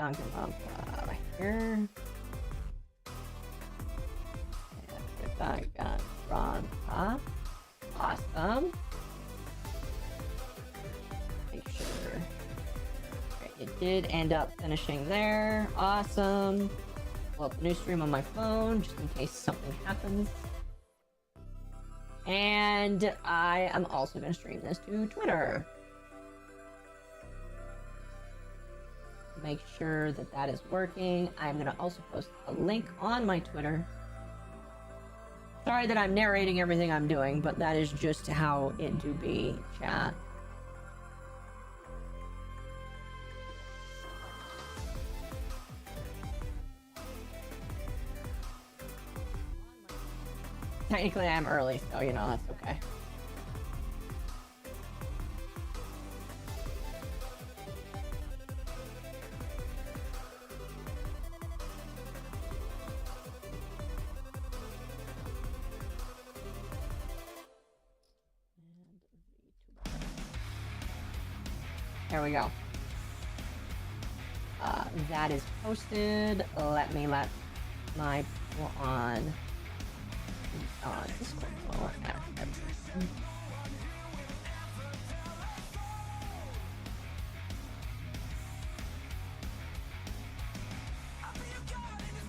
Danganronpa right here. And Danganronpa. Awesome. Make sure. Right, it did end up finishing there. Awesome. Pull up a new stream on my phone just in case something happens. And I am also going to stream this to Twitter. Make sure that that is working. I'm going to also post a link on my Twitter. Sorry that I'm narrating everything I'm doing, but that is just how it do be, chat. Technically, I'm early, so, you know, that's okay. There we go. That is posted. Let my people on Discord.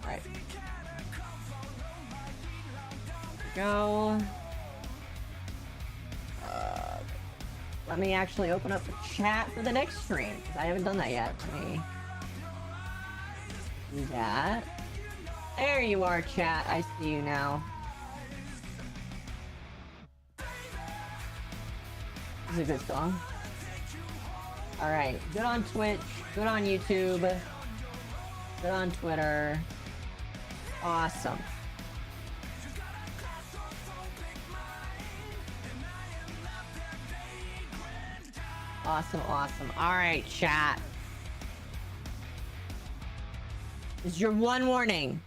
Alright. Go. Let me actually open up the chat for the next stream, because I haven't done that yet. Let me do that. There you are, chat. I see you now. This is a good song. Alright, good on Twitch, good on YouTube, good on Twitter. Awesome. Awesome, awesome. Alright, chat. This is your one warning.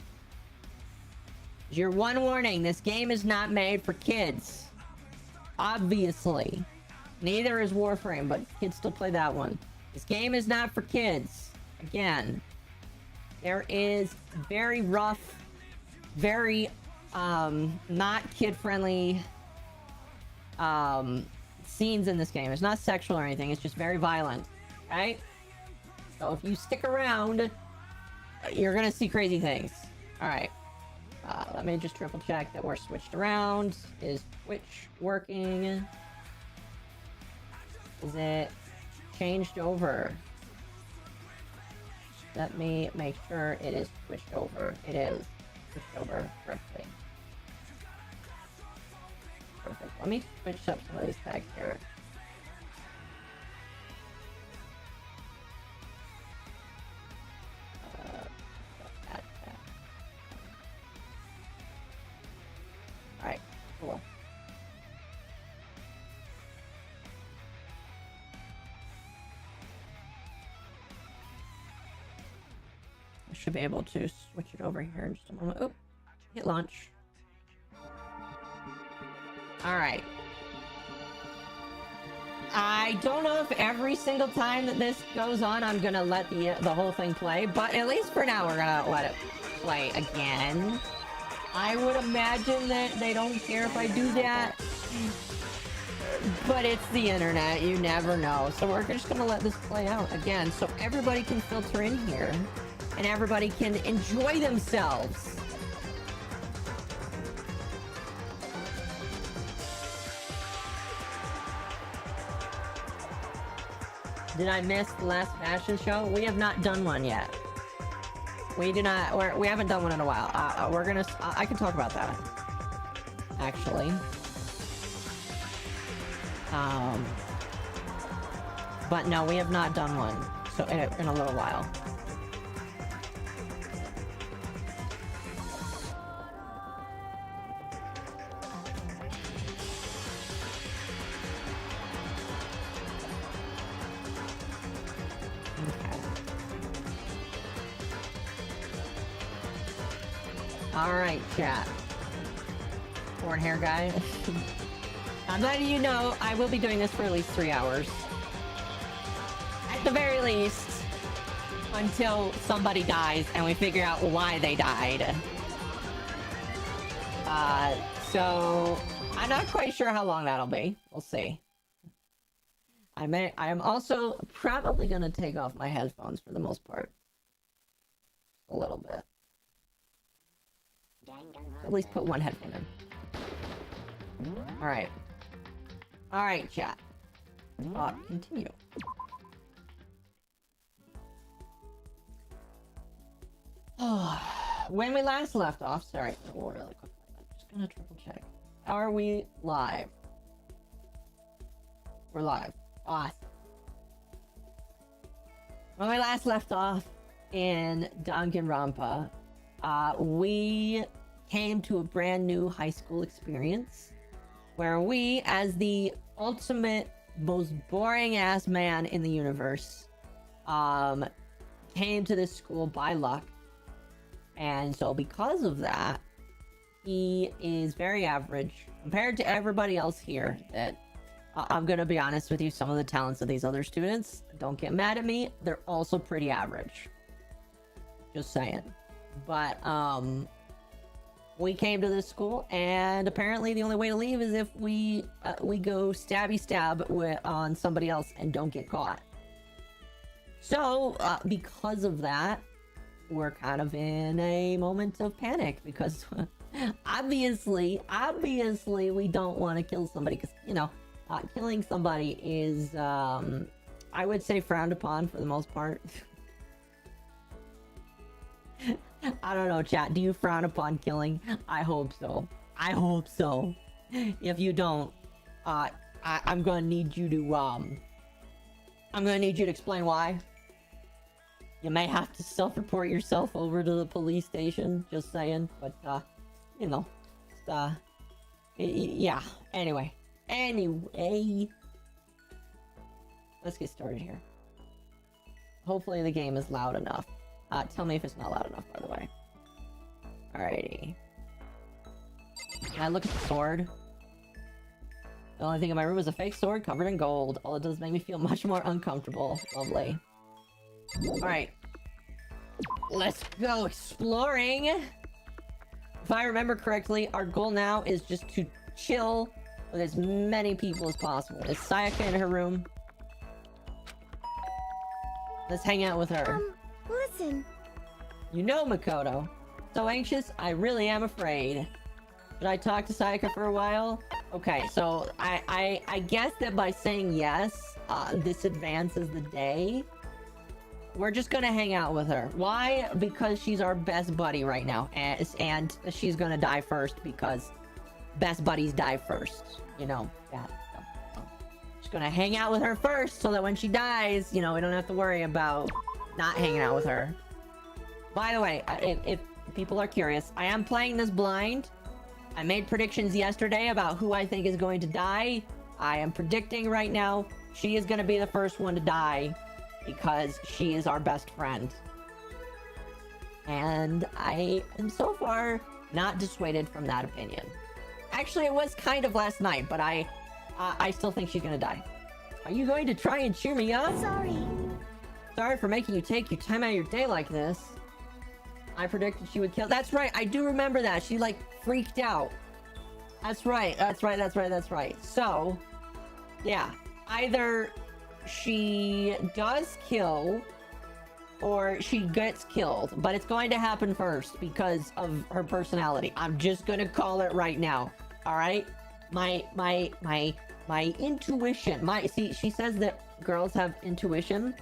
This is your one warning. This game is not made for kids. Obviously. Neither is Warframe, but kids still play that one. This game is not for kids. Again. There is very rough, very, not kid-friendly, scenes in this game. It's not sexual or anything, it's just very violent, right? So if you stick around, you're gonna see crazy things. Alright. Let me just triple check that we're switched around. Is Twitch working? Is it changed over? Let me make sure it is switched over. It is switched over correctly. Perfect. Let me switch up some of these tags here. Alright, cool. I should be able to switch it over here in just a moment. Oh, hit launch. Alright. I don't know if every single time that this goes on I'm gonna let the whole thing play, but at least for now we're gonna let it play again. I would imagine that they don't care if I do that, but it's the internet, you never know. So we're just gonna let this play out again so everybody can filter in here and everybody can enjoy themselves. Did I miss the last fashion show? We have not done one yet. We do not. We haven't done one in a while. We're gonna. I can talk about that. Actually. But no, we have not done one. So in a little while. Alright, chat. Corn hair guy. I'm letting you know I will be doing this for at least 3 hours. At the very least. until somebody dies and we figure out why they died. So I'm not quite sure how long that'll be. We'll see. I am also probably gonna take off my headphones for the most part. A little bit. At least put one headphone in. Alright. Alright, chat. Continue. When we last left off, sorry, really quick. I'm just gonna triple check. Are we live? We're live. Awesome. When we last left off in Danganronpa, we came to a brand new high school experience where we, as the ultimate, most boring ass man in the universe, came to this school by luck. And so because of that, he is very average compared to everybody else here. That I'm gonna be honest with you, some of the talents of these other students, don't get mad at me, they're also pretty average. Just saying. But we came to this school, and apparently the only way to leave is if we go stabby stab on somebody else and don't get caught. So because of that, we're kind of in a moment of panic because obviously we don't want to kill somebody, because you know, killing somebody is I would say frowned upon for the most part. I don't know, chat, do you frown upon killing? I hope so. I hope so. If you don't, I'm gonna need you to explain why. You may have to self-report yourself over to the police station, just saying. But, you know, yeah. Anyway. Let's get started here. Hopefully the game is loud enough. Tell me if it's not loud enough, by the way. Alrighty. Can I look at the sword? The only thing in my room is a fake sword covered in gold. All it does is make me feel much more uncomfortable. Lovely. Alright. Let's go exploring! If I remember correctly, our goal now is just to chill with as many people as possible. Is Sayaka in her room? Let's hang out with her. Listen. You know, Makoto. So anxious, I really am afraid. Should I talk to Sayaka for a while? Okay, so I guess that by saying yes, this advances the day. We're just gonna hang out with her. Why? Because she's our best buddy right now. And she's gonna die first because best buddies die first. You know, yeah. So. Just gonna hang out with her first so that when she dies, you know, we don't have to worry about not hanging out with her. By the way, if people are curious, I am playing this blind. I made predictions yesterday about who I think is going to die. I am predicting right now she is gonna be the first one to die, because she is our best friend. And I am so far not dissuaded from that opinion. Actually, it was kind of last night, but I still think she's gonna die. Are you going to try and cheer me up? Sorry for making you take your time out of your day like this. I predicted she would kill. That's right, I do remember that. She like freaked out. That's right. So, yeah, either she does kill or she gets killed, but it's going to happen first because of her personality. I'm just gonna call it right now. All right, my intuition, see, she says that girls have intuition.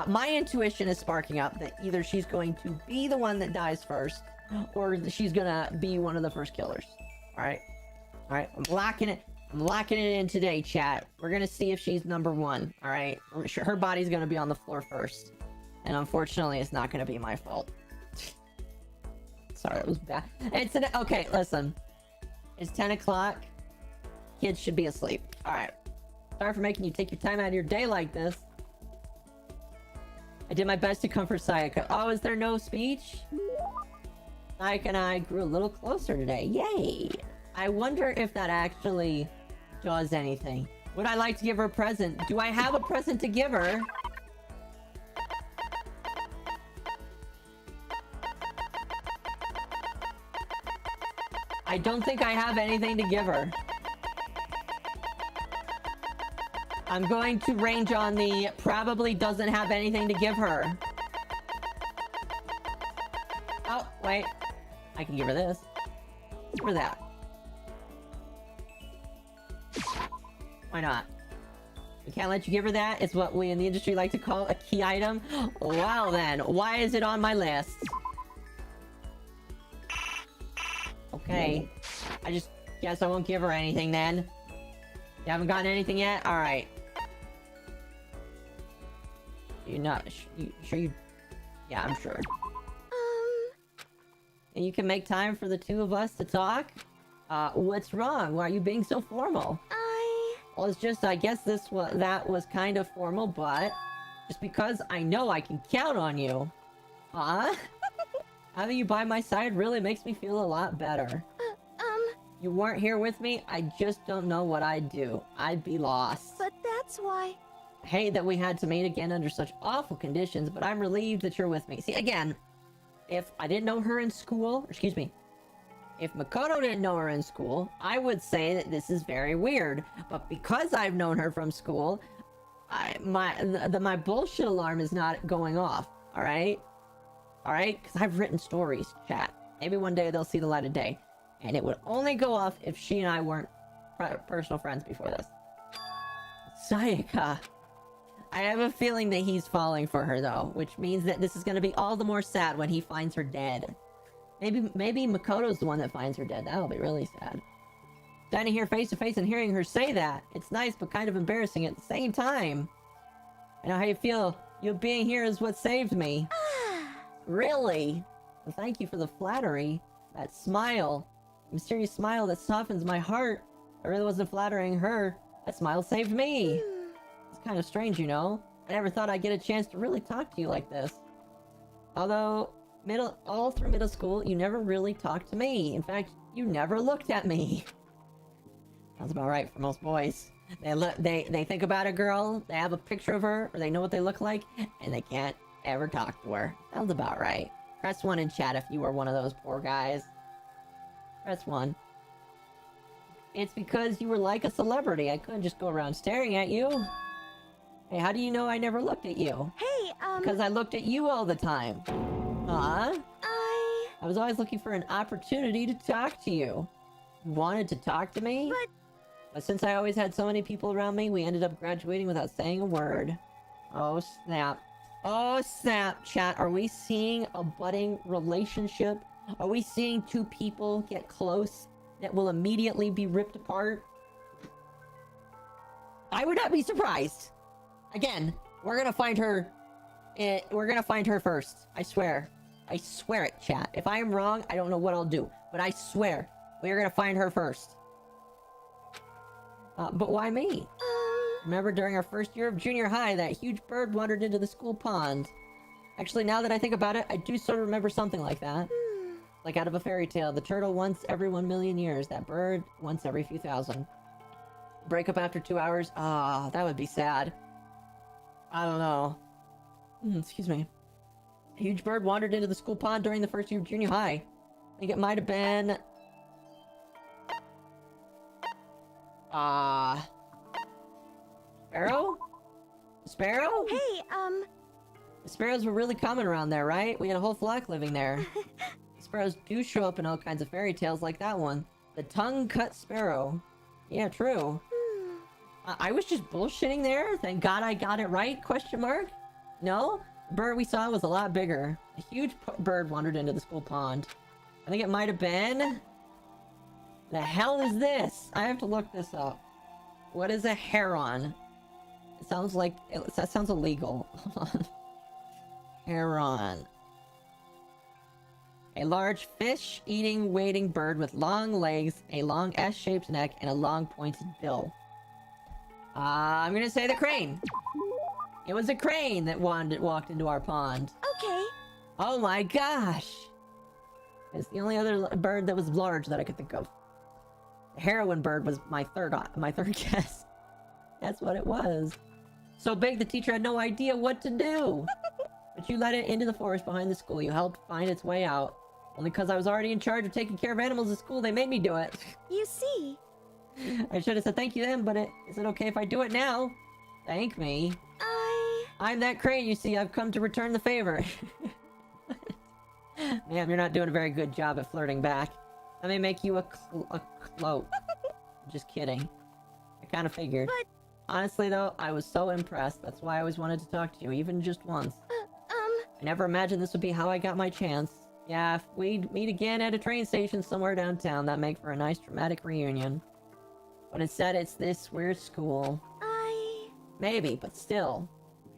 My intuition is sparking up that either she's going to be the one that dies first or she's gonna be one of the first killers. All right, I'm locking it in today, chat. We're gonna see if she's number one. All right, her body's gonna be on the floor first, and unfortunately it's not gonna be my fault. Sorry, it was bad. Okay, listen, it's 10 o'clock. Kids should be asleep. All right, sorry for making you take your time out of your day like this. I did my best to comfort Sayaka. Oh, is there no speech? Sayaka and I grew a little closer today. Yay! I wonder if that actually does anything. Would I like to give her a present? Do I have a present to give her? I don't think I have anything to give her. I'm going to range on the probably doesn't have anything to give her. Oh, wait. I can give her this. Give her that. Why not? We can't let you give her that. It's what we in the industry like to call a key item. Well then, why is it on my list? Okay. I just guess I won't give her anything then. You haven't gotten anything yet? Alright. You're not... You sure you... Yeah, I'm sure. And you can make time for the two of us to talk? What's wrong? Why are you being so formal? Well, it's just, I guess that was kind of formal, but... Just because I know I can count on you. Huh? Having you by my side really makes me feel a lot better. You weren't here with me, I just don't know what I'd do. I'd be lost. But that's why... I hate that we had to meet again under such awful conditions, but I'm relieved that you're with me. See, again, if I didn't know her in school... Excuse me. If Makoto didn't know her in school, I would say that this is very weird. But because I've known her from school, my bullshit alarm is not going off. Alright? Alright? Because I've written stories, chat. Maybe one day they'll see the light of day. And it would only go off if she and I weren't personal friends before this. Sayaka. I have a feeling that he's falling for her, though. Which means that this is going to be all the more sad when he finds her dead. Maybe Makoto's the one that finds her dead. That'll be really sad. Standing here face to face and hearing her say that. It's nice, but kind of embarrassing at the same time. I know how you feel. You being here is what saved me. Really? Well, thank you for the flattery. That smile. Mysterious smile that softens my heart. I really wasn't flattering her. That smile saved me. It's kind of strange, you know? I never thought I'd get a chance to really talk to you like this. Although, all through middle school, you never really talked to me. In fact, you never looked at me. Sounds about right for most boys. They think about a girl, they have a picture of her, or they know what they look like, and they can't ever talk to her. Sounds about right. Press 1 in chat if you were one of those poor guys. Press 1. It's because you were like a celebrity. I couldn't just go around staring at you. Hey, how do you know I never looked at you? Hey, Because I looked at you all the time. Huh? I was always looking for an opportunity to talk to you. You wanted to talk to me? But since I always had so many people around me, we ended up graduating without saying a word. Oh, snap. Oh, snap, chat. Are we seeing a budding relationship? Are we seeing two people get close that will immediately be ripped apart? I would not be surprised. Again, we're gonna find her. We're gonna find her first. I swear. I swear it, chat. If I am wrong, I don't know what I'll do. But I swear, we're gonna find her first. But why me? Remember during our first year of junior high, that huge bird wandered into the school pond. Actually, now that I think about it, I do sort of remember something like that. Like out of a fairy tale, the turtle once every 1,000,000 years, that bird once every few thousand. Break up after 2 hours? Ah, that would be sad. I don't know. Excuse me. A huge bird wandered into the school pond during the first year of junior high. I think it might have been... Sparrow? Sparrow? Hey, Sparrows were really common around there, right? We had a whole flock living there. Sparrows do show up in all kinds of fairy tales like that one. The tongue-cut sparrow. Yeah, true. I was just bullshitting there. Thank God I got it right, question mark? No? The bird we saw was a lot bigger. A huge bird wandered into the school pond. I think it might have been... The hell is this? I have to look this up. What is a heron? It sounds like... That sounds illegal. Hold on. Heron. A large fish-eating wading bird with long legs, a long S-shaped neck, and a long pointed bill. I'm gonna say the crane. It was a crane that walked into our pond. okay. Oh my gosh! It's the only other bird that was large that I could think of. The heroine bird was my third guess. That's what it was. So big the teacher had no idea what to do. But you led it into the forest behind the school. You helped find its way out. Only because I was already in charge of taking care of animals at school, they made me do it. You see. I should have said thank you then, but is it okay if I do it now? Thank me. I'm that crane, you see. I've come to return the favor. Ma'am, you're not doing a very good job at flirting back. Let me make you a cloak. Just kidding. I kind of figured. But... Honestly, though, I was so impressed. That's why I always wanted to talk to you, even just once. I never imagined this would be how I got my chance. Yeah, if we'd meet again at a train station somewhere downtown, that'd make for a nice dramatic reunion. But instead, it's this weird school. Maybe, but still.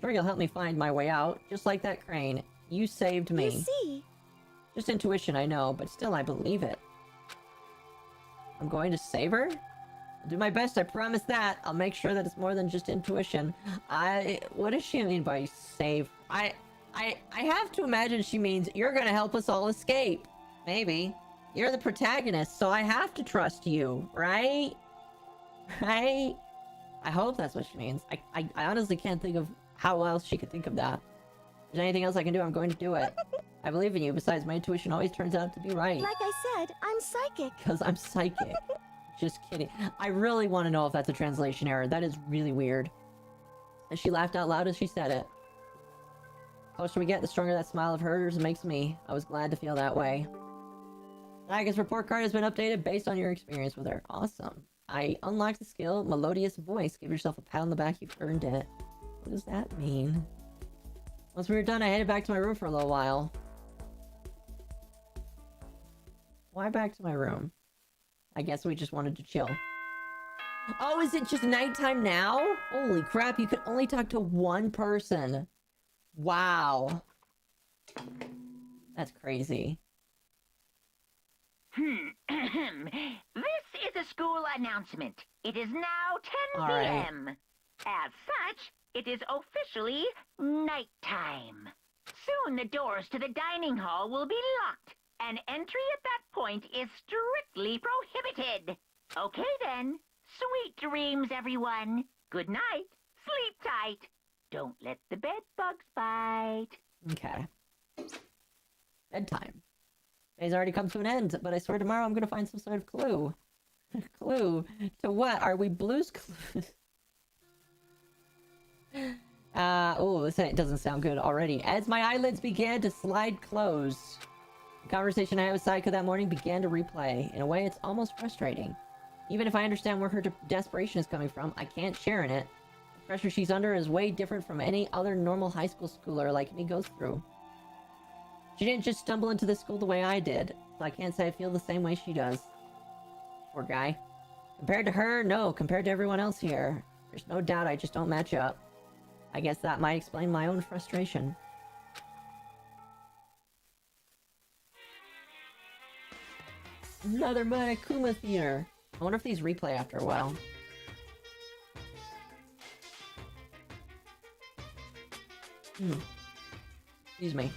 Sure, you'll help me find my way out, just like that crane. You saved me. You see. Just intuition, I know, but still, I believe it. I'm going to save her? I'll do my best, I promise that. I'll make sure that it's more than just intuition. What does she mean by save? I have to imagine she means you're gonna help us all escape. Maybe. You're the protagonist, so I have to trust you, right? Right? I hope that's what she means. I honestly can't think of how else she could think of that. If there's anything else I can do, I'm going to do it. I believe in you. Besides, my intuition always turns out to be right. Like I said, I'm psychic. Because I'm psychic. Just kidding. I really want to know if that's a translation error. That is really weird. And she laughed out loud as she said it. The closer we get, the stronger that smile of hers makes me. I was glad to feel that way. Naga's report card has been updated based on your experience with her. Awesome. I unlocked the skill, Melodious Voice. Give yourself a pat on the back, you've earned it. What does that mean? Once we were done, I headed back to my room for a little while. Why back to my room? I guess we just wanted to chill. Oh, is it just nighttime now? Holy crap, you could only talk to one person. Wow. That's crazy. This is a school announcement. It is now 10 p.m. As such, it is officially nighttime. Soon the doors to the dining hall will be locked, and entry at that point is strictly prohibited. Okay then. Sweet dreams, everyone. Good night. Sleep tight. Don't let the bed bugs bite. Okay. Bedtime. Day's already come to an end, but I swear tomorrow I'm gonna find some sort of clue. Clue? To what? Are we Blue's Clues? Oh, this doesn't sound good already. As my eyelids began to slide closed, the conversation I had with Sayaka that morning began to replay. In a way, it's almost frustrating. Even if I understand where her desperation is coming from, I can't share in it. The pressure she's under is way different from any other normal high school schooler like me goes through. She didn't just stumble into this school the way I did, so I can't say I feel the same way she does. Poor guy. Compared to her, no. Compared to everyone else here, there's no doubt I just don't match up. I guess that might explain my own frustration. Another Monokuma Theater. I wonder if these replay after a while. Excuse me.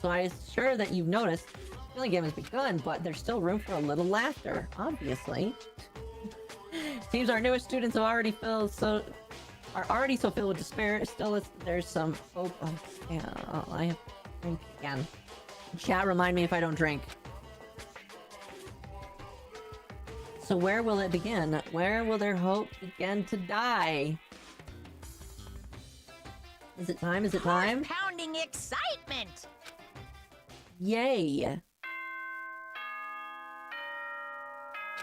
So I'm sure that you've noticed the feeling game has begun, but there's still room for a little laughter, obviously. Seems our newest students are already so filled with despair. Still, there's some hope. Oh, yeah, I have to drink again. Chat, remind me if I don't drink. So where will it begin? Where will their hope begin to die? Is it time? Is it time? Pounding excitement! Yay!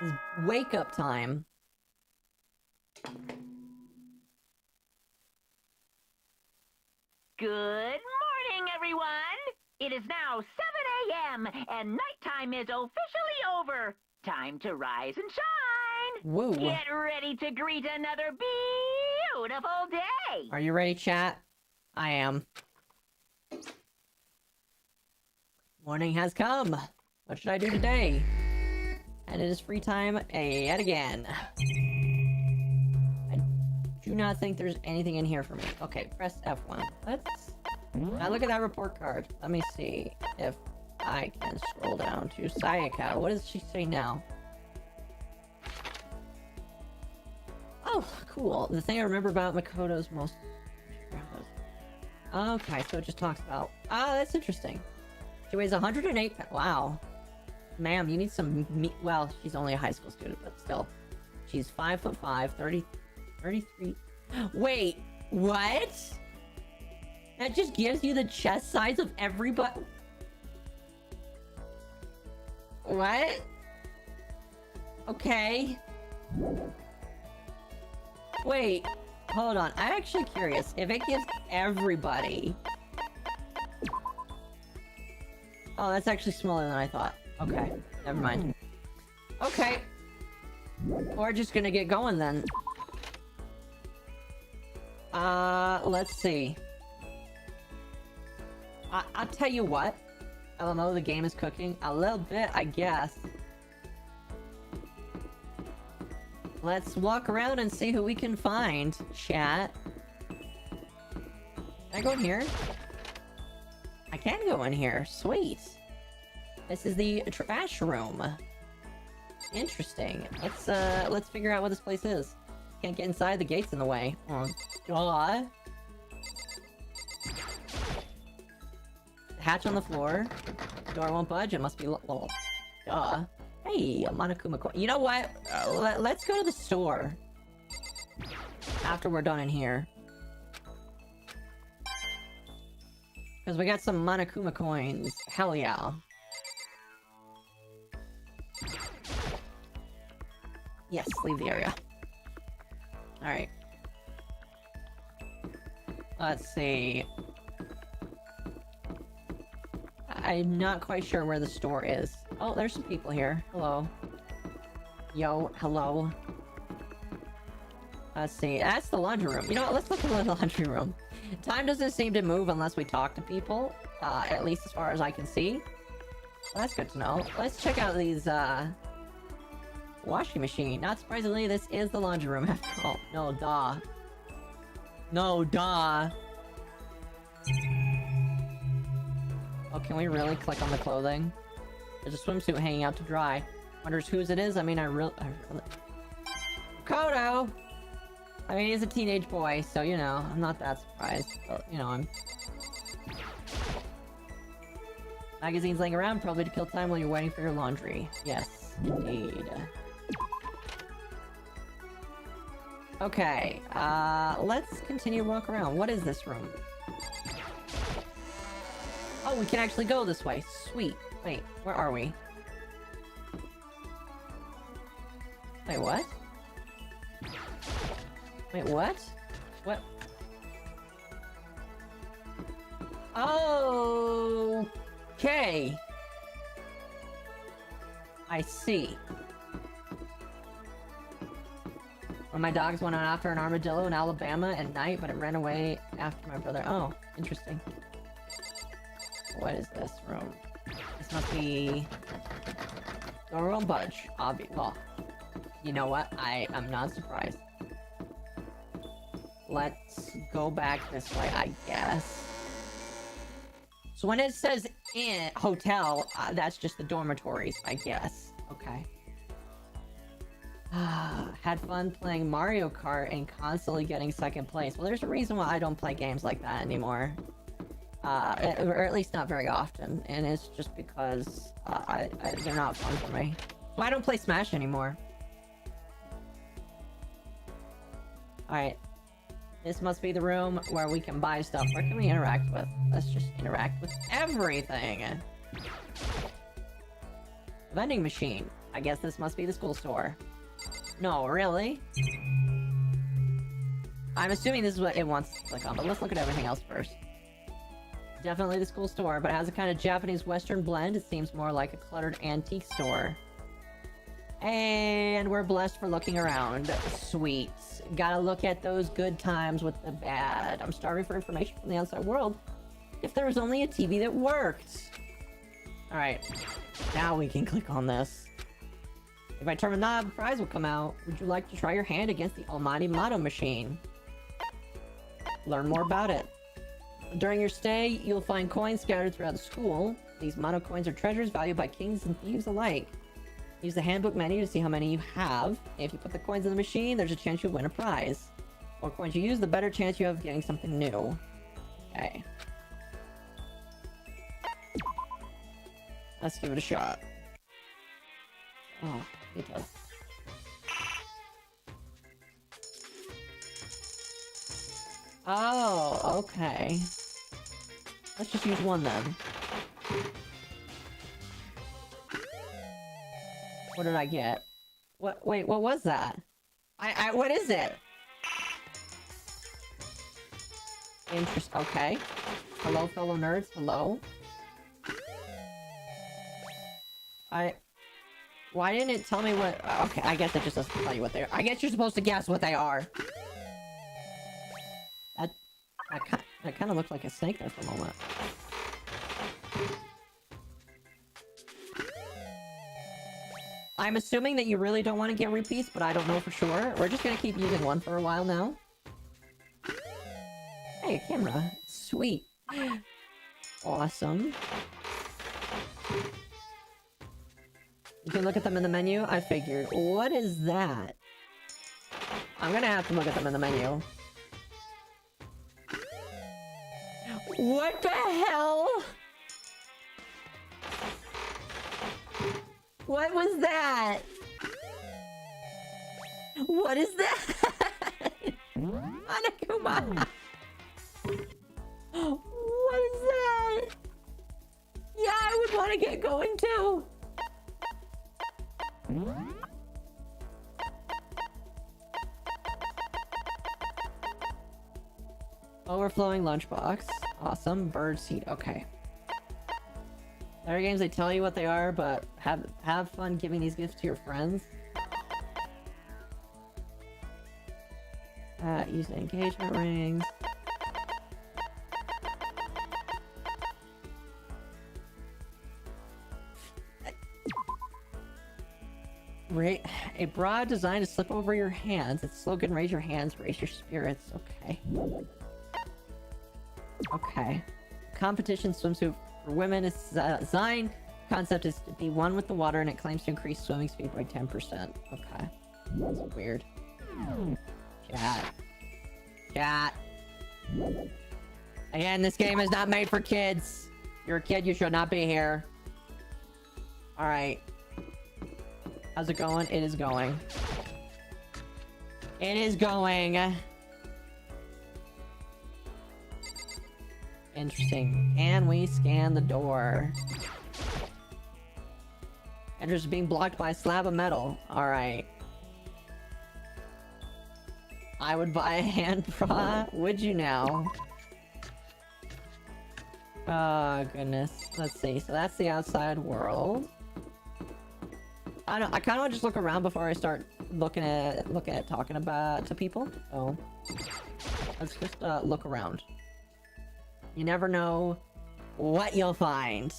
It's wake up time. Good morning, everyone! It is now 7 a.m. and nighttime is officially over. Time to rise and shine! Woo! Get ready to greet another beautiful day! Are you ready, chat? I am. Morning has come. What should I do today? And it is free time yet again. I do not think there's anything in here for me. Okay, press F1. Let's... Now look at that report card. Let me see if I can scroll down to Sayaka. What does she say now? Oh, cool. The thing I remember about Makoto's most... Okay, so it just talks about... Ah, that's interesting. She weighs 108 pounds. Wow. Ma'am, you need some meat. Well, she's only a high school student, but still. She's 5'5", 33. Wait, what? That just gives you the chest size of everybody. What? Okay. Wait, hold on. I'm actually curious if it gives everybody. Oh, that's actually smaller than I thought. Okay, never mind. Okay. We're just gonna get going then. Let's see. I'll tell you what. LMO, the game is cooking a little bit, I guess. Let's walk around and see who we can find, chat. Can I go in here? I can go in here. Sweet. This is the trash room. Interesting. Let's figure out what this place is. Can't get inside, the gate's in the way. Oh, God. Hatch on the floor. Door won't budge, it must be well, duh. Hey, Monokuma coin. You know what? Let's go to the store. After we're done in here. Because we got some Monokuma coins. Hell yeah. Yes, leave the area. Alright. Let's see. I'm not quite sure where the store is. Oh, there's some people here. Hello. Yo, hello. Let's see. That's the laundry room. You know what? Let's look at the laundry room. Time doesn't seem to move unless we talk to people. At least as far as I can see. Well, that's good to know. Let's check out these, washing machine. Not surprisingly, this is the laundry room after all. No, duh. No, duh. Oh, can we really click on the clothing? There's a swimsuit hanging out to dry. Wonders whose it is? I mean, I really... Kodo! I mean, he's a teenage boy, so, you know, I'm not that surprised. But, you know, I'm... Magazines laying around, probably to kill time while you're waiting for your laundry. Yes, indeed. Okay, let's continue to walk around. What is this room? Oh, we can actually go this way. Sweet. Wait, where are we? Wait, what? Wait, what? What? Oh, okay. I see. When my dogs went out after an armadillo in Alabama at night, but it ran away after my brother. Oh, interesting. What is this room? This must be... Door won't budge. Well, you know what? I am not surprised. Let's go back this way, I guess. So when it says in hotel, that's just the dormitories, I guess. Okay. Had fun playing Mario Kart and constantly getting second place. Well, there's a reason why I don't play games like that anymore. Or at least not very often. And it's just because they're not fun for me. So I don't play Smash anymore. Alright. This must be the room where we can buy stuff. Where can we interact with? Let's just interact with everything. Vending machine. I guess this must be the school store. No, really? I'm assuming this is what it wants to click on, but let's look at everything else first. Definitely the school store, but it has a kind of Japanese Western blend. It seems more like a cluttered antique store. And we're blessed for looking around. Sweet. Gotta look at those good times with the bad. I'm starving for information from the outside world. If there was only a TV that worked. Alright. Now we can click on this. If I turn the knob, a prize will come out. Would you like to try your hand against the almighty motto machine? Learn more about it. During your stay, you'll find coins scattered throughout the school. These motto coins are treasures valued by kings and thieves alike. Use the handbook menu to see how many you have. If you put the coins in the machine, there's a chance you'll win a prize. The more coins you use, the better chance you have of getting something new. Okay. Let's give it a shot. Oh, it does. Oh, okay. Let's just use one then. What did I get? What? Wait, what was that? What is it? Okay. Hello, fellow nerds. Hello. Why didn't it tell me what? Okay, I guess it just doesn't tell you what they are. I guess you're supposed to guess what they are. That kind of looked like a snake there for a moment. I'm assuming that you really don't want to get repeats, but I don't know for sure. We're just gonna keep using one for a while now. Hey, a camera. Sweet. Awesome. You can look at them in the menu? I figured. What is that? I'm gonna have to look at them in the menu. What the hell? What was that? What is that? Anakuma! What is that? Yeah, I would want to get going too. Overflowing lunchbox. Awesome. Bird seed. Okay. There are games they tell you what they are, but have fun giving these gifts to your friends. Use the engagement rings. A broad design to slip over your hands. Its slogan, raise your hands, raise your spirits. Okay. Okay. Competition swimsuit for women is design. Concept is to be one with the water, and it claims to increase swimming speed by 10%. Okay. That's weird. Chat. Again, this game is not made for kids. If you're a kid, you should not be here. Alright. How's it going? It is going. It is going. Interesting. Can we scan the door? Entrance being blocked by a slab of metal. Alright. I would buy a hand prop. Would you now? Oh, goodness. Let's see. So that's the outside world. I kind of want to just look around before I start looking at talking about to people. So let's just look around. You never know what you'll find.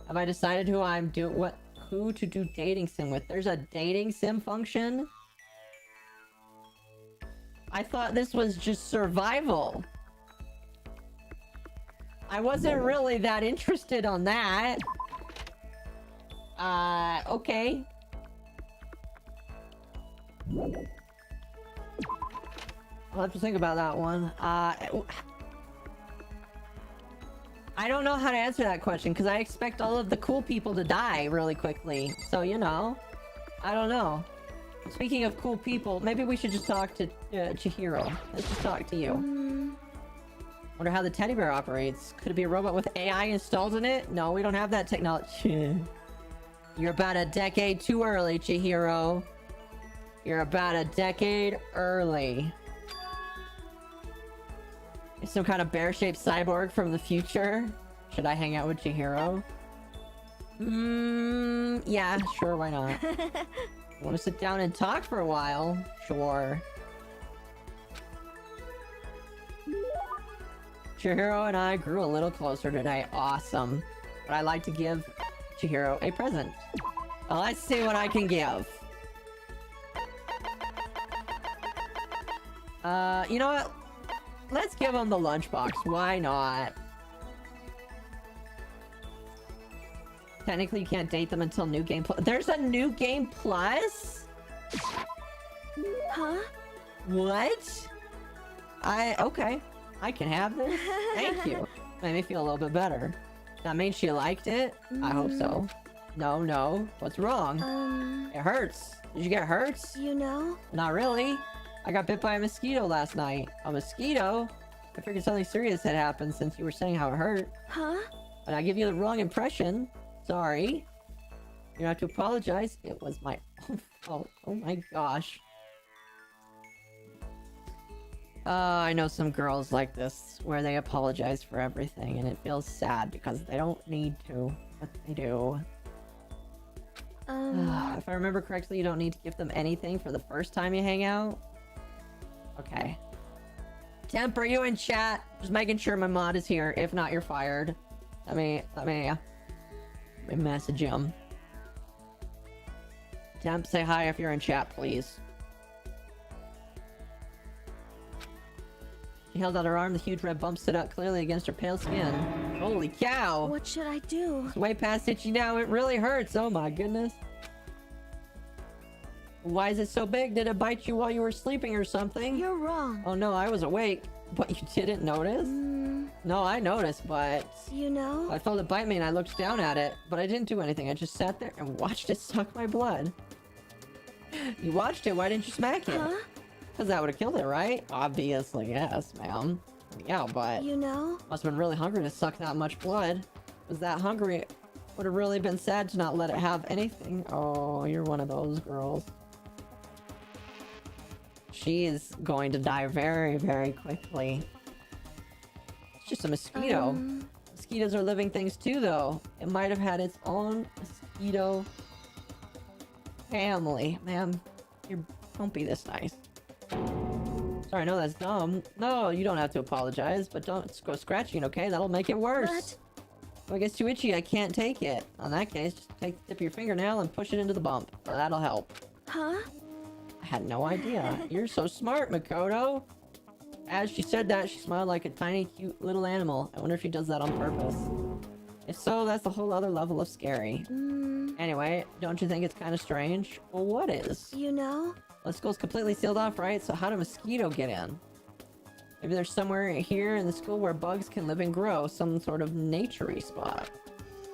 Have I decided who to do dating sim with? There's a dating sim function? I thought this was just survival. I wasn't really that interested on that. Okay. I'll have to think about that one. I don't know how to answer that question, because I expect all of the cool people to die really quickly. So, you know. I don't know. Speaking of cool people, maybe we should just talk to Chihiro. Let's just talk to you. Wonder how the teddy bear operates. Could it be a robot with AI installed in it? No, we don't have that technology. You're about a decade too early, Chihiro. You're about a decade early. It's some kind of bear-shaped cyborg from the future. Should I hang out with Chihiro? Yeah, sure, why not? Want to sit down and talk for a while? Sure. Chihiro and I grew a little closer today. Awesome. But I'd like to give Chihiro a present. Well, let's see what I can give. You know what? Let's give him the lunchbox. Why not? Technically, you can't date them until New Game Plus. There's a New Game Plus? Huh? What? Okay. I can have this? Thank you. Made me feel a little bit better. That means she liked it? I hope so. No. What's wrong? It hurts. Did you get hurt? You know? Not really. I got bit by a mosquito last night. A mosquito? I figured something serious had happened since you were saying how it hurt. Huh? But I give you the wrong impression. Sorry. You don't have to apologize. It was my own fault. Oh my gosh. I know some girls like this, where they apologize for everything, and it feels sad because they don't need to, but they do. If I remember correctly, you don't need to give them anything for the first time you hang out? Okay. Temp, are you in chat? Just making sure my mod is here. If not, you're fired. Let me message him. Temp, say hi if you're in chat, please. She held out her arm, the huge red bump stood out clearly against her pale skin. Holy cow! What should I do? It's way past itchy now, it really hurts, oh my goodness. Why is it so big? Did it bite you while you were sleeping or something? You're wrong. Oh no, I was awake. But you didn't notice? No, I noticed, but... You know? I felt it bite me and I looked down at it, but I didn't do anything. I just sat there and watched it suck my blood. You watched it, why didn't you smack it? Huh? Because that would have killed it, right? Obviously, yes, ma'am. Yeah, but... You know? Must have been really hungry to suck that much blood. Was that hungry? Would have really been sad to not let it have anything. Oh, you're one of those girls. She is going to die very, very quickly. It's just a mosquito. Mosquitoes are living things too, though. It might have had its own mosquito family. Ma'am, don't be this nice. Sorry, I know that's dumb. No, you don't have to apologize, but don't go scratching, okay? That'll make it worse. What? If it gets too itchy, I can't take it. In that case, just take the tip of your fingernail and push it into the bump. That'll help. Huh? I had no idea. You're so smart, Makoto. As she said that, she smiled like a tiny, cute little animal. I wonder if she does that on purpose. If so, that's a whole other level of scary. Anyway, don't you think it's kind of strange? Well, what is? You know? The school's completely sealed off, right? So how did a mosquito get in? Maybe there's somewhere here in the school where bugs can live and grow. Some sort of nature-y spot.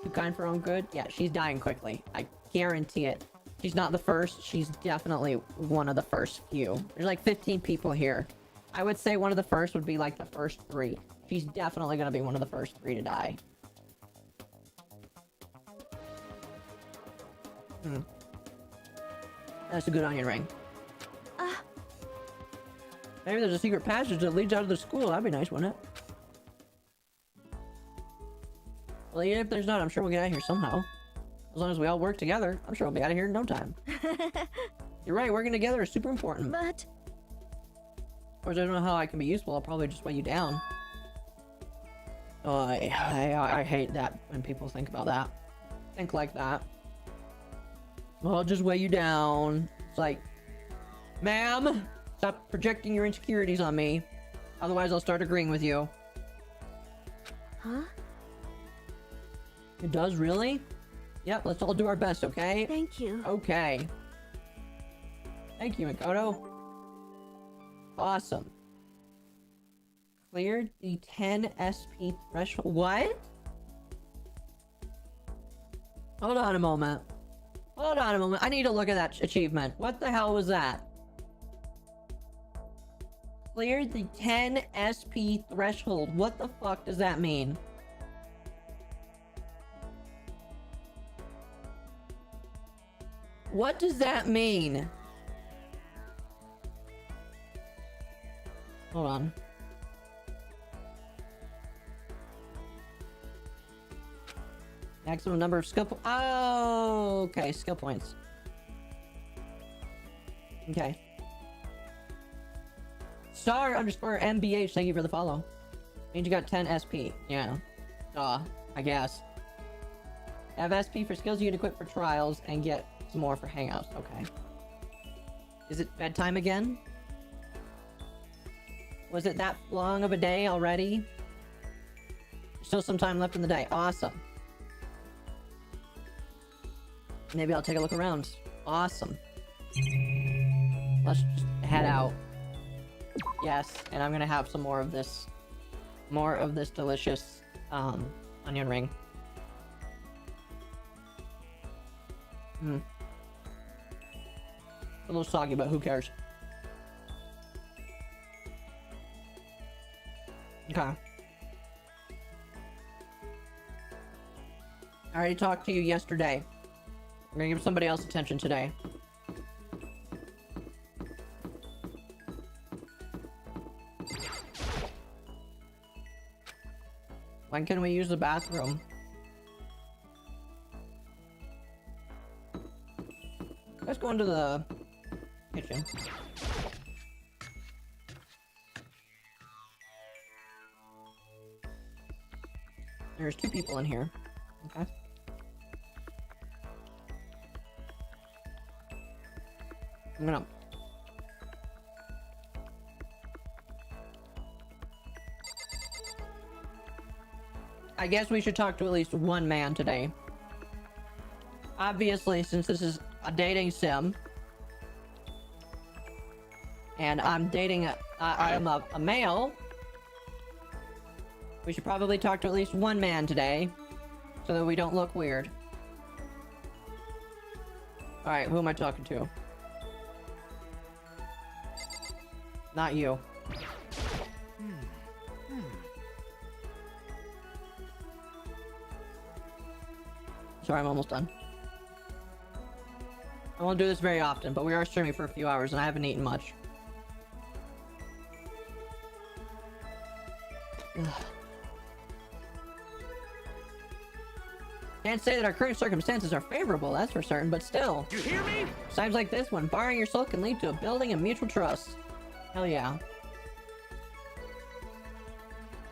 Too kind for her own good? Yeah, she's dying quickly. I guarantee it. She's not the first. She's definitely one of the first few. There's like 15 people here. I would say one of the first would be like the first 3. She's definitely gonna be one of the first 3 to die. That's a good onion ring. Maybe there's a secret passage that leads out of the school. That'd be nice, wouldn't it? Well, even if there's not, I'm sure we'll get out of here somehow. As long as we all work together, I'm sure we'll be out of here in no time. You're right, working together is super important. But... Of course, I don't know how I can be useful. I'll probably just weigh you down. Oh, I hate that when people think about that. Think like that. Well, I'll just weigh you down. It's like, ma'am, stop projecting your insecurities on me. Otherwise, I'll start agreeing with you. Huh? It does, really? Yep, let's all do our best, okay? Thank you. Okay. Thank you, Makoto. Awesome. Cleared the 10 SP threshold. What? Hold on a moment. Hold on a moment. I need to look at that achievement. What the hell was that? Cleared the 10 SP threshold. What the fuck does that mean? What does that mean? Hold on. Maximum number of skill points. Oh, okay. Skill points. Okay. Star underscore MBH, thank you for the follow. Means you got 10 SP. Yeah. I guess. Have SP for skills you can equip for trials and get some more for hangouts. Okay. Is it bedtime again? Was it that long of a day already? Still some time left in the day. Awesome. Maybe I'll take a look around. Awesome. Let's just head out. Yes, and I'm gonna have some more of this more of this delicious onion ring. A little soggy, but who cares? Okay. I already talked to you yesterday. I'm gonna give somebody else attention today. When can we use the bathroom? Let's go into the kitchen. There's 2 people in here. Okay. I'm gonna... I guess we should talk to at least one man today. Obviously, since this is a dating sim, and I'm dating I'm a male, we should probably talk to at least one man today, so that we don't look weird. Alright, who am I talking to? Not you. Sorry, I'm almost done. I won't do this very often, but we are streaming for a few hours and I haven't eaten much. Ugh. Can't say that our current circumstances are favorable, that's for certain, but still. You hear me? Times like this, when barring your soul can lead to a building of mutual trust. Hell yeah.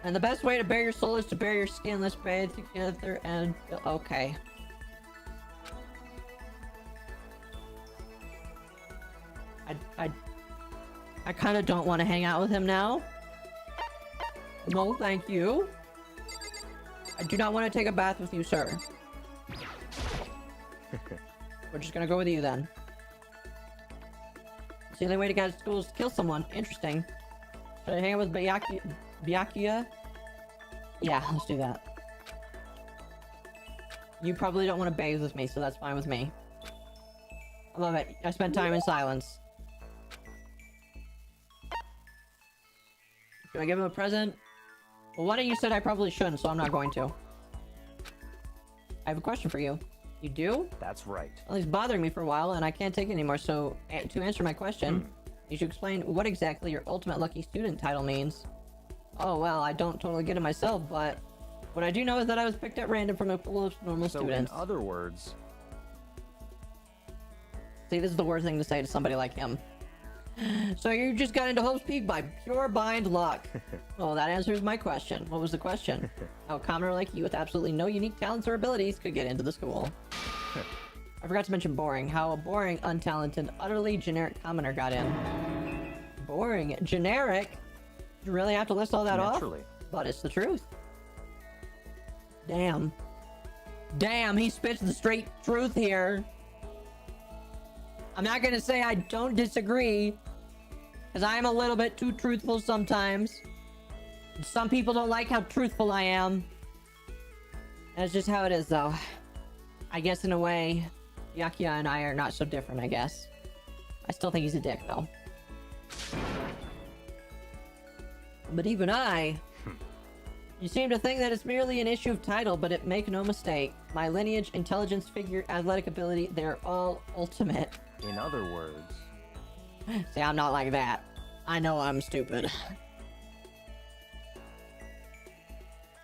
And the best way to bare your soul is to bare your skin. Let's bathe together and... Okay. I kind of don't want to hang out with him now. No, thank you. I do not want to take a bath with you, sir. We're just gonna go with you then. It's the only way to get out of school is to kill someone. Interesting. Should I hang out with Byakuya? Yeah, let's do that. You probably don't want to bathe with me, so that's fine with me. I love it. I spent time in silence. Should I give him a present? Well, one of you said I probably shouldn't, so I'm not going to. I have a question for you. You do? That's right. Well, he's bothering me for a while, and I can't take it anymore, so to answer my question, you should explain what exactly your ultimate lucky student title means. Oh, well, I don't totally get it myself, but what I do know is that I was picked at random from a pool of normal students. In other words... See, this is the worst thing to say to somebody like him. So you just got into Hope's Peak by pure blind luck. Well, that answers my question. What was the question? How a commoner like you with absolutely no unique talents or abilities could get into the school. I forgot to mention boring. How a boring, untalented, utterly generic commoner got in. Boring? Generic? You really have to list all that off? But it's the truth. Damn. Damn, he spits the straight truth here. I'm not gonna say I don't disagree, because I am a little bit too truthful sometimes. Some people don't like how truthful I am. That's just how it is, though. I guess in a way, Byakuya and I are not so different, I guess. I still think he's a dick, though. But even I... You seem to think that it's merely an issue of title, but make no mistake. My lineage, intelligence, figure, athletic ability, they're all ultimate. In other words... See, I'm not like that. I know I'm stupid.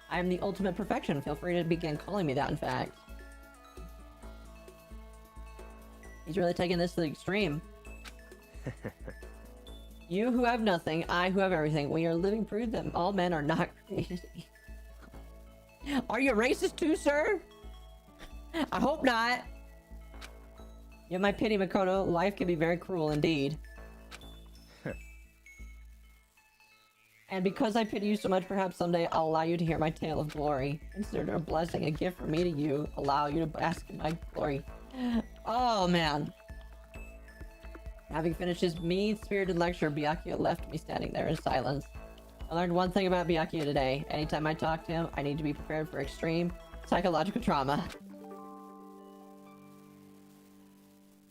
I am the ultimate perfection. Feel free to begin calling me that, in fact. He's really taking this to the extreme. You who have nothing, I who have everything. We are living proof that all men are not created. Are you racist too, sir? I hope not. You have my pity, Makoto. Life can be very cruel indeed. And because I pity you so much, perhaps someday I'll allow you to hear my tale of glory. Consider it a blessing, a gift from me to you. Allow you to bask in my glory. Oh, man. Having finished his mean-spirited lecture, Byakuya left me standing there in silence. I learned one thing about Byakuya today. Anytime I talk to him, I need to be prepared for extreme psychological trauma.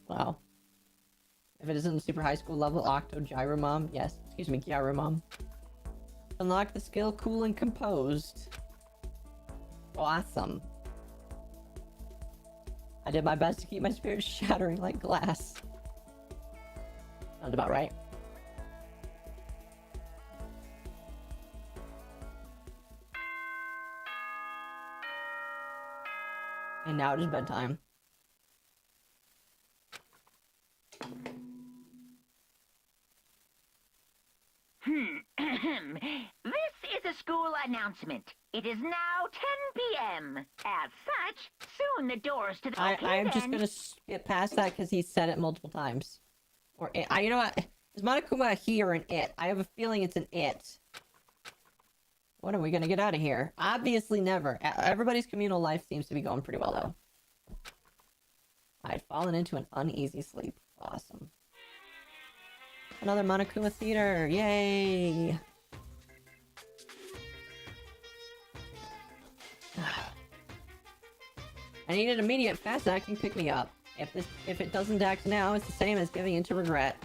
Wow. If it isn't super high school level, Octo Gyaru Mom. Yes, excuse me, Gyaru Mom. Unlock the skill Cool and Composed. Awesome. I did my best to keep my spirit shattering like glass. Sounds about right. And now it is bedtime. This is a school announcement. It is now 10 p.m. As such, soon the doors to the... I'm just gonna skip past that because he said it multiple times. Or it. You know what? Is Monokuma he or an it? I have a feeling it's an it. When are we gonna get out of here? Obviously never. Everybody's communal life seems to be going pretty well though. I'd fallen into an uneasy sleep. Awesome. Another Monokuma theater. Yay! I need an immediate fast-acting pick-me-up. If it doesn't act now, it's the same as giving in to regret.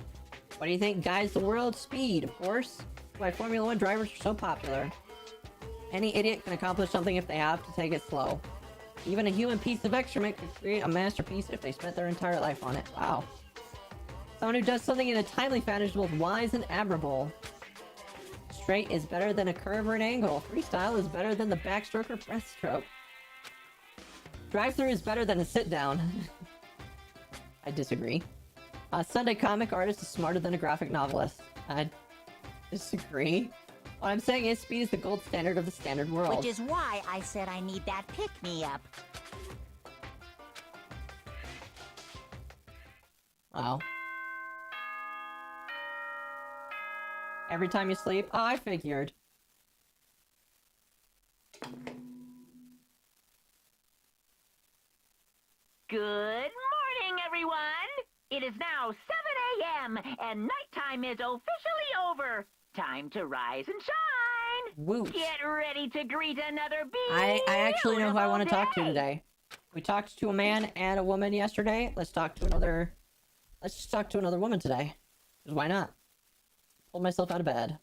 What do you think guides the world? Speed, of course. Why Formula 1 drivers are so popular. Any idiot can accomplish something if they have to take it slow. Even a human piece of excrement could create a masterpiece if they spent their entire life on it. Wow. Someone who does something in a timely fashion is both wise and admirable. Straight is better than a curve or an angle. Freestyle is better than the backstroke or breaststroke. Drive-through is better than a sit-down. I disagree. A Sunday comic artist is smarter than a graphic novelist. I disagree. What I'm saying is speed is the gold standard of the standard world. Which is why I said I need that pick-me-up. Wow. Every time you sleep? Oh, I figured. Good morning, everyone! It is now 7 a.m. and nighttime is officially over. Time to rise and shine! Woot. Get ready to greet another I actually know who I want to beautiful talk to day. today. We talked to a man and a woman yesterday. Let's just talk to another woman today. Because why not? Pulled myself out of bed.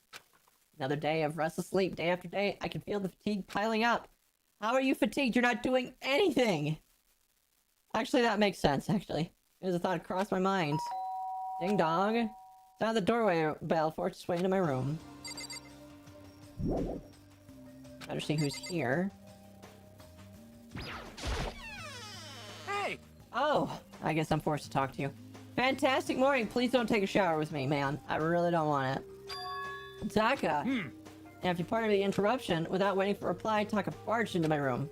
Another day of restless sleep, day after day. I can feel the fatigue piling up. How are you fatigued? You're not doing anything! Actually, that makes sense, actually. It was a thought that crossed my mind. Ding dong. Sound the doorway bell forced its way into my room. Better see who's here. Hey! Oh, I guess I'm forced to talk to you. Fantastic morning. Please don't take a shower with me, man. I really don't want it. Taka. And if you pardon the interruption, without waiting for a reply, Taka barged into my room.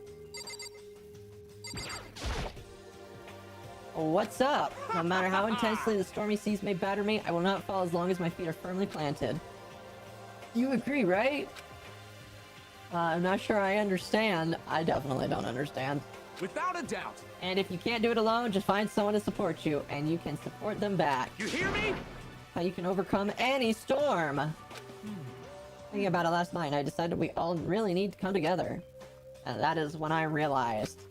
What's up? No matter how intensely the stormy seas may batter me, I will not fall as long as my feet are firmly planted. You agree, right? I'm not sure I understand. I definitely don't understand. Without a doubt. And if you can't do it alone, just find someone to support you, and you can support them back. You hear me? How you can overcome any storm. Thinking about it last night, I decided we all really need to come together. And that is when I realized.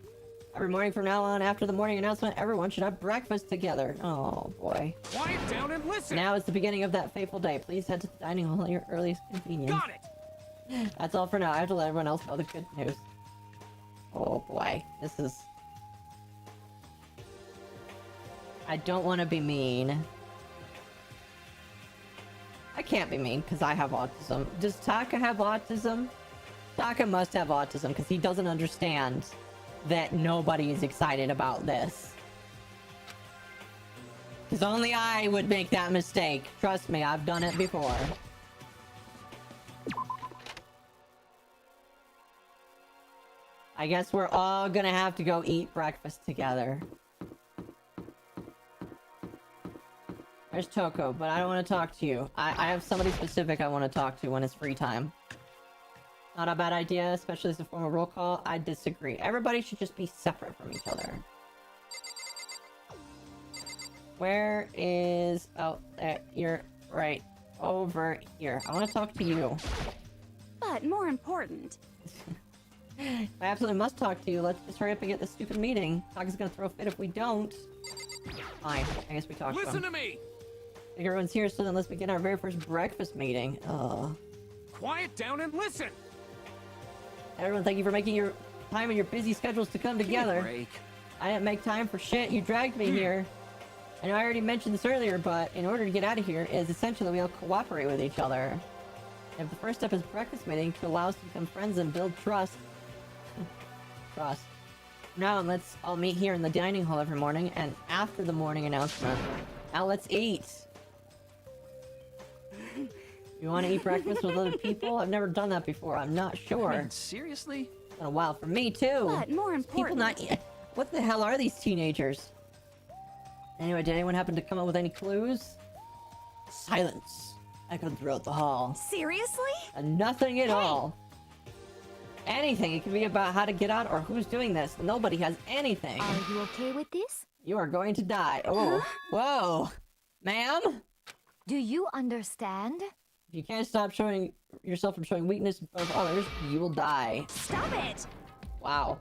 Every morning from now on, after the morning announcement, everyone should have breakfast together. Oh, boy. Quiet down and listen. Now is the beginning of that fateful day. Please head to the dining hall at your earliest convenience. Got it. That's all for now. I have to let everyone else know the good news. Oh, boy. This is... I don't want to be mean. I can't be mean, because I have autism. Does Taka have autism? Taka must have autism, because he doesn't understand that nobody is excited about this. Because only I would make that mistake. Trust me, I've done it before. I guess we're all gonna have to go eat breakfast together. There's Toko, but I don't want to talk to you. I have somebody specific I want to talk to when it's free time. Not a bad idea, especially as a form of roll call. I disagree. Everybody should just be separate from each other. Where is... Oh, there. You're right over here. I want to talk to you. But more important. I absolutely must talk to you. Let's just hurry up and get this stupid meeting. Talk is gonna throw a fit if we don't. Fine, I guess we talk to Listen him. to me! I think everyone's here, so then let's begin our very first breakfast meeting. Quiet down and listen! Everyone, thank you for making your time and your busy schedules to come together. Break. I didn't make time for shit. You dragged me here. I know I already mentioned this earlier, but in order to get out of here, it's essential that we all cooperate with each other. If the first step is breakfast meeting to allow us to become friends and build trust. Trust. Now let's all meet here in the dining hall every morning and after the morning announcement. Now let's eat. You want to eat breakfast with other people? I've never done that before. I'm not sure. Man, seriously? It's been a while for me too. But more People important. not. What the hell are these teenagers? Anyway, did anyone happen to come up with any clues? Silence echoed throughout the hall. Seriously? And nothing at all. Anything. It can be about how to get out or who's doing this. Nobody has anything. Are you okay with this? You are going to die. Oh, whoa, ma'am. Do you understand? If you can't stop showing yourself from showing weakness in front of others, you will die. Stop it! Wow.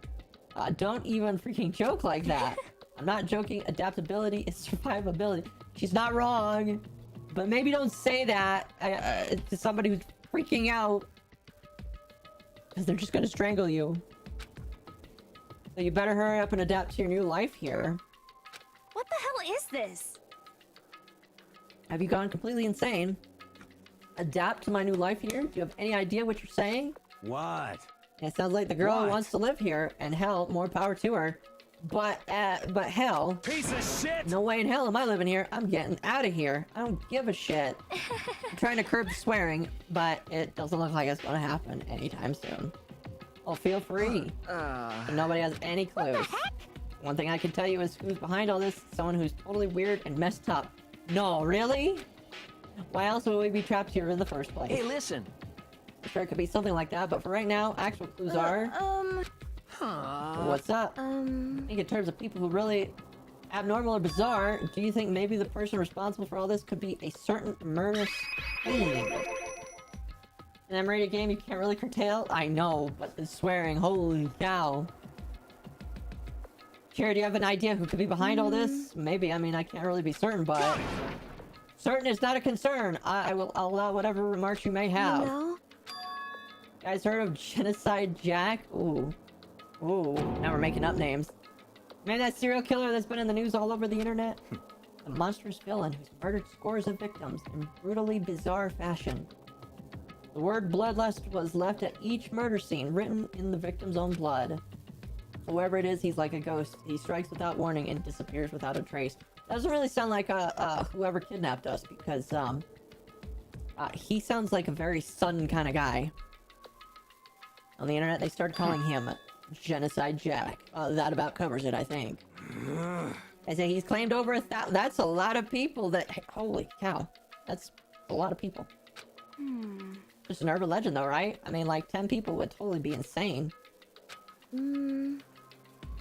Don't even freaking joke like that. I'm not joking. Adaptability is survivability. She's not wrong. But maybe don't say that to somebody who's freaking out. Because they're just going to strangle you. So you better hurry up and adapt to your new life here. What the hell is this? Have you gone completely insane? Adapt to my new life here? Do you have any idea what you're saying? What? It sounds like the girl What? wants to live here, and hell, more power to her. But hell, Piece of shit! no way in hell am I living here. I'm getting out of here. I don't give a shit. I'm trying to curb the swearing, but it doesn't look like it's gonna happen anytime soon. Oh, feel free. Nobody has any clues. One thing I can tell you is who's behind all this. Someone who's totally weird and messed up. No, really? Why else would we be trapped here in the first place? Hey, listen! I'm sure it could be something like that, but for right now, actual clues are... What's up? I think in terms of people who really abnormal or bizarre, do you think maybe the person responsible for all this could be a certain murderous... In an M-rated game, you can't really curtail? I know, but the swearing, holy cow. Sure, do you have an idea who could be behind all this? Maybe, I mean, I can't really be certain, but... Certain is not a concern. I'll allow whatever remarks you may have. No? Guys heard of Genocide Jack? Ooh. Ooh, now we're making up names. Man, that serial killer that's been in the news all over the internet? A monstrous villain who's murdered scores of victims in brutally bizarre fashion. The word bloodlust was left at each murder scene, written in the victim's own blood. Whoever it is, he's like a ghost. He strikes without warning and disappears without a trace. Doesn't really sound like whoever kidnapped us, because he sounds like a very sudden kind of guy. On the internet, they started calling him Genocide Jack. That about covers it, I think. I say he's claimed over 1,000. That's a lot of people. Holy cow, that's a lot of people. Just an urban legend, though, right? I mean, like 10 people would totally be insane.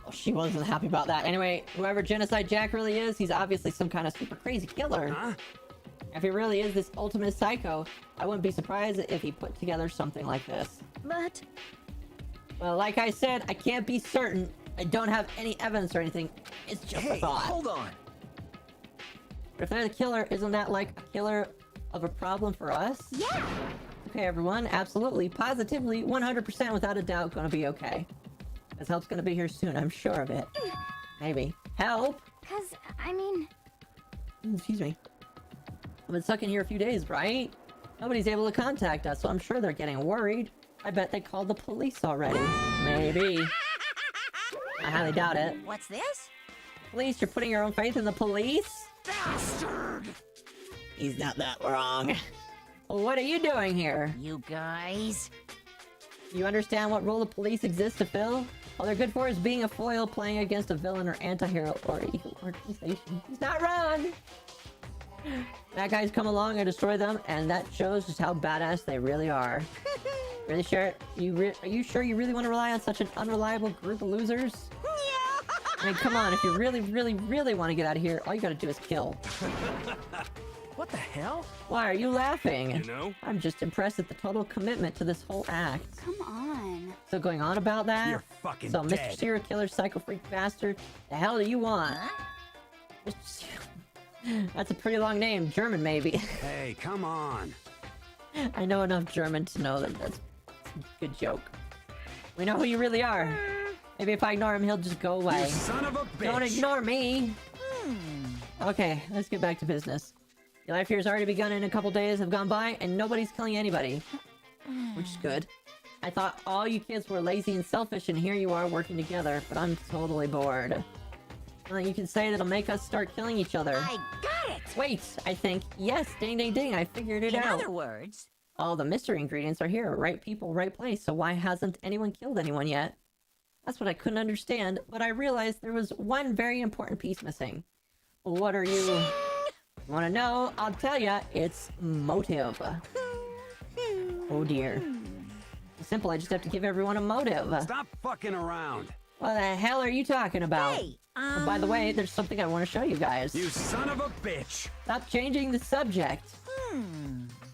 Oh, she wasn't happy about that. Anyway, whoever Genocide Jack really is, he's obviously some kind of super crazy killer. If he really is this ultimate psycho, I wouldn't be surprised if he put together something like this. But... Well, like I said, I can't be certain. I don't have any evidence or anything. It's just a thought. Hold on! But if they're the killer, isn't that like a killer of a problem for us? Yeah! Okay, everyone, absolutely, positively, 100% without a doubt gonna be okay. Because help's gonna be here soon, I'm sure of it. Maybe. Help? Cause, I mean... Excuse me. I've been stuck in here a few days, right? Nobody's able to contact us, so I'm sure they're getting worried. I bet they called the police already. Maybe. I highly doubt it. What's this? Police, you're putting your own faith in the police? Bastard! He's not that wrong. Well, what are you doing here? You guys? You understand what role the police exist to fill? All they're good for is being a foil playing against a villain or anti-hero or evil organization. He's not wrong! Bad guys come along and destroy them, and that shows just how badass they really are. Really sure? Are you sure you really want to rely on such an unreliable group of losers? I mean, come on, if you really, really, really want to get out of here, all you gotta do is kill. What the hell? Why are you laughing? You know? I'm just impressed at the total commitment to this whole act. Come on. So going on about that? You're fucking So, Mr. dead. Serial Killer, Psycho Freak Bastard, the hell do you want? That's a pretty long name. German, maybe. Hey, come on. I know enough German to know that that's a good joke. We know who you really are. Maybe if I ignore him, he'll just go away. You son of a bitch. Don't ignore me! Okay, let's get back to business. Your life here has already begun and a couple days have gone by, and nobody's killing anybody. Which is good. I thought all you kids were lazy and selfish, and here you are working together, but I'm totally bored. Well, you can say that'll make us start killing each other. I got it! Wait, I think. Yes, ding ding ding, I figured it In out. other words, All the mystery ingredients are here. Right people, right place. So why hasn't anyone killed anyone yet? That's what I couldn't understand, but I realized there was one very important piece missing. What are you... Want to know? I'll tell ya. It's motive. Oh dear. It's simple, I just have to give everyone a motive. Stop fucking around. What the hell are you talking about? hey, Oh, by the way, there's something I want to show you guys. You son of a bitch. Stop changing the subject. I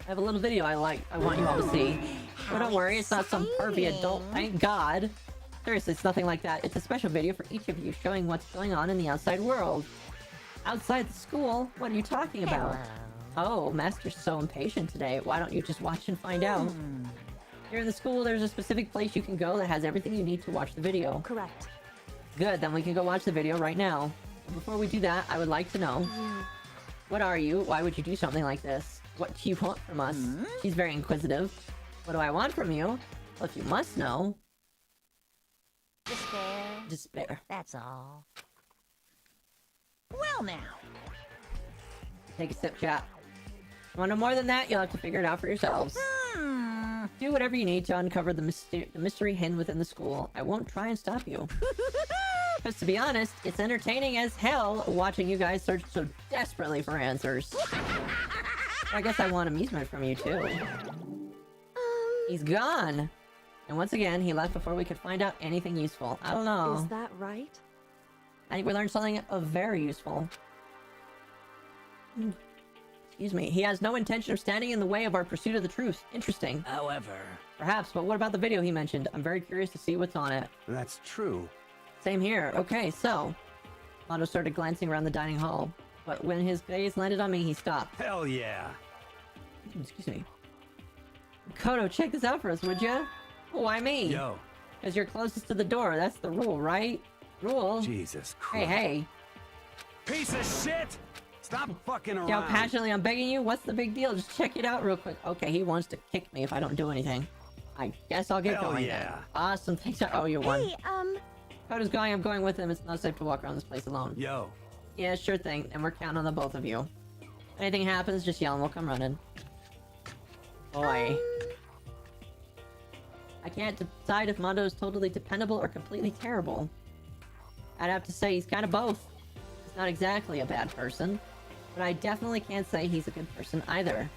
have a little video I want you all to see. But don't worry, it's not some pervy adult, thank God. Seriously, it's nothing like that. It's a special video for each of you showing what's going on in the outside world. Outside the school? What are you talking about? Oh, Master's so impatient today. Why don't you just watch and find out? Here in the school, there's a specific place you can go that has everything you need to watch the video. Correct. Good, then we can go watch the video right now. Before we do that, I would like to know... What are you? Why would you do something like this? What do you want from us? She's very inquisitive. What do I want from you? Well, if you must know... despair. Despair. That's all. Well now. Take a sip, chat. Want to know more than that? You'll have to figure it out for yourselves. Do whatever you need to uncover the mystery hidden within the school. I won't try and stop you. Because to be honest, it's entertaining as hell watching you guys search so desperately for answers. I guess I want amusement from you too. He's gone! And once again, he left before we could find out anything useful. I don't know. Is that right? I think we learned something very useful. Excuse me. He has no intention of standing in the way of our pursuit of the truth. Interesting. However, Perhaps, but what about the video he mentioned? I'm very curious to see what's on it. that's true. Same here. Okay, so... Otto started glancing around the dining hall, but when his gaze landed on me, he stopped. Hell yeah. Excuse me. Koto, check this out for us, would ya? Why me? Yo, Because you're closest to the door. That's the rule, right? Rule? Jesus Hey, Christ. hey. Piece of shit! Stop fucking See how around. passionately I'm begging you? What's the big deal? Just check it out real quick. Okay, he wants to kick me if I don't do anything. I guess I'll get Hell going yeah. then. Awesome, thanks. I owe you one. Hey, Koto's going, I'm going with him. It's not safe to walk around this place alone. Yo, Yeah, sure thing. And we're counting on the both of you. Anything happens, just yell and we'll come running. Boy. I can't decide if Mondo is totally dependable or completely terrible. I'd have to say he's kind of both. He's not exactly a bad person, but I definitely can't say he's a good person either.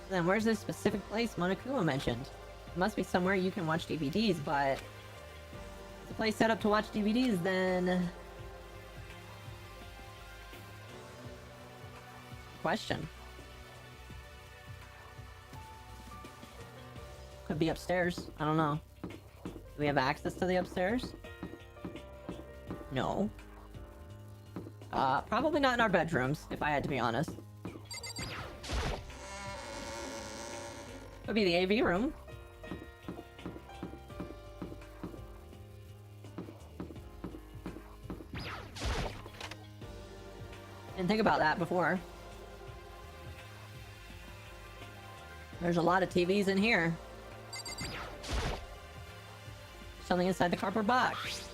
Then where's this specific place Monokuma mentioned? It must be somewhere you can watch DVDs, but... If it's a place set up to watch DVDs, then... Question. Could be upstairs. I don't know. Do we have access to the upstairs? No. Probably not in our bedrooms, if I had to be honest. Could be the AV room. Didn't think about that before. There's a lot of TVs in here. Something inside the cardboard box.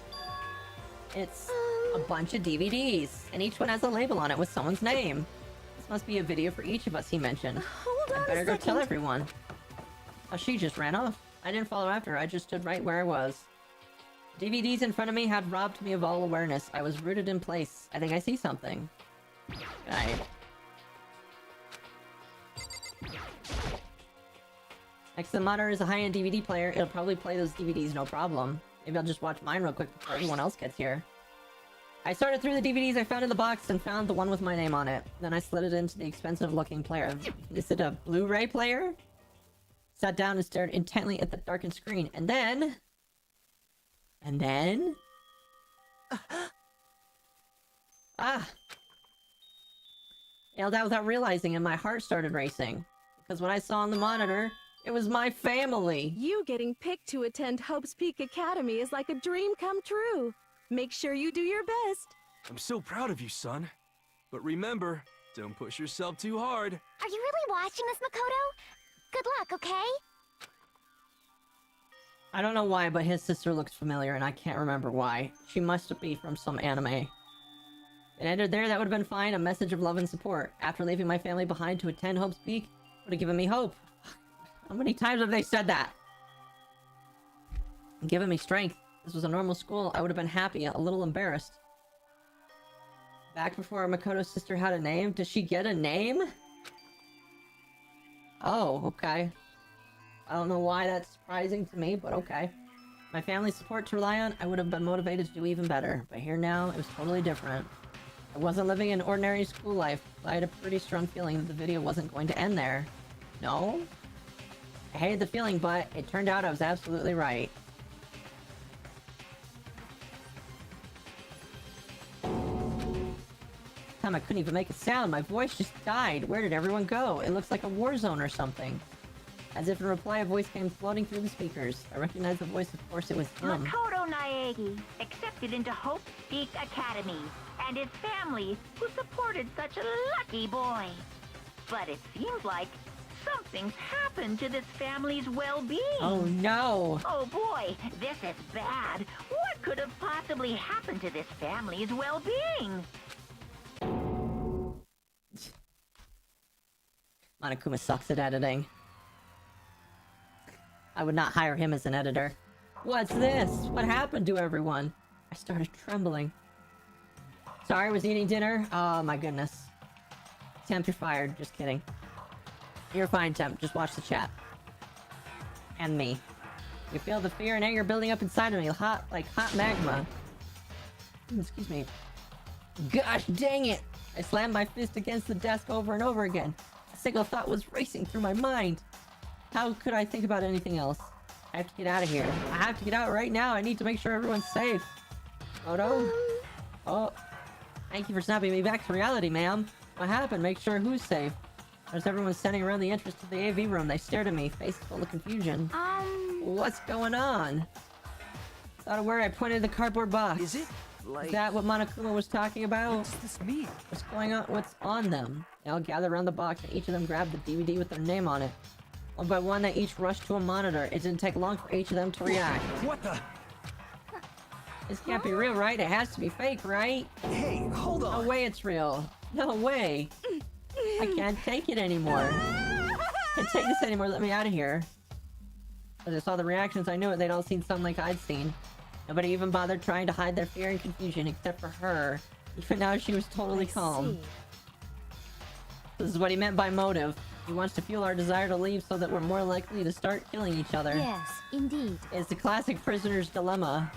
It's a bunch of DVDs, and each one has a label on it with someone's name. This must be a video for each of us, he mentioned. hold on I better a go second. tell everyone. Oh, she just ran off. I didn't follow after her, I just stood right where I was. The DVDs in front of me had robbed me of all awareness. I was rooted in place. I think I see something. Right. Next to the monitor is a high-end DVD player. It'll probably play those DVDs no problem. Maybe I'll just watch mine real quick before everyone else gets here. I sorted through the DVDs I found in the box and found the one with my name on it. Then I slid it into the expensive-looking player. Is it a Blu-ray player? Sat down and stared intently at the darkened screen. And then... Ah! Yelled out without realizing, and my heart started racing. Because what I saw on the monitor, it was my family! You getting picked to attend Hope's Peak Academy is like a dream come true. Make sure you do your best. I'm so proud of you, son. But remember, don't push yourself too hard. Are you really watching this, Makoto? Good luck, okay? I don't know why, but his sister looks familiar, and I can't remember why. She must be from some anime. It ended there, that would have been fine. A message of love and support. After leaving my family behind to attend Hope's Peak, would have given me hope. How many times have they said that? And given me strength. If this was a normal school, I would have been happy, a little embarrassed. Back before Makoto's sister had a name? Does she get a name? Oh, okay. I don't know why that's surprising to me, but okay. My family's support to rely on, I would have been motivated to do even better. But here now, it was totally different. I wasn't living an ordinary school life, but I had a pretty strong feeling that the video wasn't going to end there. No? I hated the feeling, but it turned out I was absolutely right. Time I couldn't even make a sound. My voice just died. Where did everyone go? It looks like a war zone or something. As if in reply, a voice came floating through the speakers. I recognized the voice, of course, it was him. Makoto Naegi, accepted into Hope Peak Academy, and his family, who supported such a lucky boy. But it seems like something's happened to this family's well-being. Oh no! Oh boy, this is bad. What could have possibly happened to this family's well-being? Monokuma sucks at editing. I would not hire him as an editor. What's this? What happened to everyone? I started trembling. Sorry, I was eating dinner. Oh my goodness. Temp, you're fired. Just kidding. You're fine, Temp. Just watch the chat. And me. You feel the fear and anger building up inside of me, like hot magma. Excuse me. Gosh dang it! I slammed my fist against the desk over and over again. A single thought was racing through my mind. How could I think about anything else? I have to get out of here. I have to get out right now. I need to make sure everyone's safe. Odo? Oh. Thank you for snapping me back to reality, ma'am. What happened? Make sure who's safe. There's everyone standing around the entrance to the AV room. They stared at me, faces full of confusion. What's going on? Without a word, I pointed at the cardboard box. Is it? Like... Is that what Monokuma was talking about? What does this mean? What's going on? What's on them? They all gathered around the box and each of them grabbed the DVD with their name on it. One by one, they each rushed to a monitor. It didn't take long for each of them to react. What the? This can't be real, right? It has to be fake, right? Hey, hold on. No way it's real. No way. I can't take it anymore. I can't take this anymore. Let me out of here. As I saw the reactions, I knew it. They'd all seen something like I'd seen. Nobody even bothered trying to hide their fear and confusion except for her. Even now, she was totally calm. This is what he meant by motive. He wants to fuel our desire to leave so that we're more likely to start killing each other. Yes, indeed. It's the classic prisoner's dilemma.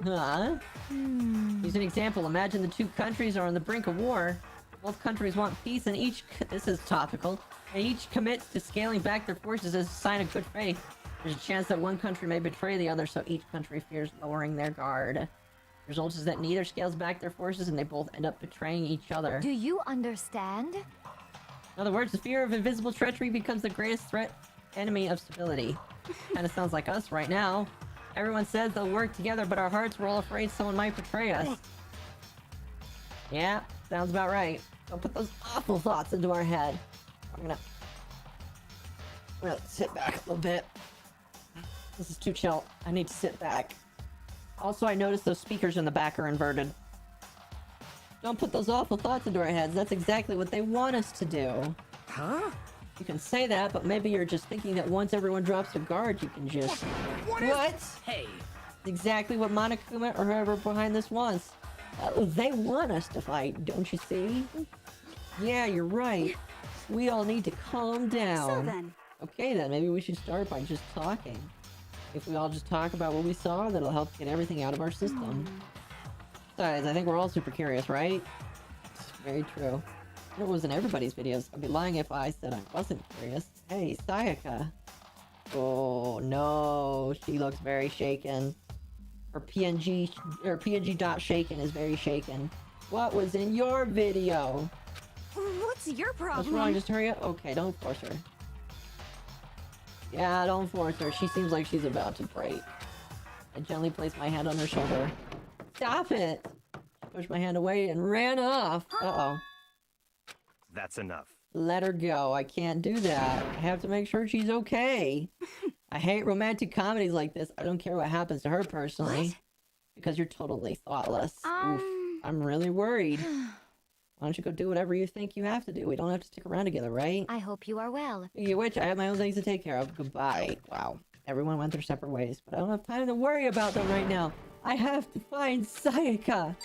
Huh? Here's an example. Imagine the two countries are on the brink of war. Both countries want peace and each... This is topical. And each commits to scaling back their forces as a sign of good faith. There's a chance that one country may betray the other, so each country fears lowering their guard. The result is that neither scales back their forces and they both end up betraying each other. Do you understand? In other words, the fear of invisible treachery becomes the greatest enemy of stability. Kinda sounds like us right now. Everyone says they'll work together, but our hearts were all afraid someone might betray us. Yeah, sounds about right. Don't put those awful thoughts into our head. I'm gonna sit back a little bit. This is too chill. I need to sit back. Also, I noticed those speakers in the back are inverted. Don't put those awful thoughts into our heads. That's exactly what they want us to do. Huh? You can say that, but maybe you're just thinking that once everyone drops their guard, you can just... What? Hey! Exactly what Monokuma or whoever behind this wants. They want us to fight, don't you see? Yeah, you're right. We all need to calm down. So then. Okay then, maybe we should start by just talking. If we all just talk about what we saw, that'll help get everything out of our system. Besides, I think we're all super curious, right? It's very true. It was in everybody's videos. I'd be lying if I said I wasn't curious. Hey, Sayaka. Oh no, she looks very shaken. Her PNG dot shaken is very shaken. What was in your video? What's your problem? What's wrong? Just hurry up. Okay, don't force her. Yeah, don't force her. She seems like she's about to break. I gently placed my hand on her shoulder. Stop it! She pushed my hand away and ran off. Uh-oh. That's enough. Let her go. I can't do that. I have to make sure she's okay. I hate romantic comedies like this. I don't care what happens to her personally. What? Because you're totally thoughtless. Oof. I'm really worried. Why don't you go do whatever you think you have to do? We don't have to stick around together, right? I hope you are well. Speaking of which, I have my own things to take care of. Goodbye. Wow. Everyone went their separate ways, but I don't have time to worry about them right now. I have to find Sayaka.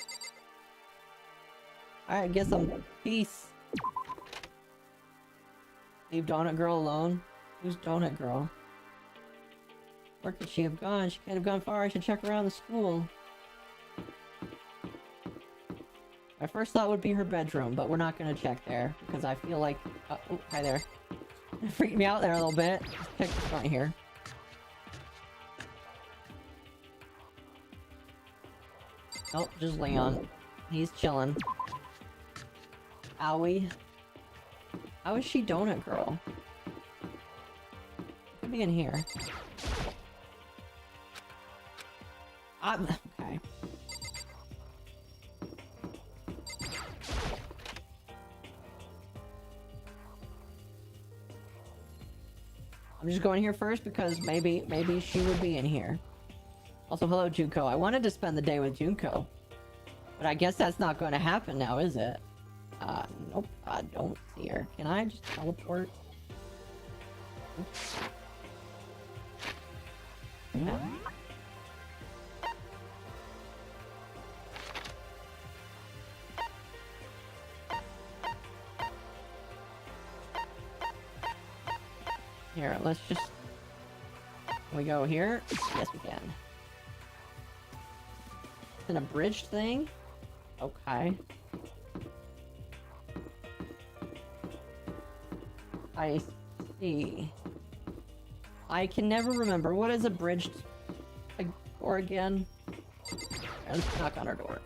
Alright, guess I'm... Peace. Leave Donut Girl alone? Who's Donut Girl? Where could she have gone? She can't have gone far. I should check around the school. My first thought would be her bedroom, but we're not gonna check there because I feel like... oh, hi there. It freaked me out there a little bit. Let's check the front here. Oh, just Leon. He's chilling. Owie. How is she Donut Girl? Could be in here. Okay. I'm just going here first because maybe she would be in here. Also, hello Junko. I wanted to spend the day with Junko, but I guess that's not going to happen now, is it? Nope. I don't see her. Can I just teleport? Oops. Yeah. Here, let's just... Can we go here? Yes, we can. It's an abridged thing? Okay. I see. I can never remember. What is abridged for again? Let's knock on her door.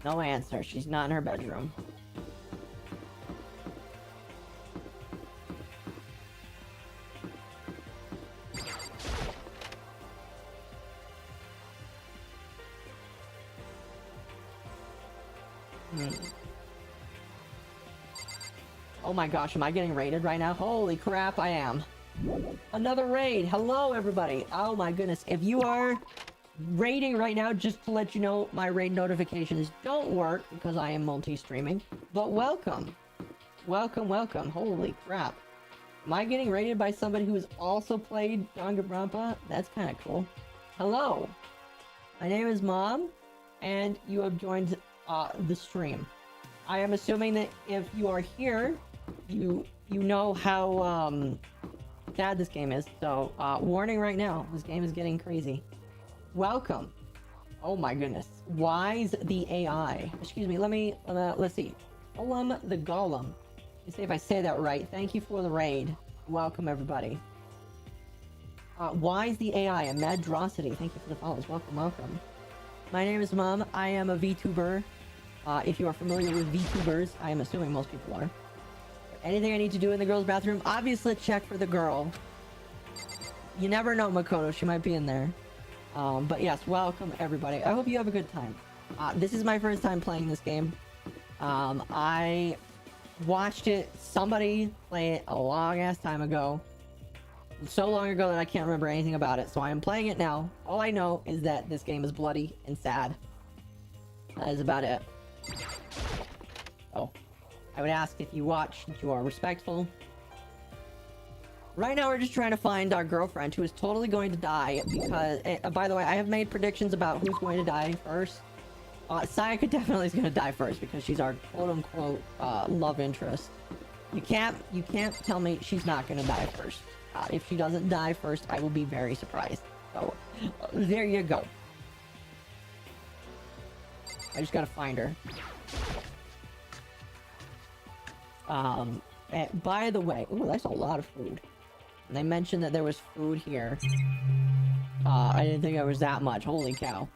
No answer. She's not in her bedroom. Oh my gosh, am I getting raided right now? Holy crap, I am. Another raid. Hello, everybody. Oh my goodness. If you are raiding right now, just to let you know, my raid notifications don't work because I am multi-streaming. But welcome. Welcome, welcome. Holy crap. Am I getting raided by somebody who has also played Danganronpa? That's kind of cool. Hello. My name is Mom, and you have joined the stream. I am assuming that if you are here, you know how sad this game is. So warning right now, this game is getting crazy. Welcome. Oh my goodness. Why's the AI? Excuse me. Let's see. Golem the Golem. Let's see if I say that right. Thank you for the raid. Welcome everybody. Why's the AI? A Madrosity. Thank you for the follows. Welcome, welcome. My name is Mom. I am a VTuber. If you are familiar with VTubers, I am assuming most people are. Anything I need to do in the girls' bathroom? Obviously check for the girl. You never know, Makoto. She might be in there. But yes, welcome everybody. I hope you have a good time. This is my first time playing this game. I watched somebody play it a long ass time ago. So long ago that I can't remember anything about it. So I am playing it now. All I know is that this game is bloody and sad. That is about it. Oh. I would ask if you watch that you are respectful. Right now we're just trying to find our girlfriend who is totally going to die because... by the way, I have made predictions about who's going to die first. Sayaka definitely is going to die first because she's our quote-unquote love interest. You can't tell me she's not going to die first. If she doesn't die first, I will be very surprised. So, there you go. I just gotta find her. And by the way, ooh, that's a lot of food. And they mentioned that there was food here. I didn't think it was that much. Holy cow.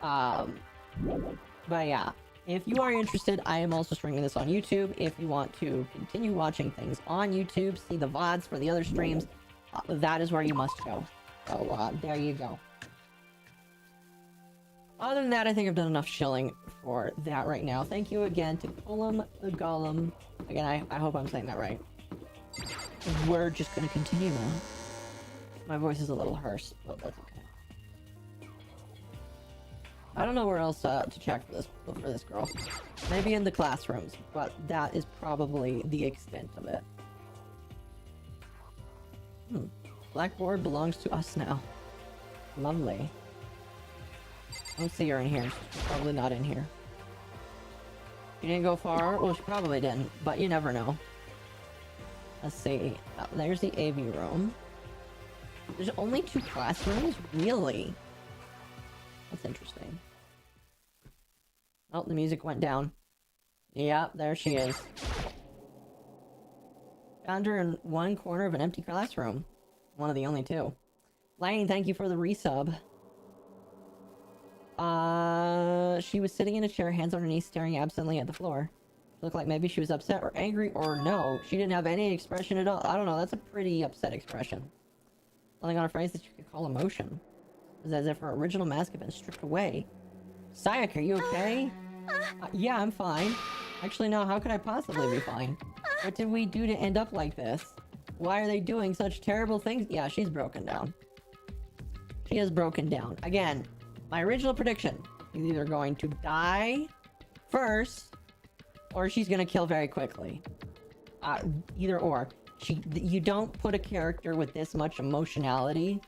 But yeah, if you are interested, I am also streaming this on YouTube. If you want to continue watching things on YouTube, see the VODs for the other streams, that is where you must go. So, there you go. Other than that, I think I've done enough shilling for that right now. Thank you again to Golem the Golem. Again, I hope I'm saying that right. We're just gonna continue now. My voice is a little hoarse, but that's okay. I don't know where else to check for this girl. Maybe in the classrooms, but that is probably the extent of it. Blackboard belongs to us now. Lovely. I don't see her in here. She's probably not in here. She didn't go far. Well, she probably didn't, but you never know. Let's see. There's the AV room. There's only 2 classrooms? Really? That's interesting. Oh, the music went down. Yep, there she is. Found her in one corner of an empty classroom. One of the only 2. Lane, thank you for the resub. She was sitting in a chair, hands on her knees, staring absently at the floor. Looked like maybe she was upset or angry, or no, she didn't have any expression at all. I don't know, that's a pretty upset expression. Nothing on her face that you could call emotion. It was as if her original mask had been stripped away. Sayaka, are you okay? Yeah, I'm fine. Actually, no, how could I possibly be fine? What did we do to end up like this? Why are they doing such terrible things? Yeah, she's broken down. She is broken down. Again, my original prediction is either going to die first, or she's gonna kill very quickly. Either or. You don't put a character with this much emotionality.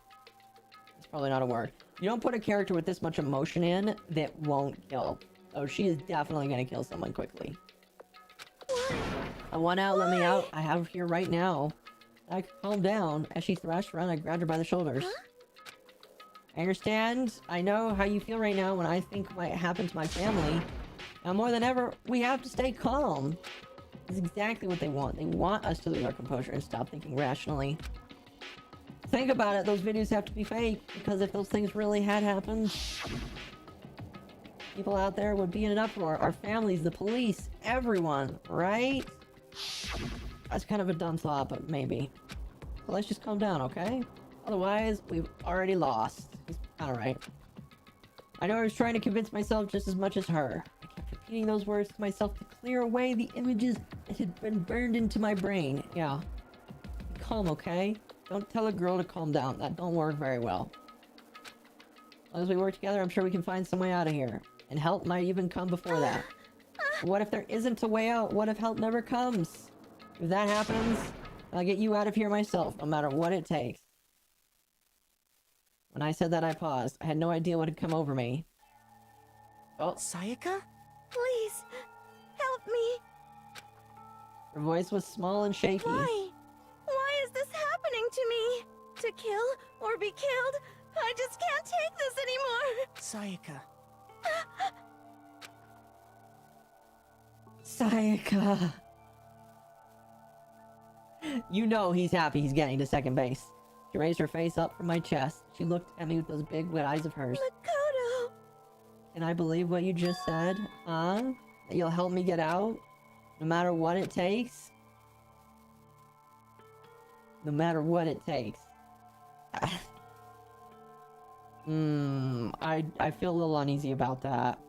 It's probably not a word. You don't put a character with this much emotion in that won't kill. So she is definitely gonna kill someone quickly. I want out, let me out. I have her here right now. I calm down. As she thrashed around, I grabbed her by the shoulders. I understand. I know how you feel right now when I think might happen to my family. Now more than ever, we have to stay calm. That's exactly what they want. They want us to lose our composure and stop thinking rationally. Think about it, those videos have to be fake, because if those things really had happened, people out there would be in an uproar. Our families, the police, everyone, right? That's kind of a dumb thought, but maybe. So let's just calm down, okay? Otherwise, we've already lost. He's kind of right. I know I was trying to convince myself just as much as her. I kept repeating those words to myself to clear away the images that had been burned into my brain. Yeah. Be calm, okay? Don't tell a girl to calm down. That don't work very well. As long as we work together, I'm sure we can find some way out of here. And help might even come before that. But what if there isn't a way out? What if help never comes? If that happens, I'll get you out of here myself, no matter what it takes. When I said that, I paused. I had no idea what had come over me. Oh. Sayaka? Please, help me. Her voice was small and shaky. Why? Why is this happening to me? To kill or be killed? I just can't take this anymore. Sayaka. Sayaka. You know he's happy he's getting to second base. She raised her face up from my chest. She looked at me with those big wet eyes of hers. Makoto! Can I believe what you just said? Huh? That you'll help me get out? No matter what it takes? No matter what it takes. I feel a little uneasy about that.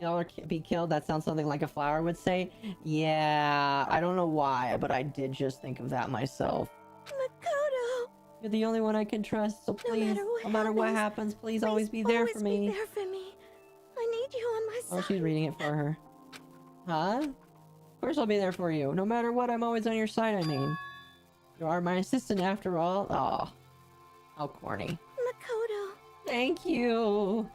Kill or be killed? That sounds something like a flower would say. Yeah, I don't know why, but I did just think of that myself. Makoto! You're the only one I can trust, so please, no matter what happens, please always be there for me. Be there for me. I need you on my side. Oh, she's reading it for her. Huh? Of course I'll be there for you. No matter what, I'm always on your side, I mean. You are my assistant after all. Aw. How corny. Makoto. Thank you.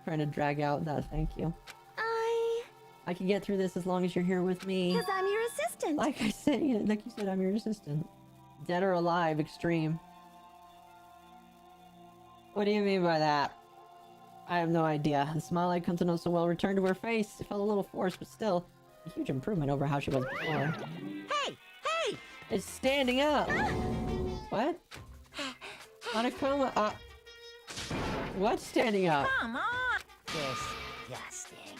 Trying to drag out that thank you. I can get through this as long as you're here with me. Because I'm your assistant. Like I said, like you said, I'm your assistant. Dead or alive, extreme. What do you mean by that? I have no idea. The smile I'd come to know so well returned to her face. It felt a little forced, but still a huge improvement over how she was before. Hey! Hey! It's standing up! What? Monokuma, what's standing up? Come on! Disgusting.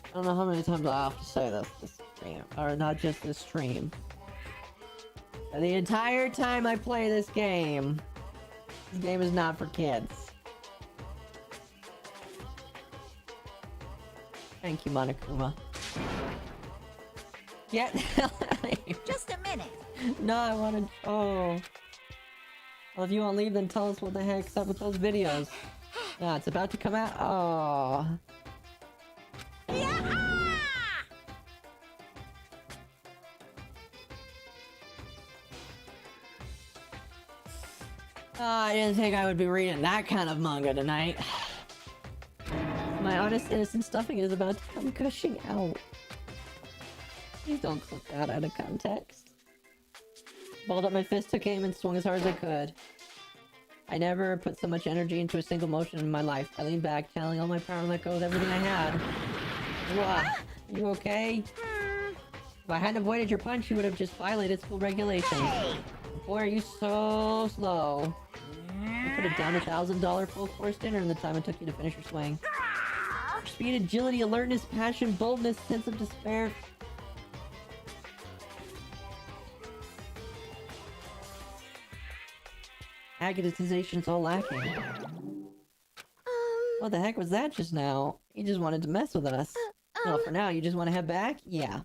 I don't know how many times I have to say this stream. Or not just this stream. The entire time I play this game is not for kids. Thank you, Monokuma. Get the hell out of here. Just a minute. No, I wanted. Oh. Well, if you won't leave, then tell us what the heck's up with those videos. Yeah, it's about to come out. Oh. Yeah! I didn't think I would be reading that kind of manga tonight. My honest innocent stuffing is about to come gushing out. Please don't clip that out of context. Balled up my fist, took aim, and swung as hard as I could. I never put so much energy into a single motion in my life. I leaned back, channeling all my power and let go of everything I had. What? You okay? If I hadn't avoided your punch, you would have just violated school regulations. Hey! Boy, are you so slow. I could have done $1,000 full course dinner in the time it took you to finish your swing. Speed, agility, alertness, passion, boldness, sense of despair. Agonization is all lacking. What the heck was that just now? You just wanted to mess with us. Well, for now, you just want to head back? Yeah.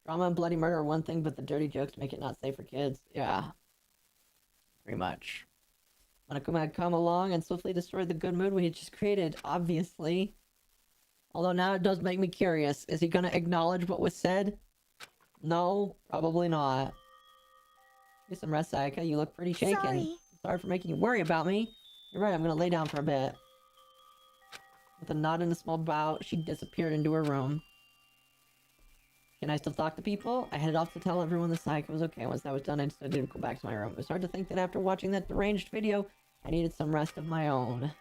Drama and bloody murder are one thing, but the dirty jokes make it not safe for kids. Yeah. Pretty much. Monokuma had come along and swiftly destroyed the good mood we had just created, obviously. Although now it does make me curious. Is he gonna acknowledge what was said? No, probably not. Get some rest, Sayaka. You look pretty shaken. Sorry for making you worry about me. You're right, I'm gonna lay down for a bit. With a nod and a small bow, she disappeared into her room. Can I still talk to people? I headed off to tell everyone the Sayaka was okay. Once that was done, I decided to go back to my room. It was hard to think that after watching that deranged video, I needed some rest of my own.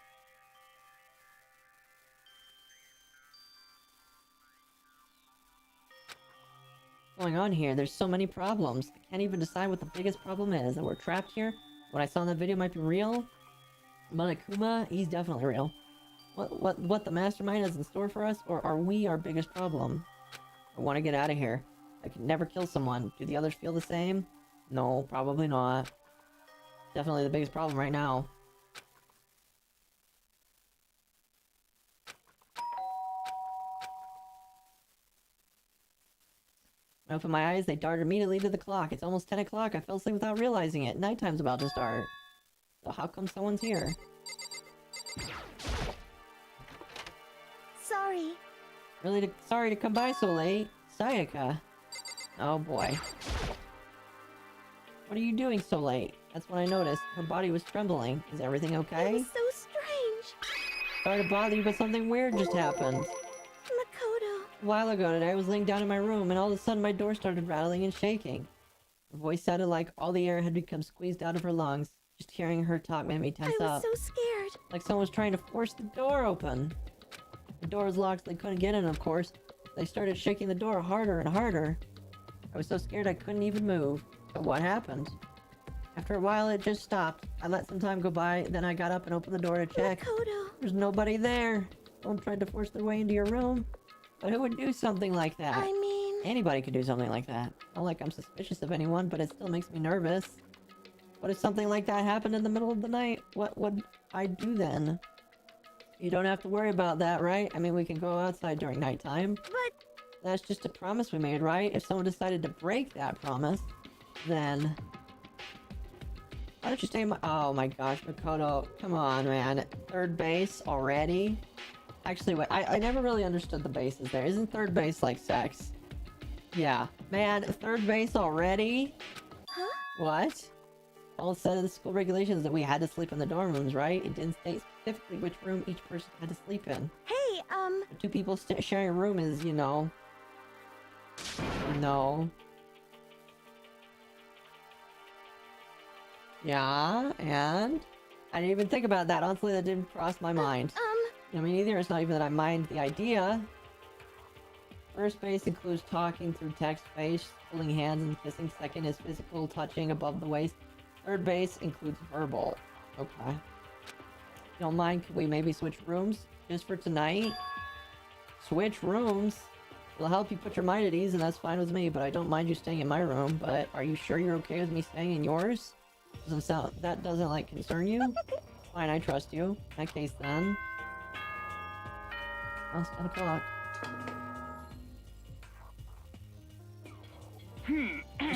What's going on here? There's so many problems. I can't even decide what the biggest problem is. That we're trapped here? What I saw in that video might be real? Monokuma? He's definitely real. What the mastermind has in store for us? Or are we our biggest problem? I want to get out of here. I can never kill someone. Do the others feel the same? No, probably not. Definitely the biggest problem right now. I opened my eyes, they darted immediately to the clock. It's almost 10 o'clock. I fell asleep without realizing it. Nighttime's about to start. So how come someone's here? Sorry. Really sorry to come by so late. Sayaka. Oh boy. What are you doing so late? That's when I noticed. Her body was trembling. Is everything okay? It was so strange. Sorry to bother you, but something weird just happened. Makoto. A while ago today, I was laying down in my room, and all of a sudden my door started rattling and shaking. Her voice sounded like all the air had become squeezed out of her lungs. Just hearing her talk made me tense up. I was so scared. Like someone was trying to force the door open. The door was locked, so they couldn't get in, of course. They started shaking the door harder and harder. I was so scared I couldn't even move. But what happened? After a while, it just stopped. I let some time go by, then I got up and opened the door to check. Makoto. There's nobody there. Someone tried to force their way into your room. But who would do something like that? I mean... Anybody could do something like that. Not like I'm suspicious of anyone, but it still makes me nervous. What if something like that happened in the middle of the night? What would I do then? You don't have to worry about that, right? I mean, we can go outside during nighttime. But... That's just a promise we made, right? If someone decided to break that promise, then... Why don't you stay in my... Oh my gosh, Makoto. Come on, man. Third base already? Actually, wait. I never really understood the bases there. Isn't third base like sex? Yeah. Man, third base already? Huh? What? All it said in the school regulations that we had to sleep in the dorm rooms, right? It didn't state specifically which room each person had to sleep in. Hey, Two people sharing a room is, you know... No. Yeah, and? I didn't even think about that. Honestly, that didn't cross my mind. I mean, either it's not even that I mind the idea. First base includes talking through text space, holding hands and kissing. Second is physical touching above the waist. Third base includes verbal. Okay. Don't mind, can we maybe switch rooms? Just for tonight? Switch rooms? It'll help you put your mind at ease, and that's fine with me, but I don't mind you staying in my room. But are you sure you're okay with me staying in yours? That doesn't, like, concern you? Fine, I trust you. In that case, then. Well, it's 10 o'clock.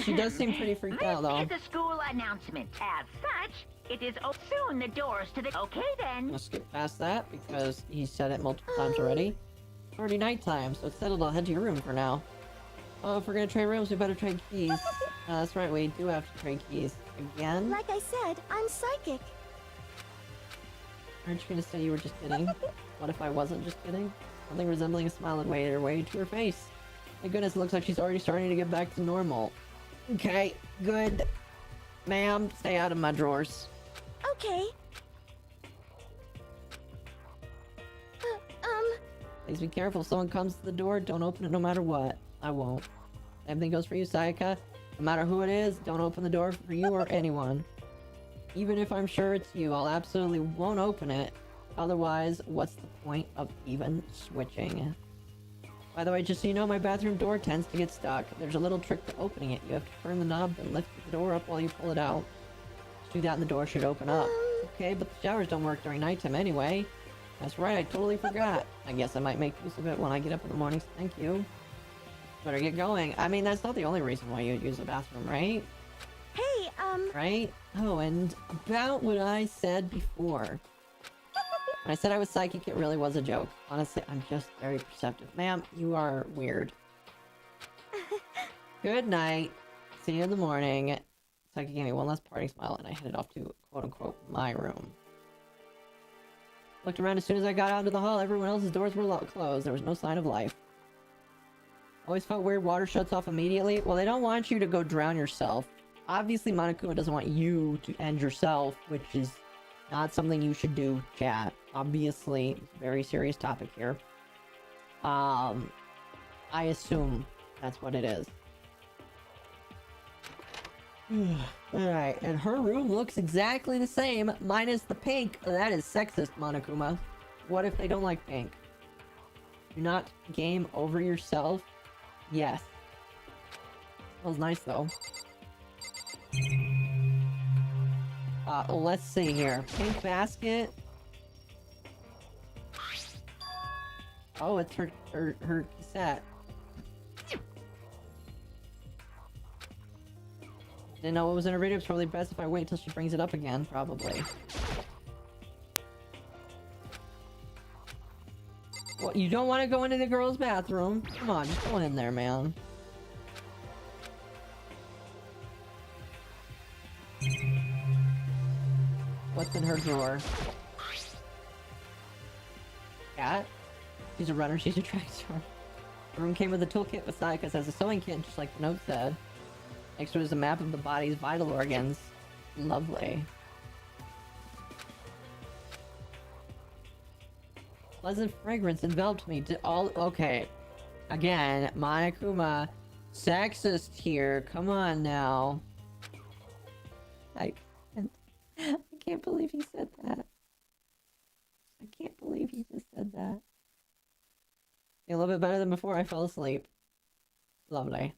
She does seem pretty freaked out, though. This is a school announcement. As such, it is soon the doors to the... Okay, then. I'll skip past that, because he said it multiple times already. It's already nighttime, so it's settled. I'll head to your room for now. Oh, if we're gonna trade rooms, we better trade keys. That's right, we do have to trade keys. Again? Like I said, I'm psychic. Aren't you gonna say you were just kidding? What if I wasn't just kidding? Something resembling a smile had made her way to her face. My goodness, it looks like she's already starting to get back to normal. Okay, good. Ma'am, stay out of my drawers. Okay. Please be careful. If someone comes to the door, don't open it no matter what. I won't. Same thing goes for you, Sayaka. No matter who it is, don't open the door for you or anyone. Even if I'm sure it's you, I'll absolutely won't open it. Otherwise, what's the point of even switching? By the way, just so you know, my bathroom door tends to get stuck. There's a little trick to opening it. You have to turn the knob and lift the door up while you pull it out. Just do that and the door should open up. Okay, but the showers don't work during nighttime anyway. That's right, I totally forgot. I guess I might make use of it when I get up in the mornings. Thank you. Better get going. I mean, that's not the only reason why you'd use the bathroom, right? Hey, Right? Oh, and about what I said before. When I said I was psychic, it really was a joke. Honestly, I'm just very perceptive. Ma'am, you are weird. Good night. See you in the morning. Psychic gave me one last parting smile, and I headed off to, quote-unquote, my room. Looked around as soon as I got out into the hall. Everyone else's doors were closed. There was no sign of life. Always felt weird. Water shuts off immediately. Well, they don't want you to go drown yourself. Obviously, Monokuma doesn't want you to end yourself, which is not something you should do, chat. Obviously, it's a very serious topic here. I assume that's what it is. Alright, and her room looks exactly the same, minus the pink. That is sexist, Monokuma. What if they don't like pink? Do not game over yourself? Yes. Smells nice, though. Let's see here. Pink basket. Oh, it's her cassette. Didn't know what was in her video. It's probably best if I wait until she brings it up again, probably. Well, you don't want to go into the girls' bathroom. Come on, just go in there, man. What's in her drawer? Cat? She's a runner, she's a track star. The room came with a toolkit with Sayaka's as a sewing kit, just like the note said. Next to it is a map of the body's vital organs. Lovely. Pleasant fragrance enveloped me. Okay. Again, Monokuma. Sexist here. Come on now. I can't believe he said that. I can't believe he just said that. A little bit better than before I fell asleep. Lovely.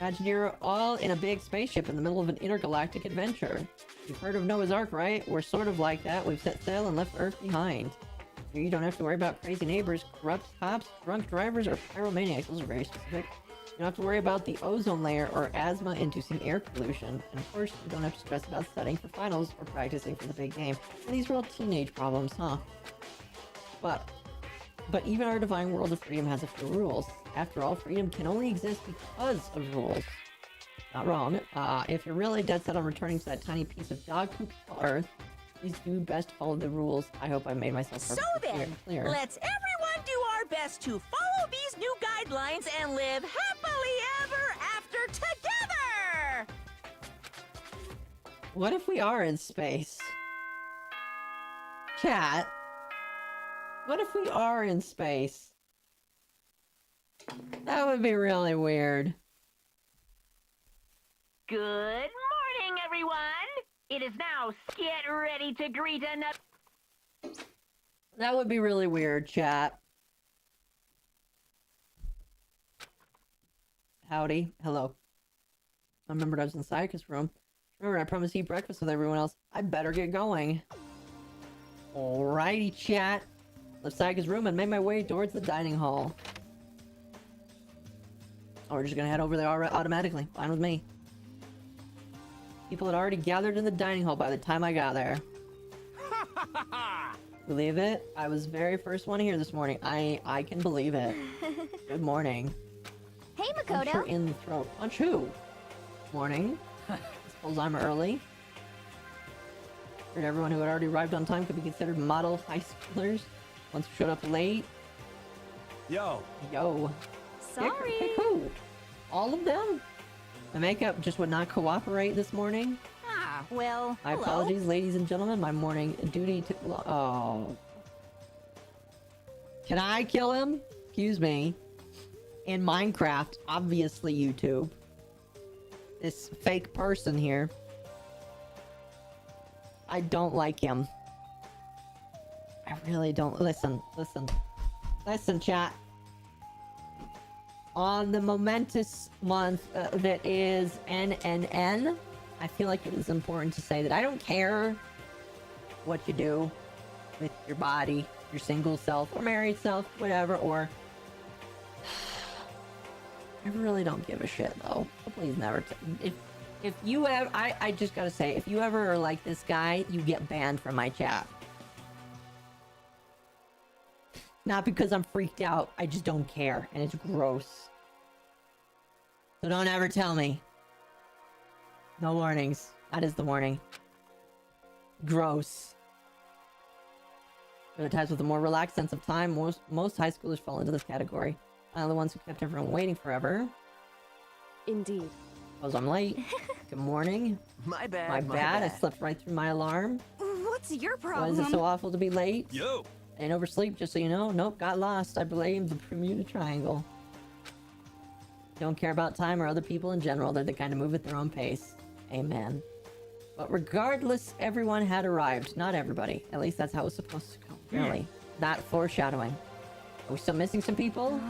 Imagine you're all in a big spaceship in the middle of an intergalactic adventure. You've heard of Noah's Ark, right? We're sort of like that. We've set sail and left Earth behind. Here you don't have to worry about crazy neighbors, corrupt cops, drunk drivers, or pyromaniacs. Those are very specific. You don't have to worry about the ozone layer or asthma-inducing air pollution. And of course, you don't have to stress about studying for finals or practicing for the big game. And these are all teenage problems, huh? But even our divine world of freedom has a few rules. After all, freedom can only exist because of rules. Not wrong. If you're really dead set on returning to that tiny piece of dog poop called Earth, Please do best follow the rules. I hope I made myself So perfectly then, clear. let's everyone do our best to follow these new guidelines and live happily ever after together! What if we are in space? Chat. What if we are in space? That would be really weird. Good morning, everyone! It is now get ready to greet another... That would be really weird, chat. Howdy. Hello. I remembered I was in Sayaka's room. Remember, I promised to eat breakfast with everyone else. I better get going. Alrighty, chat. Left Sayaka's room and made my way towards the dining hall. Oh, we're just gonna head over there automatically. Fine with me. People had already gathered in the dining hall by the time I got there. Believe it? I was very first one here this morning. I can believe it. Good morning. Hey, Punch her Makoto. in the throat. Punch who? Morning. Suppose I'm early. Heard everyone who had already arrived on time could be considered model high schoolers. Once who showed up late. Yo. Yo. Sorry. Pick who? All of them? My makeup just would not cooperate this morning. Ah, well, My hello. apologies, ladies and gentlemen. My morning duty took oh. Can I kill him? Excuse me. In Minecraft, obviously YouTube. This fake person here. I don't like him. I really don't. Listen, chat. On the momentous month that is NNN, I feel like it is important to say that I don't care what you do with your body, your single self, or married self, whatever, or... I really don't give a shit, though. Please never... If you ever... I just gotta say, if you ever are like this guy, you get banned from my chat. Not because I'm freaked out, I just don't care, and it's gross. So don't ever tell me. No warnings. That is the warning. Gross. There are times with a more relaxed sense of time. Most high schoolers fall into this category. I'm the ones who kept everyone waiting forever. Indeed. Suppose I'm late. Good morning. My bad. My bad. I slept right through my alarm. What's your Why problem? is it so awful to be late? Yo. I didn't oversleep, just so you know. Nope, got lost. I blame the Bermuda Triangle. Don't care about time or other people in general. They're the kind of move at their own pace. Amen. But regardless, everyone had arrived. Not everybody. At least that's how it was supposed to go. Really. That foreshadowing. Are we still missing some people?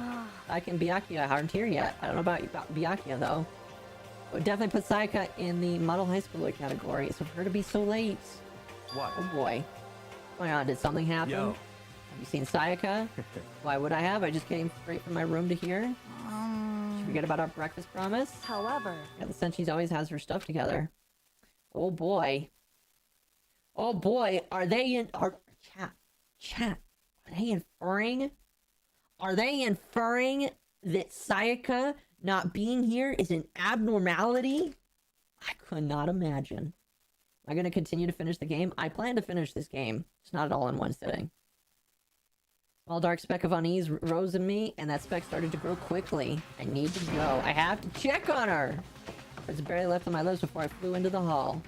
Sayaka and Byakuya aren't here yet. I don't know about Byakuya, though. I would definitely put Sayaka in the model high schooler category. So for her to be so late... What? Oh boy. What's going on? Did something happen? Yo. Have you seen Sayaka? Why would I have? I just came straight from my room to here. Did you forget about our breakfast promise? However, Yeah, the sense she always has her stuff together. Oh boy. Oh boy, are they in... Chat. Are they inferring? Are they inferring that Sayaka not being here is an abnormality? I could not imagine. Am I going to continue to finish the game? I plan to finish this game. It's not all in one sitting. Small dark speck of unease rose in me, and that speck started to grow quickly. I need to go. I have to check on her! It's barely left on my lips before I flew into the hall.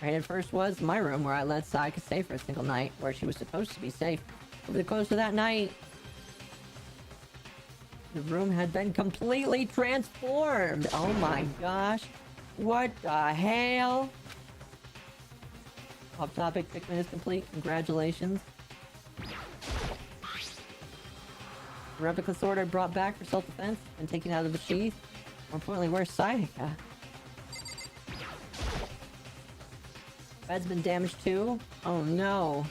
Right at first was my room, where I let Sayaka stay for a single night, where she was supposed to be safe. Over the course of that night, the room had been completely transformed! Oh my gosh. What the hell? Off-topic figment is complete. Congratulations. The replica sword I brought back for self-defense and taken out of the sheath. More importantly, where's Sayaka? Bed's been damaged too? Oh no.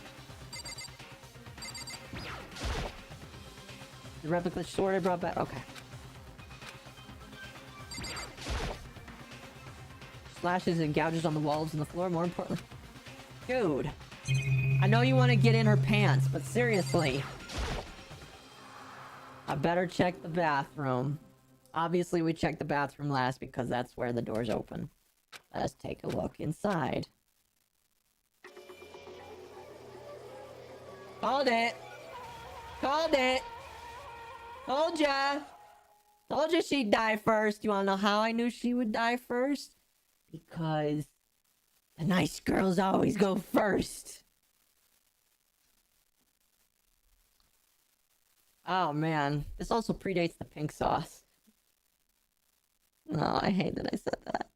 The replica sword I brought back. Okay. Slashes and gouges on the walls and the floor, more importantly. Dude. I know you want to get in her pants, but seriously. I better check the bathroom. Obviously, we checked the bathroom last because that's where the doors open. Let's take a look inside. Called it. Called it. Told ya. Told you she'd die first. You wanna know how I knew she would die first? Because the nice girls always go first. Oh man, this also predates the pink sauce. No, I hate that I said that.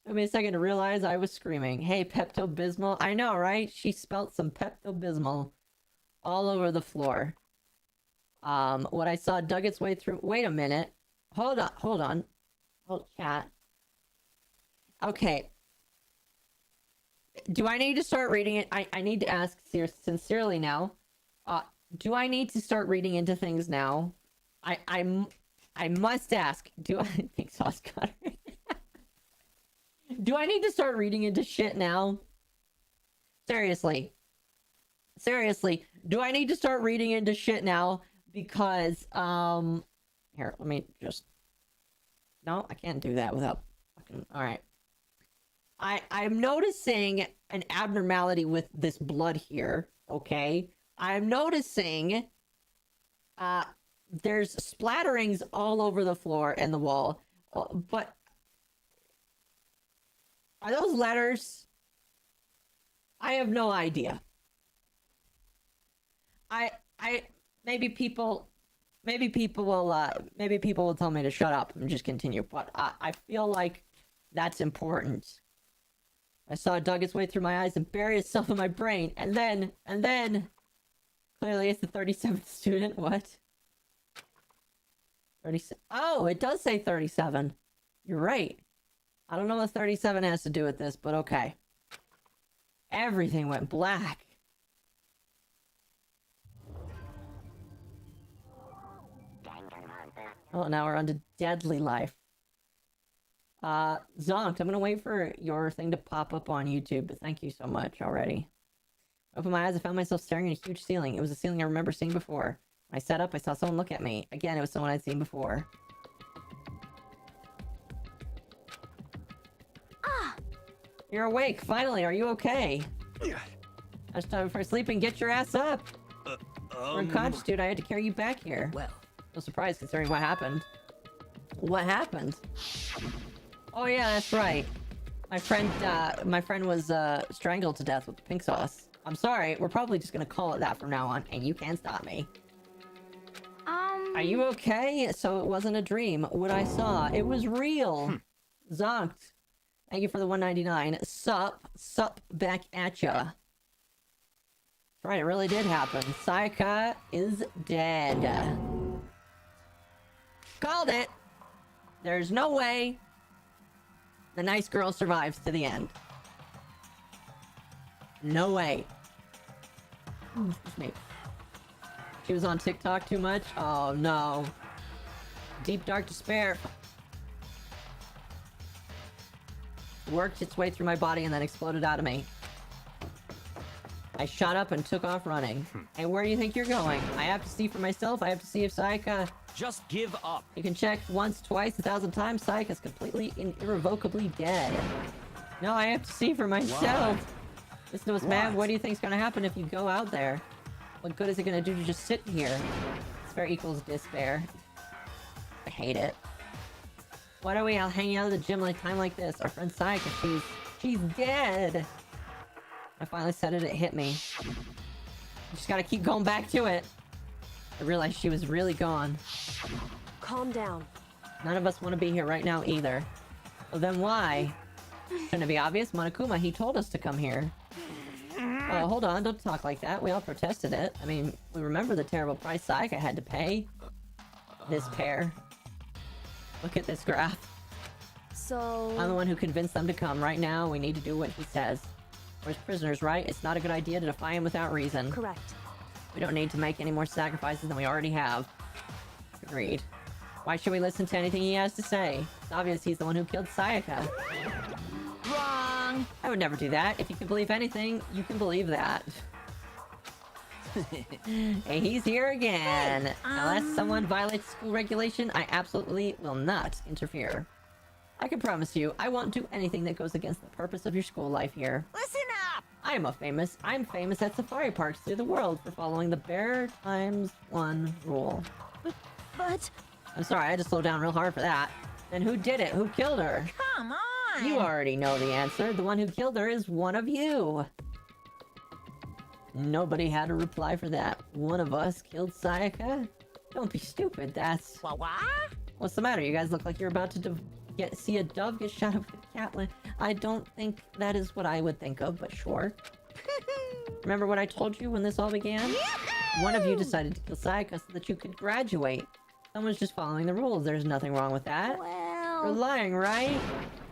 Took me a second to realize I was screaming. Hey, Pepto-Bismol. I know, right? She spelt some Pepto-Bismol all over the floor. What I saw dug its way through. Wait a minute. Hold on. Hold chat. Okay. Do I need to start reading it? I need to ask sincerely now. Do I need to start reading into things now? I must ask. Do I think Sauce Cutter? Do I need to start reading into shit now? Seriously. Seriously. Do I need to start reading into shit now? Because, here, let me just... No, I can't do that without fucking... Alright. I'm noticing an abnormality with this blood here, okay? I'm noticing, there's splatterings all over the floor and the wall, but... Are those letters? I have no idea. Maybe people will tell me to shut up and just continue, but I feel like that's important. I saw it dug its way through my eyes and bury itself in my brain, and then, clearly it's the 37th student. What? 37. Oh, it does say 37. You're right. I don't know what 37 has to do with this, but okay. Everything went black. Oh, now we're on to Deadly Life. Zonked, I'm gonna wait for your thing to pop up on YouTube, but thank you so much already. I opened my eyes, I found myself staring at a huge ceiling. It was a ceiling I remember seeing before. When I sat up, I saw someone look at me. Again, it was someone I'd seen before. You're awake, finally. Are you okay? It's time for sleeping. Get your ass up. You're unconscious, dude. I had to carry you back here. Well, No surprise considering what happened. What happened? Oh yeah, that's right. My friend was strangled to death with pink sauce. I'm sorry. We're probably just gonna call it that from now on, and you can't stop me. Are you okay? So it wasn't a dream. What I saw, it was real. Zonked. Thank you for the 199. Sup, back at ya. That's right, it really did happen. Sayaka is dead. Called it! There's no way the nice girl survives to the end. No way. Excuse me. She was on TikTok too much? Oh no. Deep dark despair. Worked its way through my body and then exploded out of me. I shot up and took off running. Hey, where do you think you're going? I have to see for myself. I have to see if Sayaka... Just give up. You can check once, twice, 1,000 times. Sayaka's completely and irrevocably dead. No, I have to see for myself. Listen to us, man. What do you think's gonna happen if you go out there? What good is it gonna do to just sit here? Despair equals despair. I hate it. Why are we all hanging out at the gym like time like this? Our friend Sayaka, she's dead. I finally said it, it hit me. You just gotta keep going back to it. I realized she was really gone. Calm down. None of us want to be here right now either. Well then why? Shouldn't it be obvious? Monokuma, he told us to come here. Oh, hold on, don't talk like that. We all protested it. I mean, we remember the terrible price Sayaka had to pay. This pair. Look at this graph. So... I'm the one who convinced them to come. Right now, we need to do what he says. We're his prisoners, right? It's not a good idea to defy him without reason. Correct. We don't need to make any more sacrifices than we already have. Agreed. Why should we listen to anything he has to say? It's obvious he's the one who killed Sayaka. wrong. I would never do that. If you can believe anything, you can believe that. Hey, he's here again. Hey, Unless someone violates school regulation, I absolutely will not interfere. I can promise you, I won't do anything that goes against the purpose of your school life here. Listen up! I I'm famous at safari parks through the world for following the bear times 1 rule. But... I'm sorry, I had to slow down real hard for that. Then who did it? Who killed her? Come on! You already know the answer. The one who killed her is one of you. Nobody had a reply for that. One of us killed Sayaka? Don't be stupid, that's... What? What's the matter? You guys look like you're about to see a dove get shot up with a cat. I don't think that is what I would think of, but sure. Remember what I told you when this all began? One of you decided to kill Sayaka so that you could graduate. Someone's just following the rules. There's nothing wrong with that. Well... You're lying, right?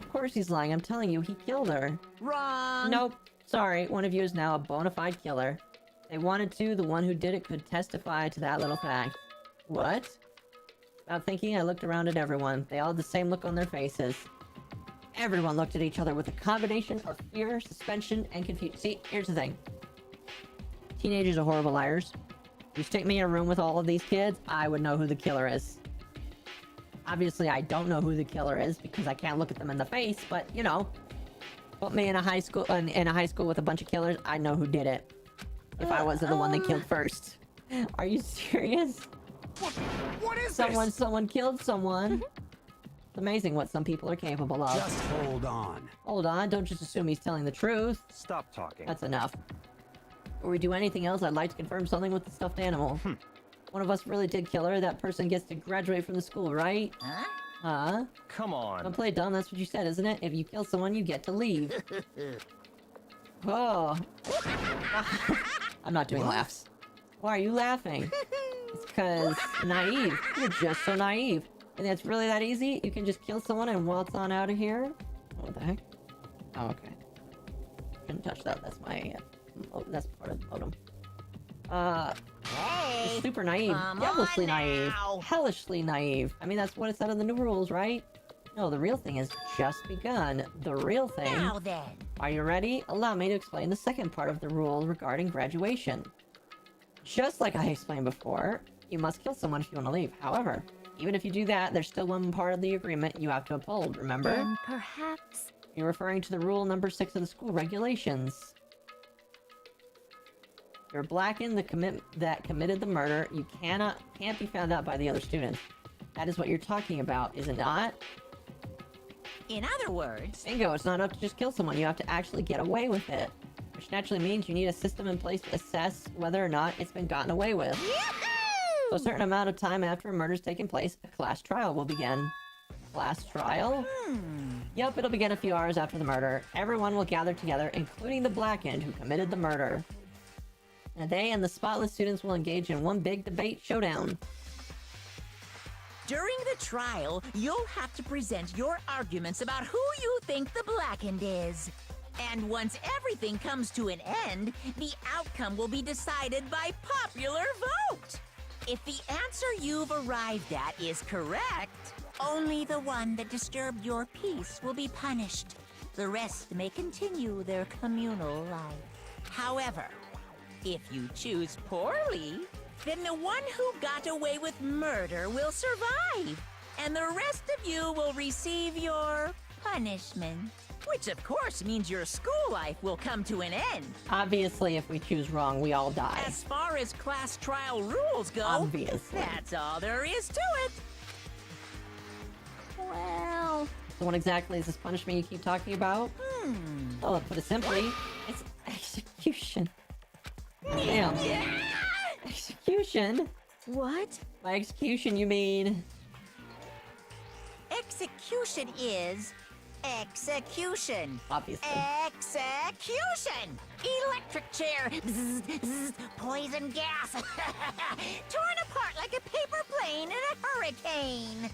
Of course he's lying. I'm telling you, he killed her. Wrong! Nope. Sorry, one of you is now a bona fide killer. If they wanted to, the one who did it could testify to that little fact. What? Without thinking, I looked around at everyone. They all had the same look on their faces. Everyone looked at each other with a combination of fear, suspension, and confusion. See, here's the thing. Teenagers are horrible liars. You stick me in a room with all of these kids, I would know who the killer is. Obviously, I don't know who the killer is because I can't look at them in the face, but, you know, put me in a high school with a bunch of killers, I know who did it. If I wasn't the one they killed first. Are you serious? What is this? Someone killed someone. It's amazing what some people are capable of. Just hold on. Hold on, don't just assume he's telling the truth. Stop talking. That's enough. Before we do anything else, I'd like to confirm something with the stuffed animal. One of us really did kill her. That person gets to graduate from the school, right? Huh? Huh? Come on. Don't play dumb, that's what you said, isn't it? If you kill someone, you get to leave. Oh. I'm not doing laughs. Why are you laughing? It's because naive. You're just so naive. And it's really that easy? You can just kill someone and waltz on out of here? What the heck? Oh, okay. Shouldn't touch that. That's my... that's part of the modem. Hey! You're super naive. Devilishly naive. Hellishly naive. I mean, that's what it said in the new rules, right? No, the real thing has just begun. The real thing... Now then! Are you ready? Allow me to explain the second part of the rule regarding graduation. Just like I explained before, you must kill someone if you want to leave. However, even if you do that, there's still one part of the agreement you have to uphold, remember? Then perhaps... You're referring to the rule number 6 of the school regulations. You're blackened that committed the murder. You can't be found out by the other students. That is what you're talking about, is it not? In other words... Bingo, it's not enough to just kill someone. You have to actually get away with it. Which naturally means you need a system in place to assess whether or not it's been gotten away with. So a certain amount of time after a murder's taken place, a class trial will begin. Class trial? Yep, it'll begin a few hours after the murder. Everyone will gather together, including the blackened who committed the murder. And they and the spotless students will engage in one big debate showdown. During the trial, you'll have to present your arguments about who you think the blackened is. And once everything comes to an end, the outcome will be decided by popular vote. If the answer you've arrived at is correct, only the one that disturbed your peace will be punished. The rest may continue their communal life. However, if you choose poorly, then the one who got away with murder will survive, and the rest of you will receive your punishment. Which, of course, means your school life will come to an end. Obviously, if we choose wrong, we all die. As far as class trial rules go, Obviously. That's all there is to it. Well... So what exactly is this punishment you keep talking about? Well, to put it simply, it's execution. Damn. Execution? What? By execution, you mean... Execution is... execution. Obviously. Execution! Electric chair! Bzz, bzz, poison gas! Torn apart like a paper plane in a hurricane!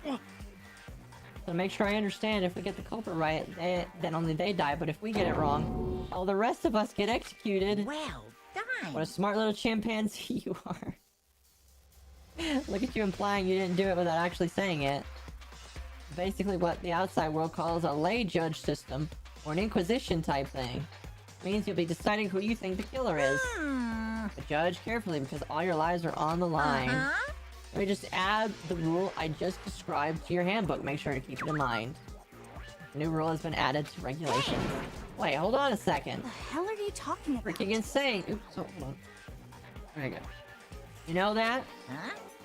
So to make sure I understand, if we get the culprit right, then only they die, but if we get it wrong, all the rest of us get executed. Well done! What a smart little chimpanzee you are. Look at you implying you didn't do it without actually saying it. Basically what the outside world calls a lay judge system, or an inquisition type thing. It means you'll be deciding who you think the killer is. But judge carefully, because all your lives are on the line. Let me just add the rule I just described to your handbook. Make sure to keep it in mind. New rule has been added to regulations. Wait, hold on a second. The hell are you talking about? Freaking insane. Oops, oh, hold on. There you go. You know that?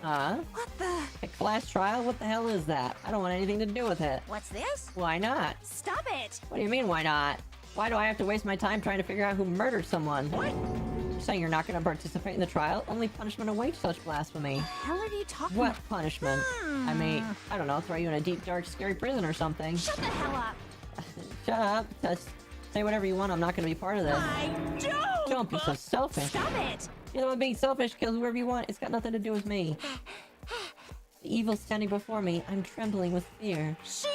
Huh? What the? A class trial? What the hell is that? I don't want anything to do with it. What's this? Why not? Stop it! What do you mean, why not? Why do I have to waste my time trying to figure out who murdered someone? What? You're saying you're not going to participate in the trial? Only punishment awaits such blasphemy. The hell are you talking What about? punishment? I mean, I don't know, throw you in a deep, dark, scary prison or something. Shut the hell up! Shut up. Just say whatever you want. I'm not going to be part of this. I don't! Don't be so selfish. Stop it! You're the one being selfish. Kill whoever you want. It's got nothing to do with me. The evil standing before me. I'm trembling with fear. Shing!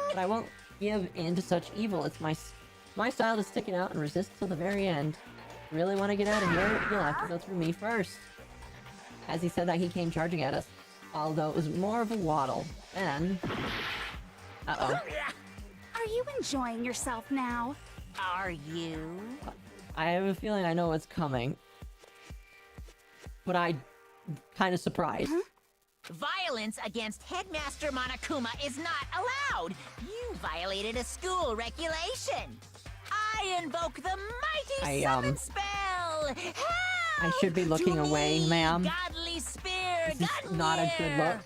But I won't give in to such evil. It's my style to stick it out and resist till the very end. If you really want to get out of here, you'll have to go through me first. As he said that, he came charging at us. Although it was more of a waddle. Then... Uh-oh. Are you enjoying yourself now? Are you? I have a feeling I know what's coming. But I'm kind of surprised. Violence against Headmaster Monokuma is not allowed! You violated a school regulation! I invoke the mighty summon spell! Help! I should be looking To away, me, ma'am. Godly spear! This is not a good look.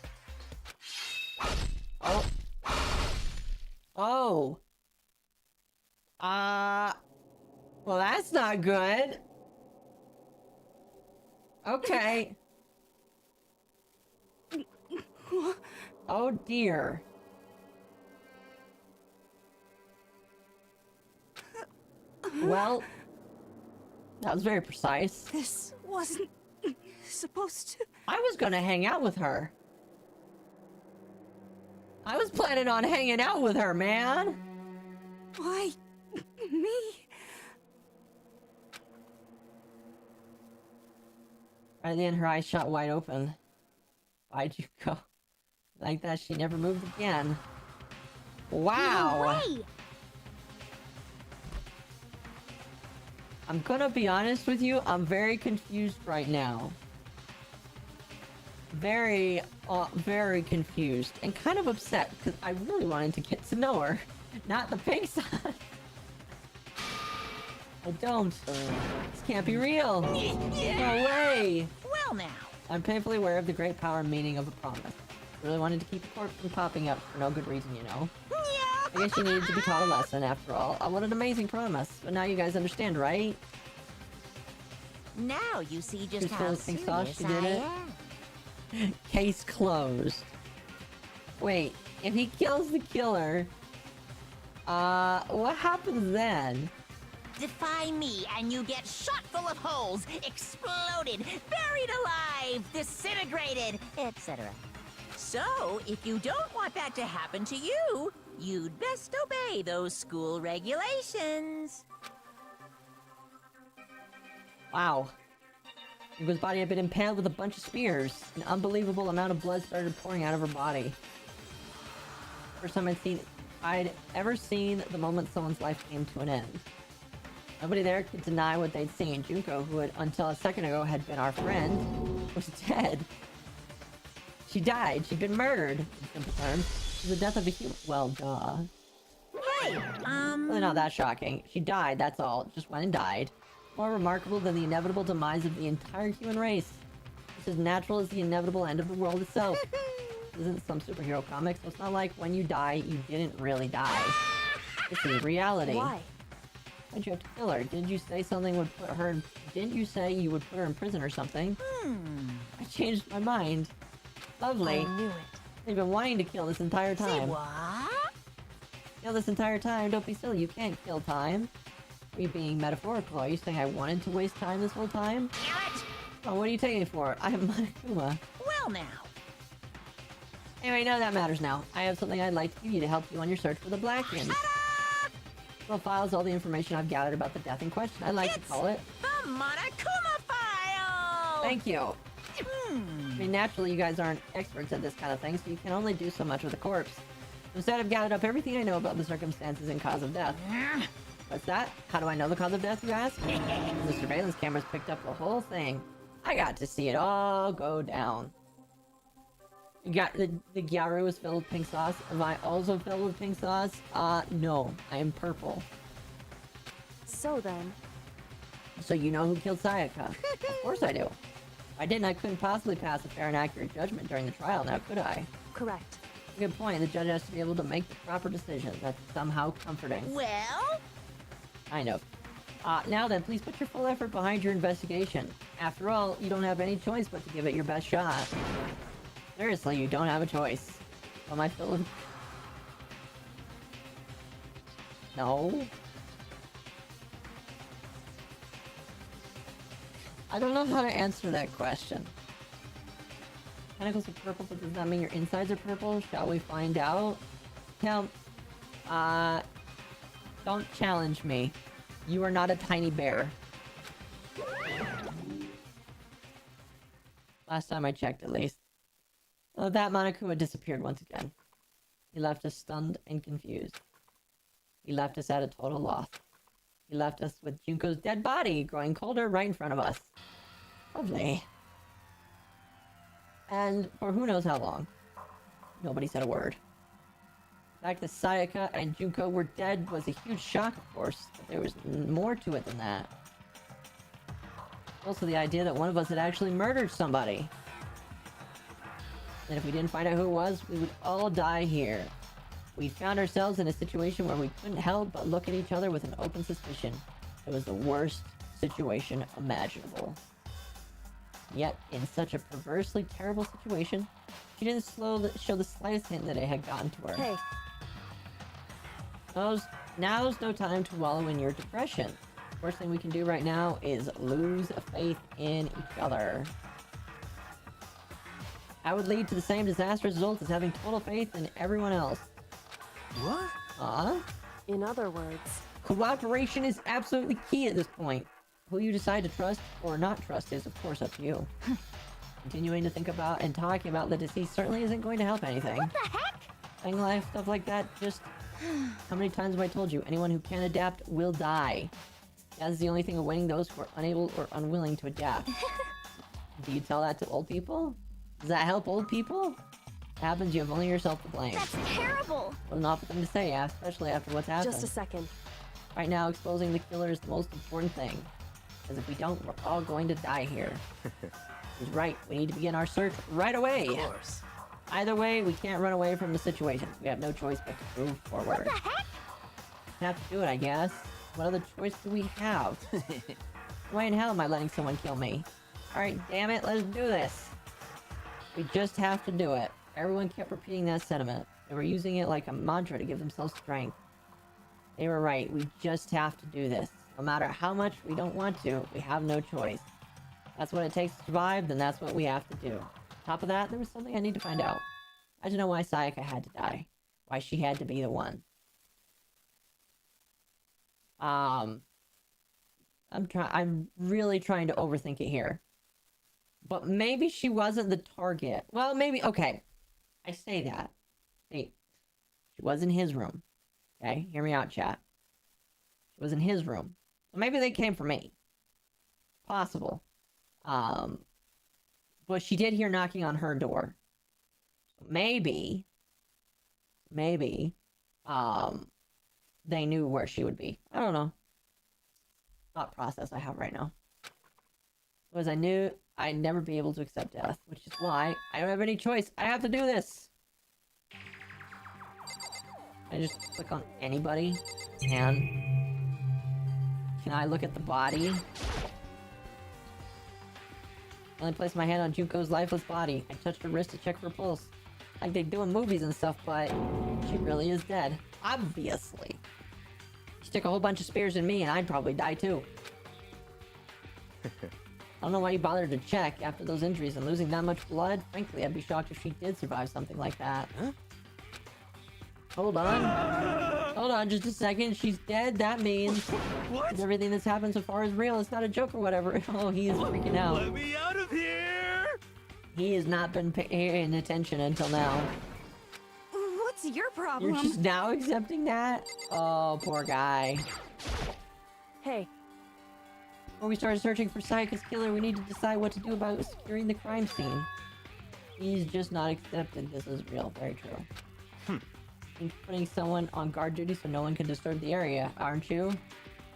Oh. Oh. Well, that's not good. Okay. Oh dear. Well, that was very precise. This wasn't supposed to... I was gonna hang out with her. I was planning on hanging out with her, man. Why? Me? Right then, her eyes shot wide open. Why'd you go? Like that, she never moved again. Wow. No way! I'm gonna be honest with you, I'm very confused right now. Very confused and kind of upset because I really wanted to get to know her. Not the pink side. I don't. This can't be real. No way. Well now. I'm painfully aware of the great power and meaning of a promise. I really wanted to keep the corpse from popping up for no good reason, you know. I guess you needed to be taught a lesson after all. What an amazing promise. But now you guys understand, right? Now you see just Just how those things saw serious she did I it. am. Case closed. Wait, if he kills the killer, what happens then? Defy me and you get shot full of holes, exploded, buried alive, disintegrated, etc. So, if you don't want that to happen to you, you'd best obey those school regulations. Wow. Yuko's body had been impaled with a bunch of spears. An unbelievable amount of blood started pouring out of her body. First time I'd ever seen the moment someone's life came to an end. Nobody there could deny what they'd seen. Junko, who had, until a second ago had been our friend, was dead. She died. She'd been murdered, in simple terms. It was the death of a human. Well, duh. Hey, Really not that shocking. She died, that's all. Just went and died. More remarkable than the inevitable demise of the entire human race. It's as natural as the inevitable end of the world itself. This isn't some superhero comic, so it's not like when you die, you didn't really die. This is reality. Why? Why'd you have to kill her? Didn't you say something would put her in... Didn't you say you would put her in prison or something? I changed my mind. Lovely. I knew it. You've been wanting to kill this entire time. say what? Kill this entire time. Don't be silly. You can't kill time. Are you being metaphorical? Are you saying I wanted to waste time this whole time? Damn it! Oh, what are you taking me for? I am Monokuma. Well now. Anyway, none of that matters now. I have something I'd like to give you to help you on your search for the Blackins. The file is all the information I've gathered about the death in question. I like to call it. The Monokuma file! Thank you. I mean, naturally, you guys aren't experts at this kind of thing, so you can only do so much with a corpse. Instead, I've gathered up everything I know about the circumstances and cause of death. What's that? How do I know the cause of death, you ask? The surveillance cameras picked up the whole thing. I got to see it all go down. You got the Gyaru is filled with pink sauce. Am I also filled with pink sauce? No. I am purple. So then... So you know who killed Sayaka? Of course I do. If I didn't, I couldn't possibly pass a fair and accurate judgment during the trial, now could I? Correct. Good point. The judge has to be able to make the proper decision. That's somehow comforting. Well? Kind of. Now then, please put your full effort behind your investigation. After all, you don't have any choice but to give it your best shot. Seriously, you don't have a choice. Am I filled with... No? I don't know how to answer that question. Tentacles are purple, but does that mean your insides are purple? Shall we find out? Don't challenge me. You are not a tiny bear. Last time I checked, at least. Well, that Monokuma disappeared once again. He left us stunned and confused. He left us at a total loss. He left us with Junko's dead body growing colder right in front of us. Lovely. And for who knows how long. Nobody said a word. The fact that Sayaka and Junko were dead was a huge shock, of course, but there was more to it than that. Also the idea that one of us had actually murdered somebody. And if we didn't find out who it was, we would all die here. We found ourselves in a situation where we couldn't help but look at each other with an open suspicion. It was the worst situation imaginable. Yet, in such a perversely terrible situation, she didn't show the slightest hint that it had gotten to her. Hey. Now's no time to wallow in your depression. The worst thing we can do right now is lose faith in each other. That would lead to the same disastrous results as having total faith in everyone else. What? In other words... Cooperation is absolutely key at this point. Who you decide to trust or not trust is, of course, up to you. Continuing to think about and talking about the deceased certainly isn't going to help anything. What the heck? Thing life, stuff like that, just... How many times have I told you? Anyone who can't adapt will die. That is the only thing awaiting those who are unable or unwilling to adapt. Do you tell that to old people? Does that help old people? What happens, you have only yourself to blame. That's terrible! What an awful thing to say, especially after what's happened. Just a second. Right now, exposing the killer is the most important thing. Because if we don't, we're all going to die here. He's right, we need to begin our search right away! Of course. Either way, we can't run away from the situation. We have no choice but to move forward. What the heck? We have to do it, I guess. What other choice do we have? Why in hell am I letting someone kill me? Alright, damn it, let's do this! We just have to do it. Everyone kept repeating that sentiment. They were using it like a mantra to give themselves strength. They were right, we just have to do this. No matter how much we don't want to, we have no choice. That's what it takes to survive, then that's what we have to do. On top of that, there was something I need to find out. I had to know why Sayaka had to die. Why she had to be the one. I'm really trying to overthink it here. But maybe she wasn't the target. Well, maybe, okay. I say that. Hey, she was in his room. Okay, hear me out, chat. She was in his room. So maybe they came for me. Possible. But she did hear knocking on her door. So maybe, they knew where she would be. I don't know. Thought process I have right now. Was I knew I'd never be able to accept death, which is why I don't have any choice. I have to do this. I just click on anybody. Can I look at the body? I only placed my hand on Junko's lifeless body. I touched her wrist to check for pulse. Like they do in movies and stuff, but she really is dead. Obviously. Stick a whole bunch of spears in me and I'd probably die too. I don't know why you bothered to check after those injuries and losing that much blood. Frankly, I'd be shocked if she did survive something like that. Huh? Hold on. Hold on just a second. She's dead. That means What? everything that's happened so far is real. It's not a joke or whatever. Oh, he is freaking out. Let me out of here! He has not been paying attention until now. What's your problem? You're just now accepting that? Oh, poor guy. Hey, Before we start searching for Sayaka's killer, we need to decide what to do about securing the crime scene. He's just not accepted this is real. Very true. He's putting someone on guard duty so no one can disturb the area, aren't you?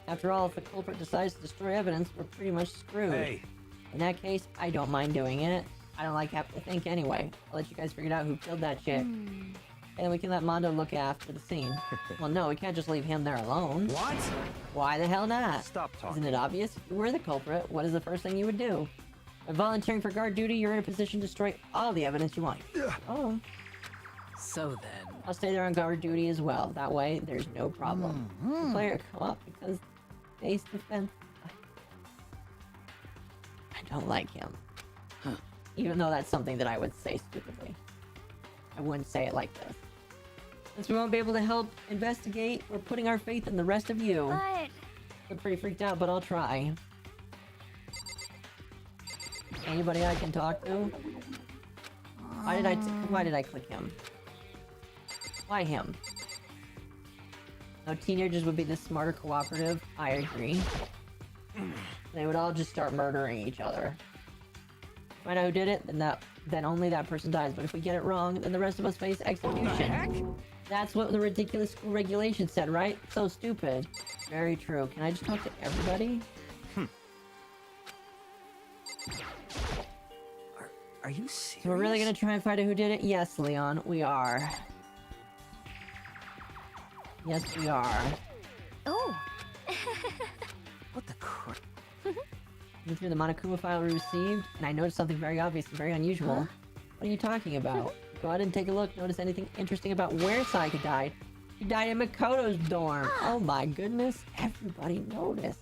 After all, if the culprit decides to destroy evidence, we're pretty much screwed. Hey. In that case, I don't mind doing it. I don't like having to think anyway. I'll let you guys figure out who killed that chick. And then we can let Mondo look after the scene. Well, no, we can't just leave him there alone. What? Why the hell not? Stop talking. Isn't it obvious? If you were the culprit, what is the first thing you would do? By volunteering for guard duty, you're in a position to destroy all the evidence you want. Oh. So then... I'll stay there on guard duty as well. That way, there's no problem. The player co-op because base defense... I don't like him. Even though that's something that I would say stupidly. I wouldn't say it like this. Since we won't be able to help investigate, we're putting our faith in the rest of you. But... I'm pretty freaked out, but I'll try. Anybody I can talk to? Why did I click him? Why him? No, teenagers would be the smarter cooperative. I agree. They would all just start murdering each other. Find out who did it, then only that person dies. But if we get it wrong, then the rest of us face execution. That's what the ridiculous school regulation said, right? So stupid. Very true. Can I just talk to everybody? Are you serious? So we're really gonna try and find out who did it? Yes, Leon, we are. Yes, we are. Oh. What the crap? Looking through the Monokuma file we received, and I noticed something very obvious and very unusual. What are you talking about? Go ahead and take a look. Notice anything interesting about where Sayaka died? She died in Makoto's dorm. Oh my goodness. Everybody noticed.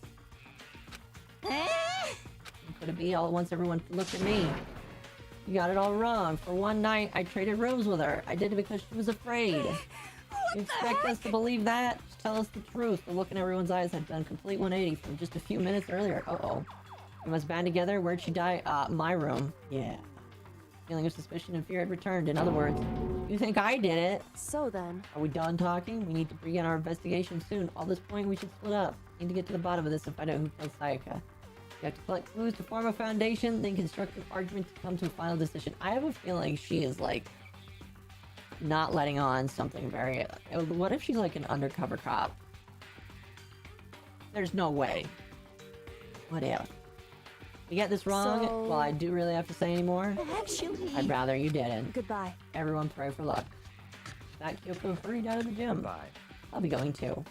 Could it be all at once everyone looked at me? You got it all wrong. For one night, I traded rooms with her. I did it because she was afraid. You expect us to believe that? Just tell us the truth. The look in everyone's eyes had done complete 180 from just a few minutes earlier. Uh-oh. We must band together. Where'd she die? My room. Yeah. Feeling of suspicion and fear had returned. In other words, you think I did it? So then... Are we done talking? We need to begin our investigation soon. At this point, we should split up. Need to get to the bottom of this and find out who killed Sayaka. You have to collect clues to form a foundation, then construct an argument to come to a final decision. I have a feeling she is, like, not letting on something very... What if she's, like, an undercover cop? There's no way. What if? You get this wrong? So... Well, I do really have to say anymore. Actually... I'd rather you didn't. Goodbye. Everyone pray for luck. That Kyoko hurried out of the gym. Bye. I'll be going too.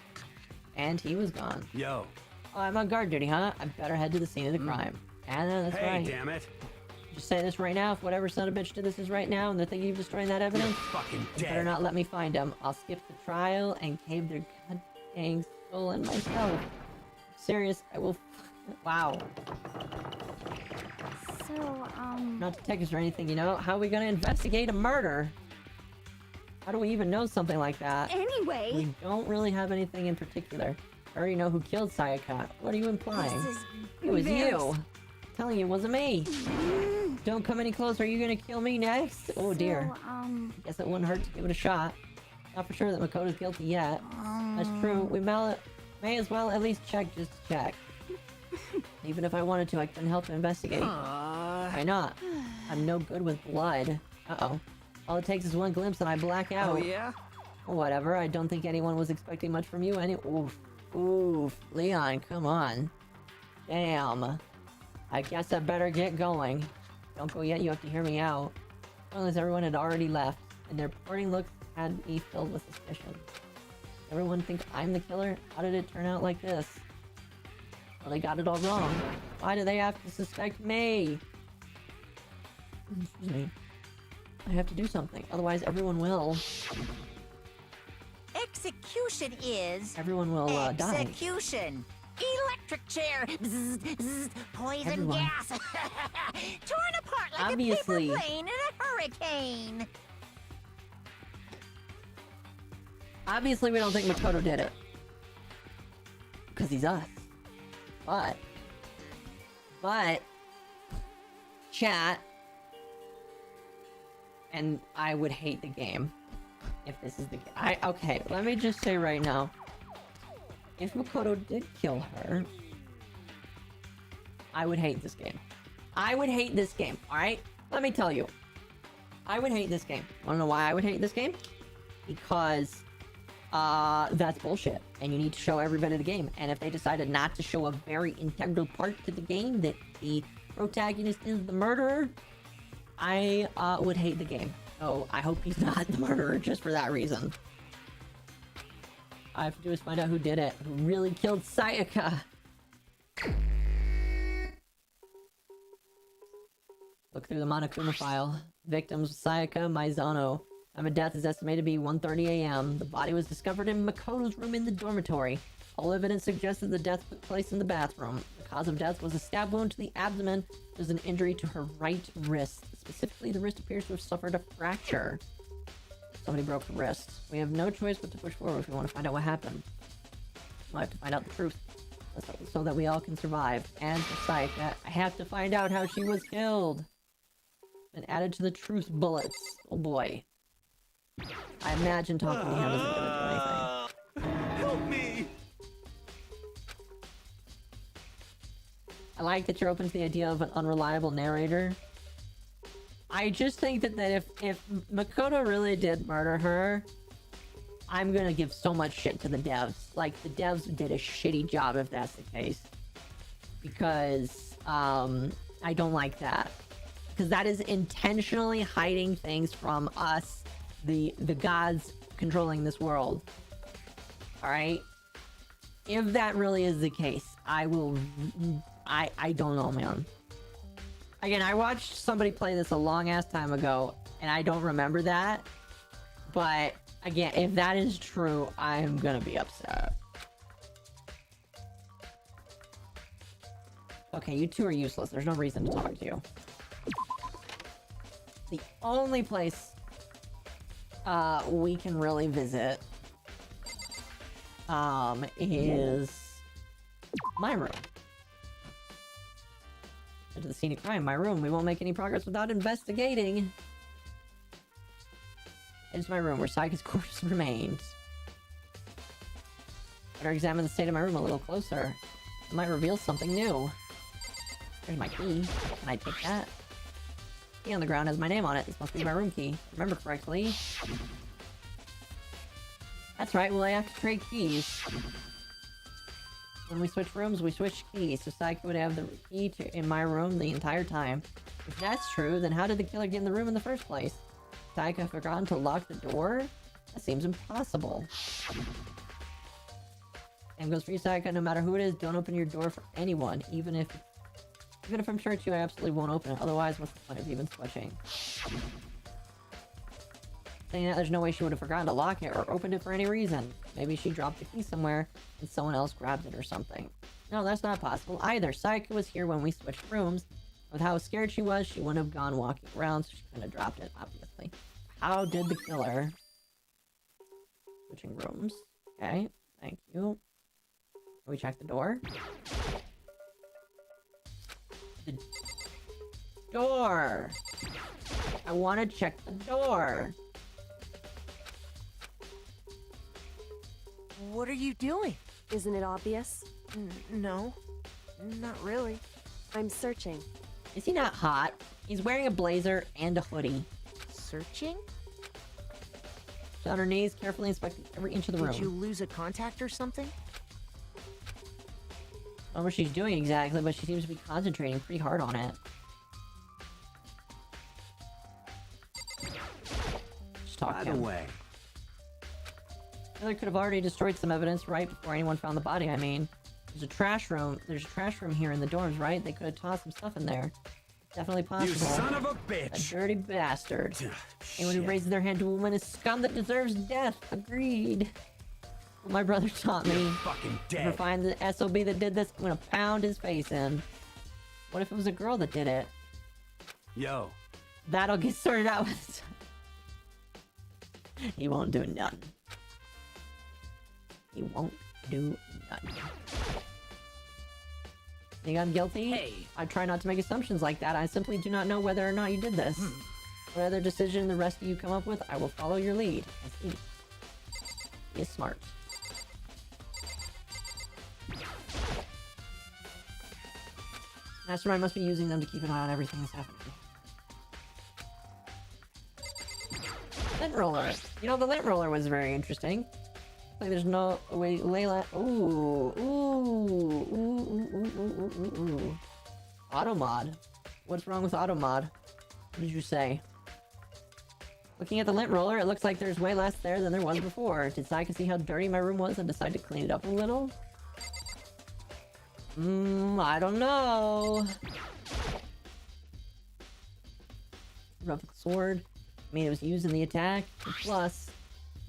And he was gone. Yo. Oh, I'm on guard duty, huh? I better head to the scene of the crime. And that's Hey, right. damn it. Just say this right now. If whatever son of a bitch did this is right now, and they're thinking of destroying that evidence, Fucking they better dead. not let me find them. I'll skip the trial and cave their god dang skull in myself. Serious, I will. Wow. So, Not detectives or anything, you know. How are we gonna investigate a murder? How do we even know something like that? anyway... We don't really have anything in particular. I already know who killed Sayaka. What are you implying? This is It was you! embarrassing. I'm telling you, it wasn't me! Don't come any closer, are you gonna kill me next? Oh dear. So, Guess it wouldn't hurt to give it a shot. Not for sure that Makoto's guilty yet. That's true. We may as well at least check just to check. Even if I wanted to, I couldn't help to investigate. Why not? I'm no good with blood. Uh-oh. All it takes is one glimpse and I black out. Oh, yeah? Whatever, I don't think anyone was expecting much from you Oof. Oof. Leon, come on. Damn. I guess I better get going. Don't go yet, you have to hear me out. Well, as everyone had already left, and their parting looks had me filled with suspicion. Everyone think I'm the killer? How did it turn out like this? Well, they got it all wrong. Why do they have to suspect me? Excuse me. I have to do something, otherwise everyone will. Execution is... Everyone will, die. Execution! Electric chair! Bzz, bzz, poison Everyone. gas! Torn apart like Obviously. a paper plane in a hurricane! Obviously, we don't think Makoto did it. Because he's us. But... Chat... And I would hate the game. If this is the game. Okay, let me just say right now. If Makoto did kill her... I would hate this game. I would hate this game, alright? Let me tell you. I would hate this game. Wanna know why I would hate this game? Because that's bullshit, and you need to show everybody the game. And if they decided not to show a very integral part to the game, that the protagonist is the murderer, I would hate the game. So I hope he's not the murderer just for that reason. All I have to do is find out who did it, who really killed Sayaka. Look through the Monokuma file. Victims: Sayaka Maizono. Time of death is estimated to be 1:30 a.m. The body was discovered in Makoto's room in the dormitory. All evidence suggests that the death took place in the bathroom. The cause of death was a stab wound to the abdomen. There's an injury to her right wrist. Specifically, the wrist appears to have suffered a fracture. Somebody broke the wrist. We have no choice but to push forward if we want to find out what happened. I have to find out the truth, so that we all can survive. And for Sayaka, I have to find out how she was killed. And added to the truth bullets. Oh boy. I imagine talking to him isn't gonna do anything. Help me! I like that you're open to the idea of an unreliable narrator. I just think that if Makoto really did murder her, I'm gonna give so much shit to the devs. Like, the devs did a shitty job if that's the case. Because, I don't like that. Because that is intentionally hiding things from us, the gods controlling this world. Alright? If that really is the case, I don't know, man. Again, I watched somebody play this a long-ass time ago, and I don't remember that. But, again, if that is true, I'm gonna be upset. Okay, you two are useless. There's no reason to talk to you. The only place we can really visit is my room. Into the scene of crime, my room. We won't make any progress without investigating. It's my room where Sayaka's corpse remained. Better examine the state of my room a little closer. It might reveal something new. There's my key. Can I take that? Key on the ground has my name on it. This must be my room key. Remember correctly. That's right, well I have to trade keys. When we switch rooms, we switch keys, so Sayaka would have the key in my room the entire time. If that's true, then how did the killer get in the room in the first place? Sayaka forgotten to lock the door? That seems impossible. Same goes for you, Sayaka. No matter who it is, don't open your door for anyone, even if I'm sure it's you, I absolutely won't open it. Otherwise, what's the point of even switching? Saying that, there's no way she would have forgotten to lock it or opened it for any reason. Maybe she dropped the key somewhere and someone else grabbed it or something. No, that's not possible either. Sayaka was here when we switched rooms. With how scared she was, she wouldn't have gone walking around, so she couldn't have dropped it, obviously. How did the killer... Switching rooms. Okay, thank you. Can we check the door? The door! I want to check the door! What are you doing? Isn't it obvious? No, not really. I'm searching. Is he not hot? He's wearing a blazer and a hoodie. Searching? She's on her knees, carefully inspecting every inch of the room. Did you lose a contact or something? I don't know what she's doing exactly, but she seems to be concentrating pretty hard on it. Just talk By to the him. way, Killer could have already destroyed some evidence right before anyone found the body, I mean. There's a trash room here in the dorms, right? They could have tossed some stuff in there. Definitely possible. you son of a A bitch! dirty bastard. Anyone who Shit. raises their hand to a woman is scum that deserves death. Agreed. Well, my brother taught me. Fucking If I dead. find the SOB that did this, I'm gonna pound his face in. What if it was a girl that did it? Yo, That'll get sorted out with... He won't do nothing. He won't do nothing. Think I'm guilty? Hey. I try not to make assumptions like that. I simply do not know whether or not you did this. What other decision the rest of you come up with, I will follow your lead. I see. He is smart. Mastermind must be using them to keep an eye on everything that's happening. Lint roller. You know, the lint roller was very interesting. Like, there's no... Wait, Layla... Ooh. Automod. What's wrong with Automod? What did you say? Looking at the lint roller, it looks like there's way less there than there was before. Did Saika see how dirty my room was and decide to clean it up a little? I don't know. Rough sword. I mean, it was used in the attack. And plus,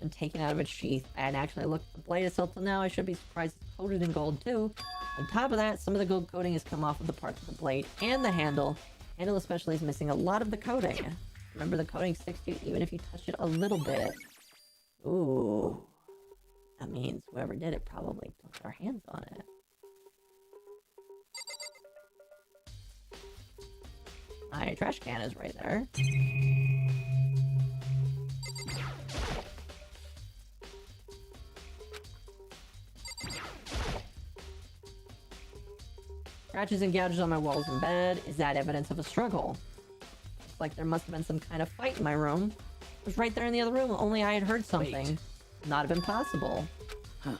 and taken out of its sheath. I hadn't actually looked at the blade itself till now. I should be surprised it's coated in gold too. On top of that, some of the gold coating has come off of the parts of the blade and the handle. Handle especially is missing a lot of the coating. Remember, the coating sticks to you even if you touch it a little bit. Ooh. That means whoever did it probably took their hands on it. My trash can is right there. Scratches and gouges on my walls and bed. Is that evidence of a struggle? Looks like there must have been some kind of fight in my room. It was right there in the other room, only I had heard something. Wait. Not have been possible. Huh.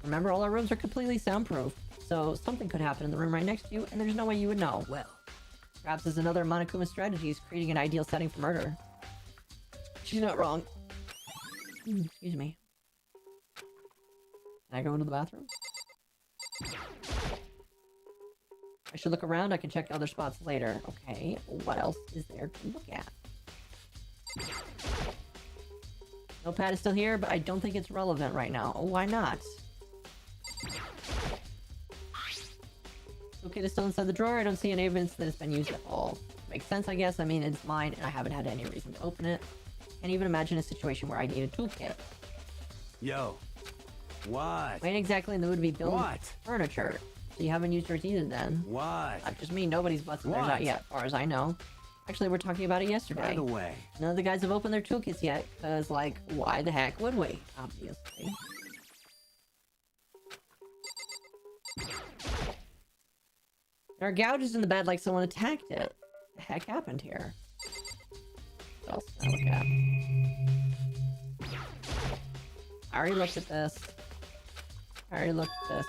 Remember, all our rooms are completely soundproof, so something could happen in the room right next to you, and there's no way you would know. Well, perhaps there's another Monokuma strategy is creating an ideal setting for murder. She's not wrong. Excuse me. Can I go into the bathroom? I should look around. I can check other spots later. Okay, what else is there to look at? Notepad is still here, but I don't think it's relevant right now. Oh, why not? Toolkit is still inside the drawer. I don't see any evidence that it's been used at all. Makes sense, I guess. I mean, it's mine, and I haven't had any reason to open it. Can't even imagine a situation where I need a toolkit. yo. What? I ain't exactly in the mood to be building What? furniture. So you haven't used yours either, then? What? Not just me. Nobody's busted theirs What? out yet, as far as I know. Actually, we're talking about it yesterday. By the way, None of the guys have opened their toolkits yet, because, like, why the heck would we? Obviously. There are gouges in the bed like someone attacked it. The heck happened here? What else can I look at? I already looked at this. I already looked at this.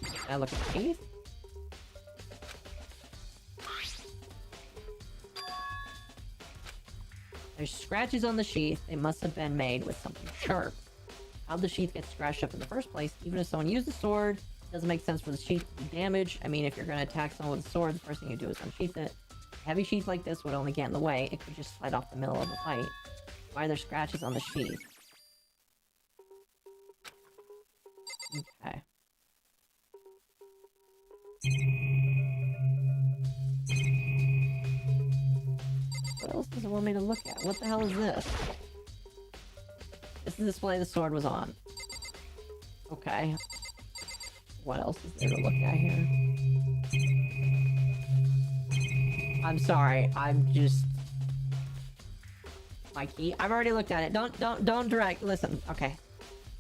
Can I look at the teeth? There's scratches on the sheath. They must have been made with something sharp. How'd the sheath get scratched up in the first place? Even if someone used a sword, it doesn't make sense for the sheath to be damaged. I mean, if you're going to attack someone with a sword, the first thing you do is unsheath it. A heavy sheath like this would only get in the way. It could just slide off the middle of the fight. Why are there scratches on the sheath? Okay. What else does it want me to look at? What the hell is this? This is the display the sword was on. Okay. What else is there to look at here? I'm sorry, I'm just... My key? I've already looked at it. Don't direct. Listen, okay.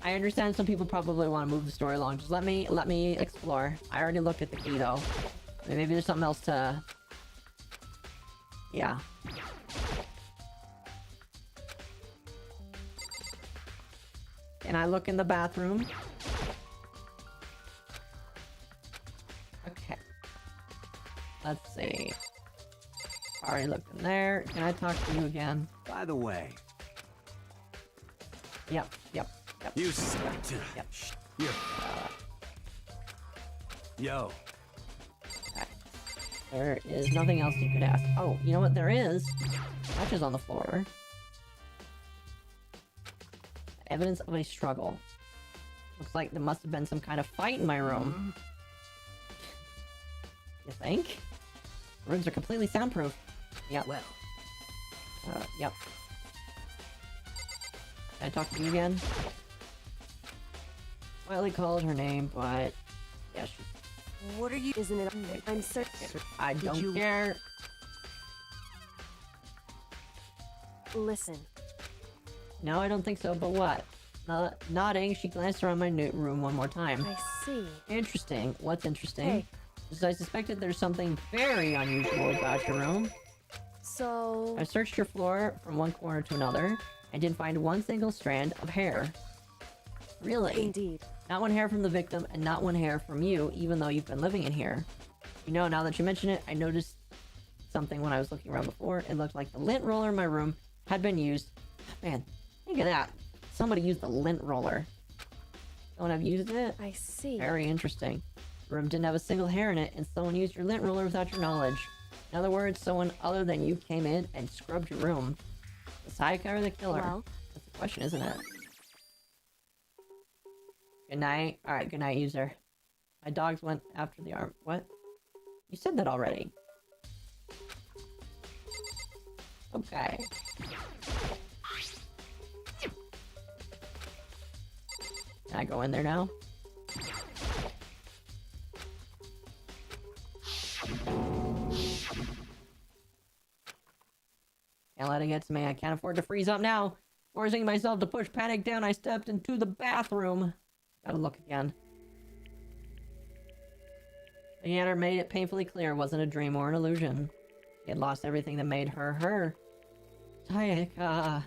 I understand some people probably want to move the story along. Just let me explore. I already looked at the key, though. Maybe there's something else to... Yeah. Can I look in the bathroom? Okay. Let's see. Already looked in there. Can I talk to you again? by the way, Yep. you Yep. you. Yo. Okay. There is nothing else you could ask. Oh, you know what there is? Patches on the floor. Evidence of a struggle. Looks like there must have been some kind of fight in my room. You think? The rooms are completely soundproof. Yep. Well, Yep. Can I talk to you again? Quietly called her name, but... Yeah, she's... What are you? Isn't it? I'm certain. I don't you- care. Listen. No, I don't think so, but what? Nodding, she glanced around my new room one more time. I see. Interesting. What's interesting? Hey. Because I suspected there's something very unusual about your room. So... I searched your floor from one corner to another and didn't find one single strand of hair. Really? Indeed. Not one hair from the victim and not one hair from you, even though you've been living in here. You know, now that you mention it, I noticed something when I was looking around before. It looked like the lint roller in my room had been used. Man, think of that. Somebody used the lint roller. Someone have used it? I see. Very interesting. The room didn't have a single hair in it, and someone used your lint roller without your knowledge. In other words, someone other than you came in and scrubbed your room. The Sayaka or the killer? Well, that's the question, isn't it? Good night. Alright, good night, user. My dogs went after the arm. What? You said that already. Okay. Can I go in there now? Can't let it get to me. I can't afford to freeze up now. Forcing myself to push panic down, I stepped into the bathroom. Gotta look again. The Gyaru made it painfully clear it wasn't a dream or an illusion. She had lost everything that made her her. Sayaka.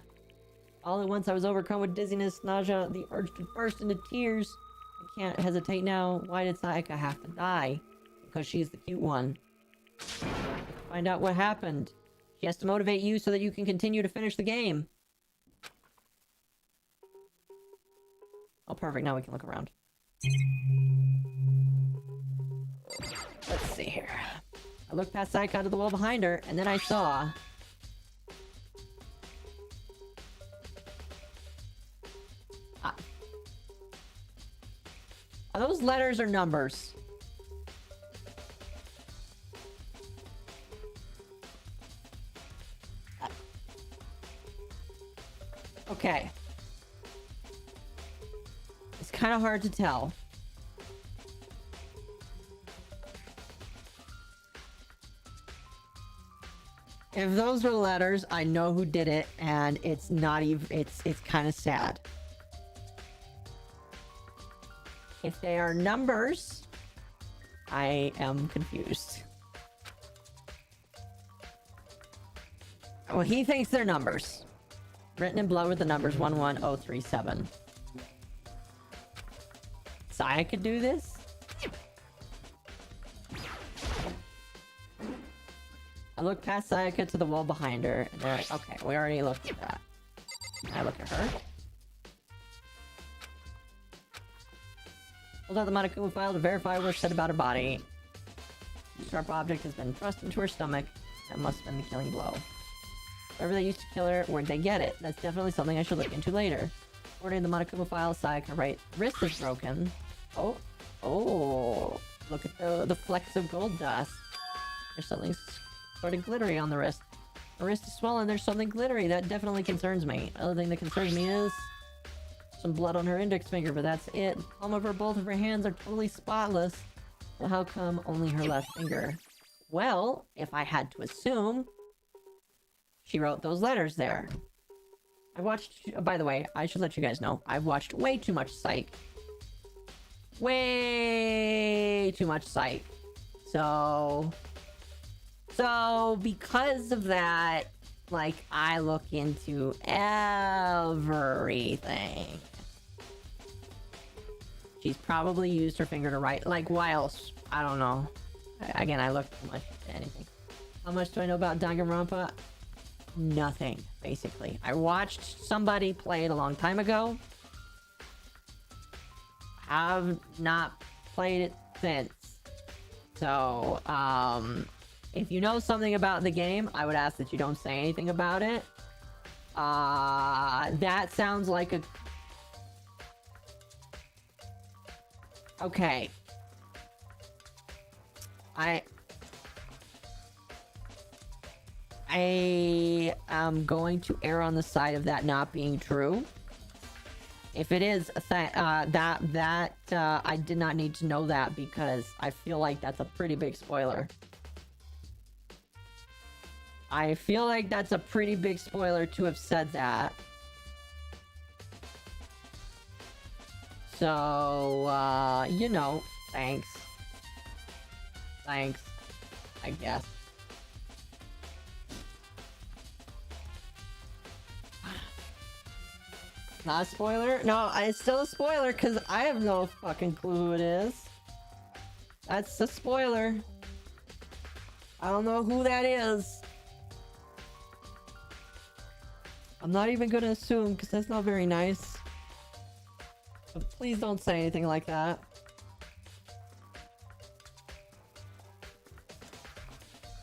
All at once I was overcome with dizziness, nausea, the urge to burst into tears. I can't hesitate now. Why did Sayaka have to die? Because she's the cute one. Find out what happened. She has to motivate you so that you can continue to finish the game. Oh, perfect. Now we can look around. Let's see here. I looked past Sayaka to the wall behind her, and then I saw... Are those letters or numbers? Okay. It's kind of hard to tell. If those are letters, I know who did it, and it's not even, it's kind of sad. If they are numbers, I am confused. Well, he thinks they're numbers. Written in blood with the numbers 11037. So I could do this? I look past Sayaka to the wall behind her, and they're like, okay, we already looked at that. I look at her. Pulled out the MommaOcco file to verify what was said about her body. A sharp object has been thrust into her stomach. That must have been the killing blow. Wherever they used to kill her, where'd they get it? That's definitely something I should look into later. According to the MommaOcco file, Sayaka right wrist is broken. Oh, oh, look at the flecks of gold dust. There's something sort of glittery on the wrist. The wrist is swollen, there's something glittery. That definitely concerns me. Other thing that concerns me is some blood on her index finger, but that's it. The palm of her, both of her hands are totally spotless. So how come only her left finger? Well, if I had to assume, she wrote those letters there. I watched, by the way, I should let you guys know, I've watched way too much Psych. Way too much Psych. So because of that, like, I look into everything. She's probably used her finger to write. Like, why else? I don't know. Again, I look too much into anything. How much do I know about Danganronpa? Nothing, basically. I watched somebody play it a long time ago. Have not played it since. So, if you know something about the game, I would ask that you don't say anything about it. That sounds like a... Okay. I am going to err on the side of that not being true. If it is I did not need to know that, because I feel like that's a pretty big spoiler. I feel like that's a pretty big spoiler to have said that. So, you know, thanks. Thanks, I guess. Not a spoiler? No, it's still a spoiler because I have no fucking clue who it is. That's a spoiler. I don't know who that is. I'm not even gonna assume because that's not very nice. But please don't say anything like that.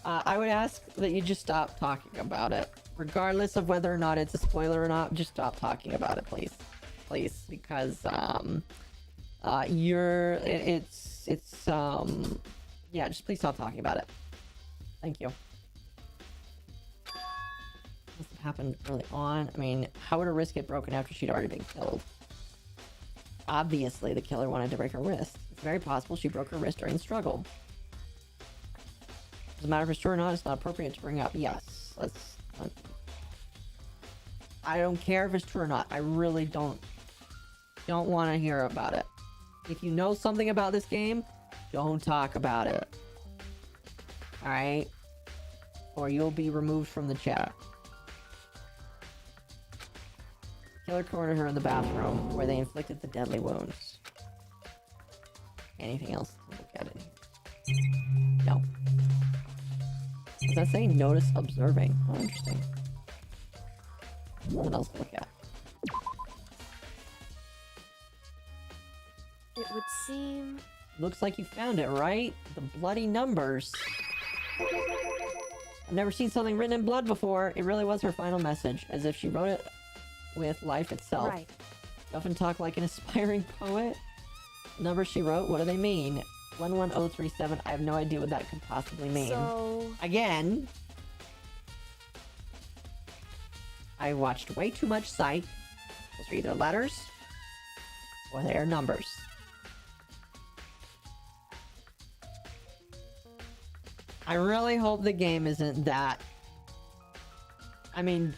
I would ask that you just stop talking about it. Regardless of whether or not it's a spoiler or not, just stop talking about it, please. Please, because, yeah, just please stop talking about it. Thank you. Must have happened early on. I mean, how would her wrist get broken after she'd already been killed? Obviously, the killer wanted to break her wrist. It's very possible she broke her wrist during the struggle. Doesn't matter if it's true or not, it's not appropriate to bring up. Yes, I don't care if it's true or not. I really don't want to hear about it. If you know something about this game, don't talk about it. Alright? Or you'll be removed from the chat. Killer cornered her in the bathroom, where they inflicted the deadly wounds. Anything else to look at it? No. Does that say notice observing? Oh, interesting. What else to look at? It would seem... Looks like you found it, right? The bloody numbers. I've never seen something written in blood before. It really was her final message, as if she wrote it with life itself. Right. You often talk like an aspiring poet. Numbers she wrote, what do they mean? 11037, I have no idea what that could possibly mean. So... Again, I watched way too much Psych. Those are either letters or they are numbers. I really hope the game isn't that. I mean,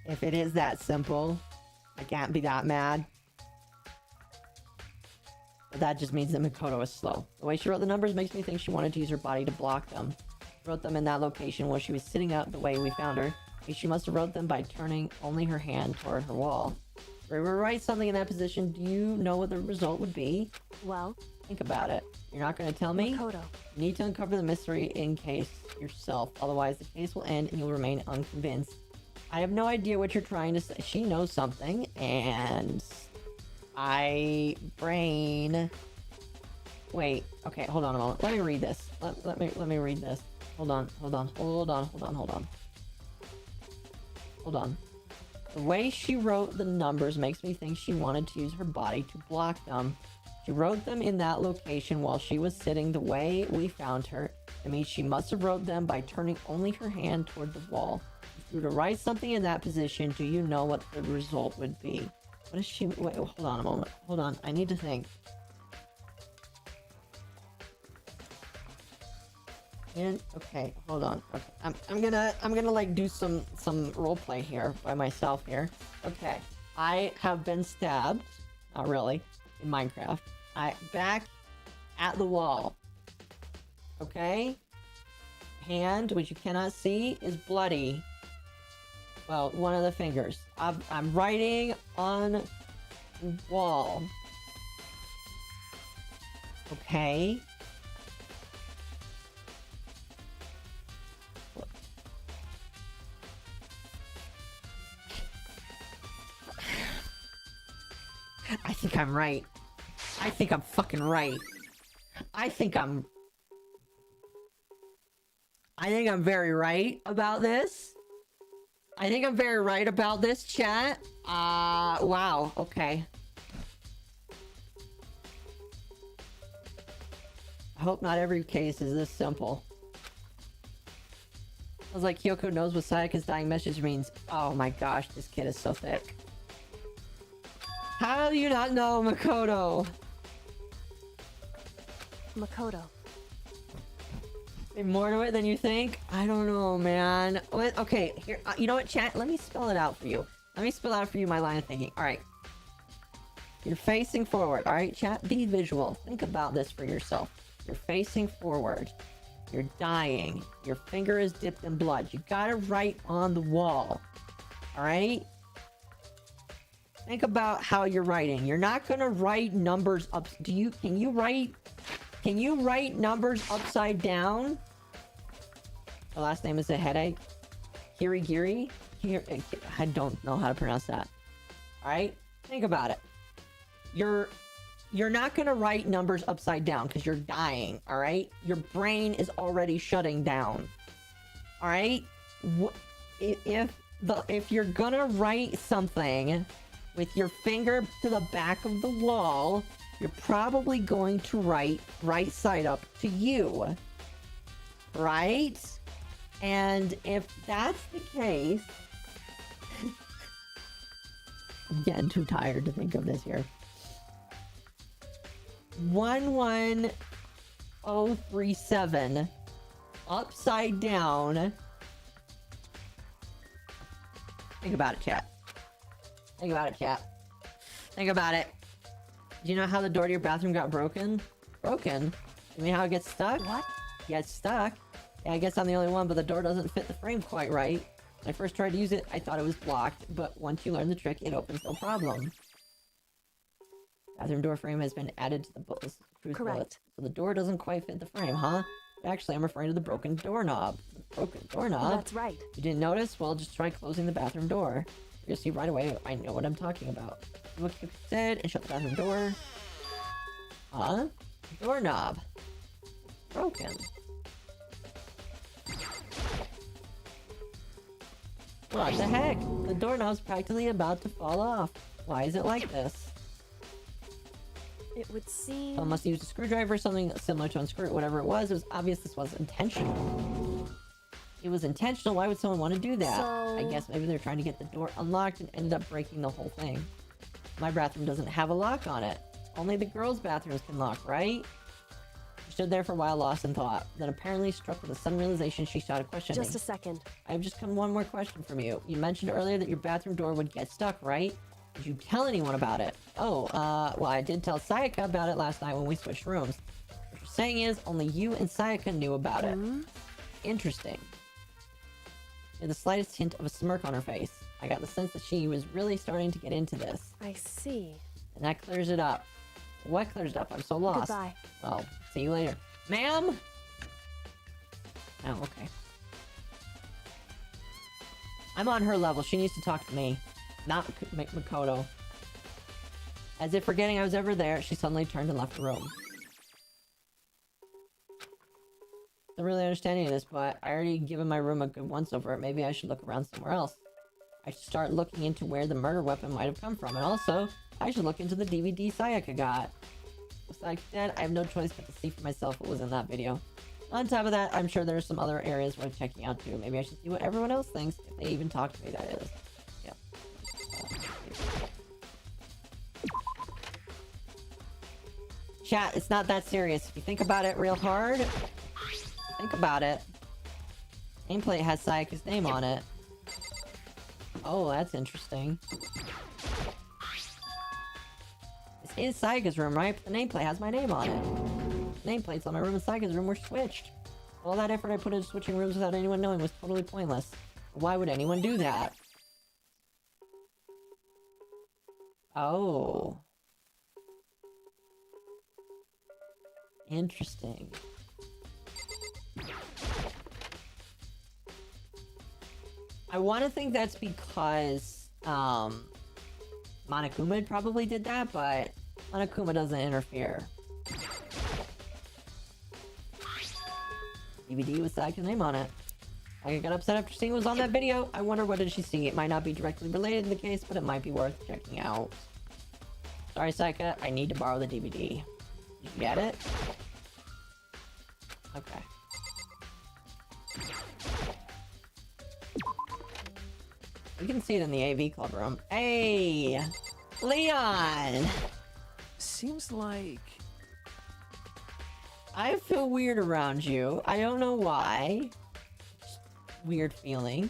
if it is that simple, I can't be that mad. But that just means that Makoto is slow. The way she wrote the numbers makes me think she wanted to use her body to block them. She wrote them in that location while she was sitting up the way we found her. She must have wrote them by turning only her hand toward her wall. If we were to write something in that position, do you know what the result would be? Well... Think about it. You're not going to tell me? Makoto. You need to uncover the mystery in case yourself. Otherwise, the case will end and you'll remain unconvinced. I have no idea what you're trying to say. She knows something, and... brain... Wait. Okay, hold on a moment. Let me read this. Let me read this. Hold on. The way she wrote the numbers makes me think she wanted to use her body to block them. She wrote them in that location while she was sitting the way we found her. It means she must have wrote them by turning only her hand toward the wall. If you were to write something in that position, do you know what the result would be? What is she... Wait, hold on a moment. Hold on. I need to think. And okay, hold on. Okay, I'm gonna like do some role play here by myself here. Okay, I have been stabbed. Not really, in Minecraft. Back at the wall. Okay, hand, which you cannot see, is bloody. Well, one of the fingers. I'm writing on the wall. Okay. I think I'm right. I think I'm fucking right. I think I'm very right about this. I think I'm very right about this, chat. Wow, okay. I hope not every case is this simple. Sounds like Kyoko knows what Sayaka's dying message means. Oh my gosh, this kid is so thick. How do you not know, Makoto? Makoto. There's more to it than you think? I don't know, man. Okay, here, you know what, chat? Let me spell it out for you. Let me spell out for you my line of thinking. Alright. You're facing forward, alright, chat? Be visual. Think about this for yourself. You're facing forward. You're dying. Your finger is dipped in blood. You gotta write on the wall. Alright? Think about how you're writing. You're not gonna write numbers up. Can you write numbers upside down? The last name is a headache. Kirigiri? I don't know how to pronounce that. Alright? Think about it. You're not gonna write numbers upside down because you're dying, alright? Your brain is already shutting down. Alright? If you're gonna write something with your finger to the back of the wall, you're probably going to write right side up to you. Right? And if that's the case... I'm getting too tired to think of this here. 11037 upside down. Think about it, chat. Think about it, chat. Think about it. Do you know how the door to your bathroom got broken? Broken? You mean how it gets stuck? What? Gets stuck? Yeah, I guess I'm the only one, but the door doesn't fit the frame quite right. When I first tried to use it, I thought it was blocked, but once you learn the trick, it opens no problem. Bathroom door frame has been added to the screws bullet, so the door doesn't quite fit the frame, huh? Actually, I'm referring to the broken doorknob. The broken doorknob? That's right. You didn't notice? Well, just try closing the bathroom door. You'll see right away I know what I'm talking about. Do what you said and shut the bathroom door. Huh? Doorknob. Broken. What the heck? The doorknob's practically about to fall off. Why is it like this? It would seem... Someone must have used a screwdriver or something similar to unscrew it. Whatever it was obvious this was intentional. It was intentional. Why would someone want to do that? So... I guess maybe they're trying to get the door unlocked and ended up breaking the whole thing. My bathroom doesn't have a lock on it. Only the girls' bathrooms can lock, right? She stood there for a while, lost in thought. Then apparently struck with a sudden realization, she shot a question. Just a second. I've just come one more question from you. You mentioned earlier that your bathroom door would get stuck, right? Did you tell anyone about it? Oh, well, I did tell Sayaka about it last night when we switched rooms. What you're saying is, only you and Sayaka knew about it. Interesting. She had the slightest hint of a smirk on her face. I got the sense that she was really starting to get into this. I see. And that clears it up. What clears it up? I'm so lost. Goodbye. Well, see you later. Ma'am? Oh, okay. I'm on her level. She needs to talk to me. Not Makoto. As if forgetting I was ever there, she suddenly turned and left the room. Don't really understand any of this, but I already given my room a good once over. Maybe I should look around somewhere else. I should start looking into where the murder weapon might have come from, and also, I should look into the DVD Sayaka got. Besides that, I have no choice but to see for myself what was in that video. On top of that, I'm sure there's some other areas worth checking out too. Maybe I should see what everyone else thinks, if they even talk to me, that is. Yeah. Chat, it's not that serious. If you think about it real hard, think about it. Nameplate has Sayaka's name on it. Oh, that's interesting. This is Sayaka's room, right? The nameplate has my name on it. Nameplates on my room and Sayaka's room were switched. All that effort I put into switching rooms without anyone knowing was totally pointless. Why would anyone do that? Oh. Interesting. I want to think that's because, Monokuma probably did that, but Monokuma doesn't interfere. DVD with Sayaka's name on it. I got upset after seeing what was on that video. I wonder what did she see. It might not be directly related to the case, but it might be worth checking out. Sorry, Sayaka, I need to borrow the DVD. Did you get it? Okay. We can see it in the AV club room. Hey! Leon! Seems like... I feel weird around you. I don't know why. Just weird feeling.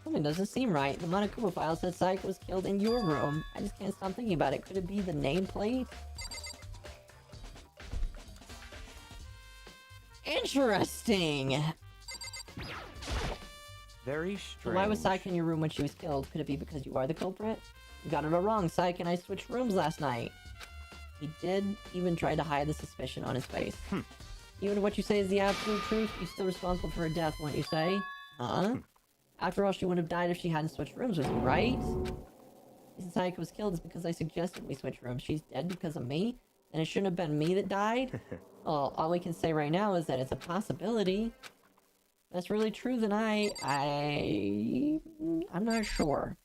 Something doesn't seem right. The Monokuma file said Sayaka was killed in your room. I just can't stop thinking about it. Could it be the nameplate? Interesting! Very So strange. why was Saika in your room when she was killed? Could it be because you are the culprit? You got it all wrong. Saika and I switched rooms last night. He did even try to hide the suspicion on his face. Even if what you say is the absolute truth, you're still responsible for her death, wouldn't you say? Huh? After all, she wouldn't have died if she hadn't switched rooms with you, right? The reason Saika was killed is because I suggested we switch rooms. She's dead because of me, and it shouldn't have been me that died? Well, all we can say right now is that it's a possibility. If that's really true, then I'm not sure.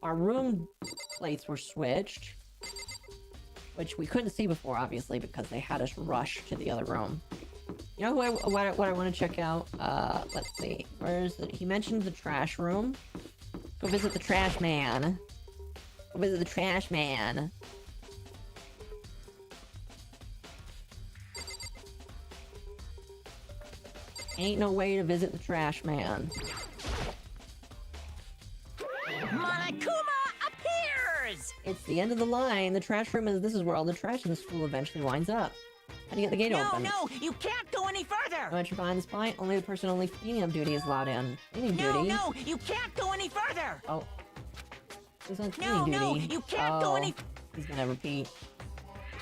Our room plates were switched, which we couldn't see before, obviously, because they had us rush to the other room. You know what I want to check out? Let's see. Where is it? He mentioned the trash room. Go visit the trash man. Go visit the trash man. Ain't no way to visit the trash man. Monokuma appears! It's the end of the line. The trash room this is where all the trash in the school eventually winds up. How do you get the gate open? No, you can't go any further! No entry behind this point. Only the person only cleaning up duty is allowed in. Cleaning duty? No, you can't go any further! Oh. Who's on cleaning duty? No, you can't go any... He's gonna repeat.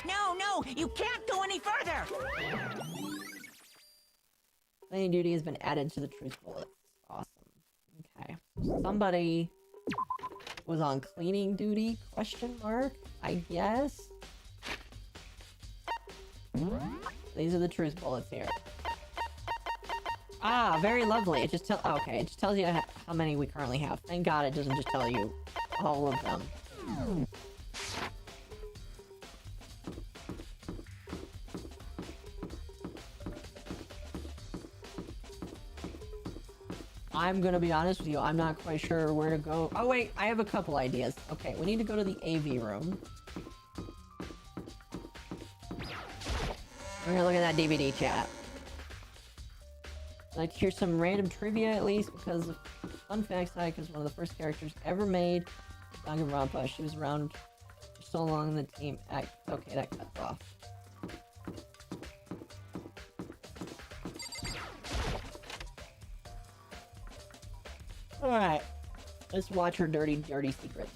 No, you can't go any further! Cleaning duty has been added to the truth bullets. Awesome. Okay. Somebody was on cleaning duty? Question mark? I guess? These are the truth bullets here. Ah, very lovely. It just tells you how many we currently have. Thank God it doesn't just tell you all of them. I'm gonna be honest with you, I'm not quite sure where to go. Oh wait, I have a couple ideas. Okay, we need to go to the AV room. We're gonna look at that DVD chat. I'd like to hear some random trivia at least, because fun fact, Saika is one of the first characters ever made in Danganronpa. She was around for so long in the team. Okay, that cuts off. Alright, let's watch her dirty, dirty secrets.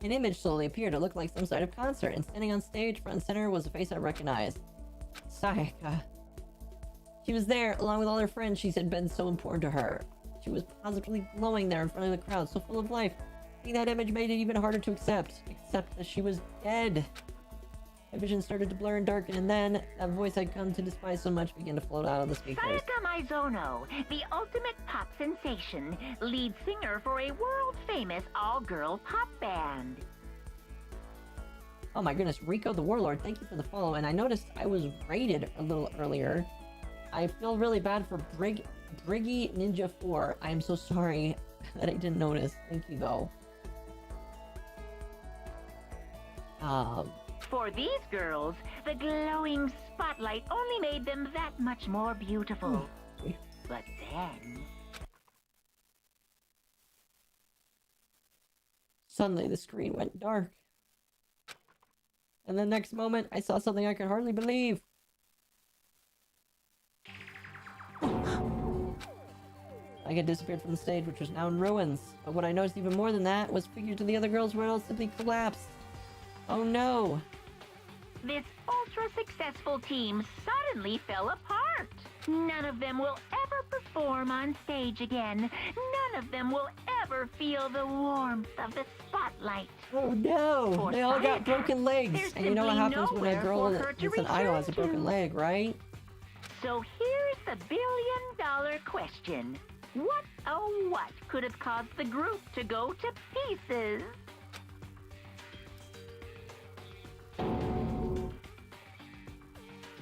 An image slowly appeared. It looked like some sort of concert, and standing on stage, front and center, was a face I recognized. Saika. She was there, along with all her friends. She had been so important to her. She was positively glowing there in front of the crowd, so full of life. Seeing that image made it even harder to accept that she was dead. My vision started to blur and darken, and then that voice I'd come to despise so much began to float out of the speakers. Sayaka Maizono, the ultimate pop sensation, lead singer for a world-famous all-girl pop band. Oh my goodness, Rico the Warlord, thank you for the follow, and I noticed I was rated a little earlier. I feel really bad for Briggy Ninja 4. I am so sorry that I didn't notice. Thank you, though. For these girls, the glowing spotlight only made them that much more beautiful. But then... Suddenly, the screen went dark. And the next moment, I saw something I could hardly believe. I had disappeared from the stage, which was now in ruins. But what I noticed even more than that was figures of the other girls were all simply collapsed. Oh no! This ultra-successful team suddenly fell apart. None of them will ever perform on stage again. None of them will ever feel the warmth of the spotlight. Oh no! For They all got Sayaka, broken legs! there's And you know what simply happens when a nowhere girl for her to that's an idol has a return broken to. leg, right? So here's the billion-dollar question. What, oh what, could have caused the group to go to pieces?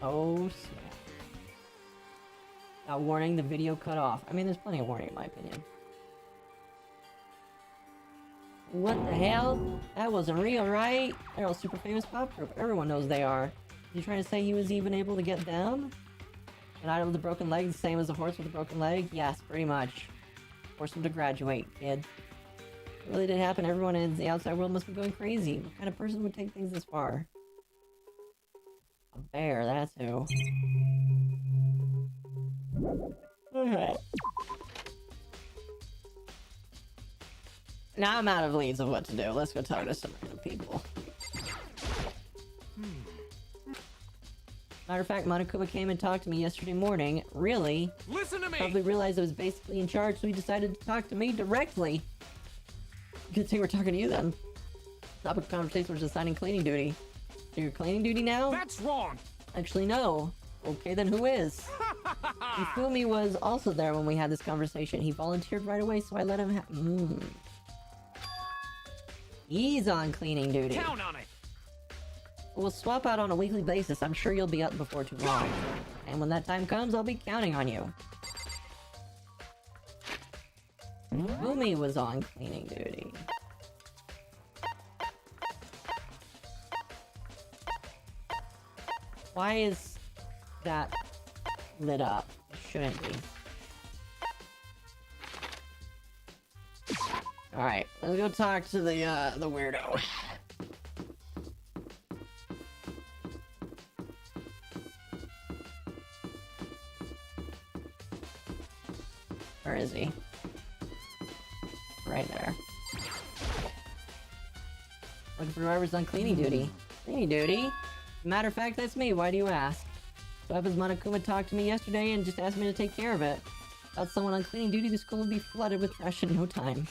Oh snap. Now warning, the video cut off. I mean, there's plenty of warning in my opinion. What the hell? That wasn't real, right? They're all super famous pop group. Everyone knows they are. Is he trying to say he was even able to get them? An idol with a broken leg, the same as a horse with a broken leg? Yes, pretty much. Force him to graduate, kid. It really did happen. Everyone in the outside world must be going crazy. What kind of person would take things this far? A bear, that's who. Alright. Now I'm out of leads of what to do. Let's go talk to some random people. Matter of fact, Monokuma came and talked to me yesterday morning. Really? Listen to me! Probably realized I was basically in charge, so he decided to talk to me directly. Good thing we're talking to you then. Topic of conversation was assigning cleaning duty. So you're cleaning duty now? That's wrong! Actually, no. Okay, then who is? Ifumi was also there when we had this conversation. He volunteered right away, so I let him He's on cleaning duty. Count on it! We'll swap out on a weekly basis. I'm sure you'll be up before too long. And when that time comes, I'll be counting on you. Ifumi was on cleaning duty. Why is that lit up? It shouldn't be. Alright, let's go talk to the weirdo. Where is he? Right there. Looking for drivers on cleaning duty. Cleaning duty? Matter of fact, that's me. Why do you ask? So happens Monokuma talked to me yesterday and just asked me to take care of it. Without someone on cleaning duty, the school would be flooded with trash in no time.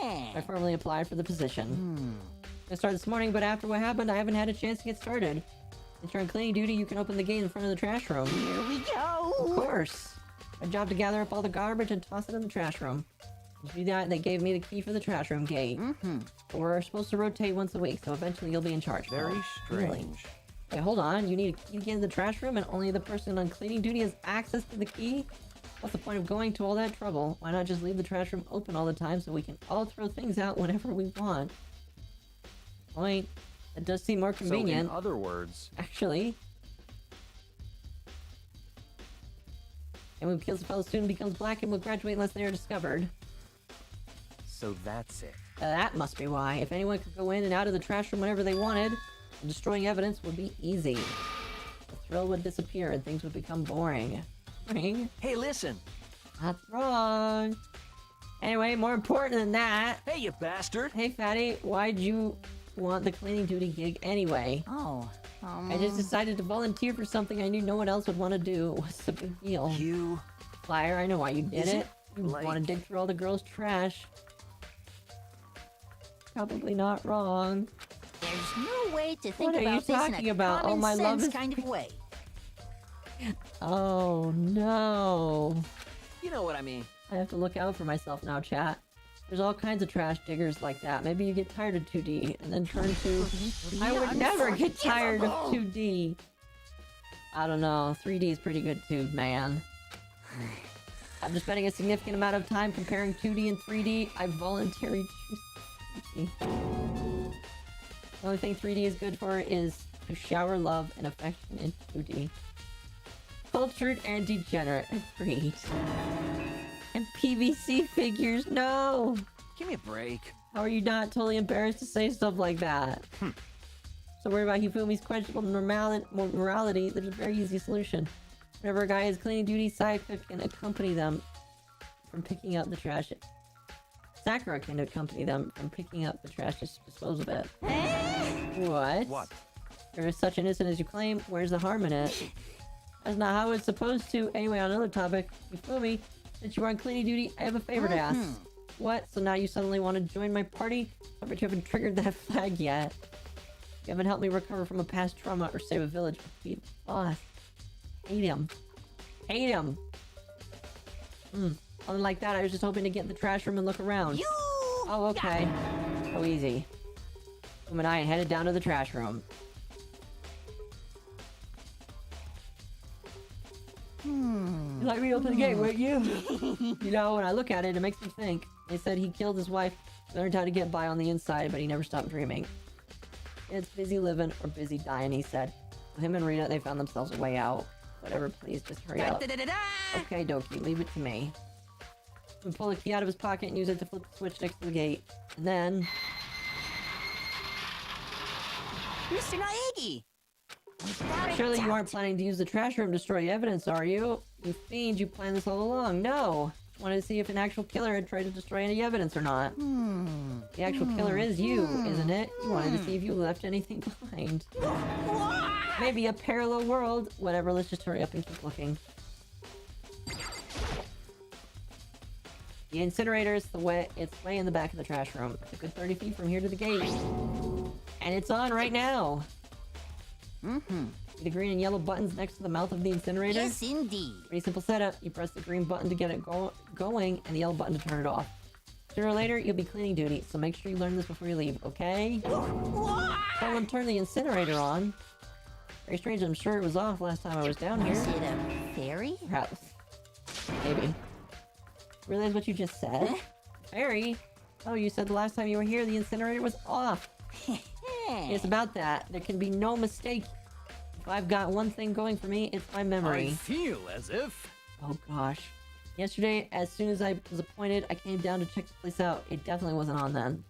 I formally applied for the position. I started this morning, but after what happened, I haven't had a chance to get started. Since you're on cleaning duty, you can open the gate in front of the trash room. Here we go! Of course! My job to gather up all the garbage and toss it in the trash room. To do that, they gave me the key for the trash room gate. We're supposed to rotate once a week, so eventually you'll be in charge. Very strange. Really? Wait, hold on. You need a key to get in the trash room and only the person on cleaning duty has access to the key? What's the point of going to all that trouble? Why not just leave the trash room open all the time so we can all throw things out whenever we want? Point. It does seem more convenient. So in other words... Actually. And when kills a fellow student becomes black and will graduate unless they are discovered. So that's it. That must be why. If anyone could go in and out of the trash room whenever they wanted, destroying evidence would be easy. The thrill would disappear and things would become boring. Boring? Hey, listen! That's wrong. Anyway, more important than that. Hey, you bastard! Hey, Fatty, why'd you want the cleaning duty gig anyway? Oh, I just decided to volunteer for something I knew no one else would want to do. What's the big deal? You... Flyer, I know why you did Is it. it You like- want to dig through all the girls' trash. Probably not wrong. there's no way to think What are you about this talking in a about? Oh, common my love sense is- kind of way. Oh no. You know what I mean. I have to look out for myself now, chat. There's all kinds of trash diggers like that. Maybe you get tired of 2D and then turn to... I would never get tired of 2D. I don't know. 3D is pretty good too, man. After spending a significant amount of time comparing 2D and 3D, I voluntarily choose 2D. The only thing 3D is good for is to shower love and affection in 2D. Cultured and degenerate. Agreed. And PVC figures, no! Give me a break. How are you not totally embarrassed to say stuff like that? So worry about Hifumi's questionable morality, there's a very easy solution. Whenever a guy is cleaning duty, Sayaka can accompany them from picking up the trash. Sakura can accompany them from picking up the trash to dispose of it. What? What? There is such innocent as you claim, where's the harm in it? That's not how it's supposed to. Anyway, on another topic, Hifumi, since you are on cleaning duty, I have a favor to ask. What? So now you suddenly want to join my party? But you haven't triggered that flag yet. You haven't helped me recover from a past trauma or save a village. Be boss. Hate him. Hate him. Other like that, I was just hoping to get in the trash room and look around. Oh, okay. So easy. Him and I headed down to the trash room. You'd like me to open the gate, wouldn't you? You know, when I look at it, it makes me think. They said he killed his wife, learned how to get by on the inside, but he never stopped dreaming. It's busy living or busy dying, he said. With him and Rita, they found themselves a way out. Whatever, please, just hurry up. Okay, Doki, leave it to me. and pull a key out of his pocket and use it to flip the switch next to the gate. And then... Mr. Naegi! Surely you aren't planning to use the trash room to destroy evidence, are you? You fiend, you planned this all along. No! Just wanted to see if an actual killer had tried to destroy any evidence or not. The actual killer is you, isn't it? You wanted to see if you left anything behind. Maybe a parallel world. Whatever, let's just hurry up and keep looking. The incinerator is it's way in the back of the trash room. It's a good 30 feet from here to the gate. And it's on right now. See the green and yellow buttons next to the mouth of the incinerator? Yes, indeed. Pretty simple setup. You press the green button to get it going, and the yellow button to turn it off. Sooner or later, you'll be cleaning duty, so make sure you learn this before you leave, okay? Someone turned the incinerator on. Very strange, I'm sure it was off last time I was down here. Is it a fairy? Perhaps. Maybe. Realize what you just said? Fairy? Oh, you said the last time you were here, the incinerator was off. It's about that. There can be no mistake. If I've got one thing going for me, it's my memory. I feel as if... Oh gosh. Yesterday, as soon as I was appointed, I came down to check the place out. It definitely wasn't on then.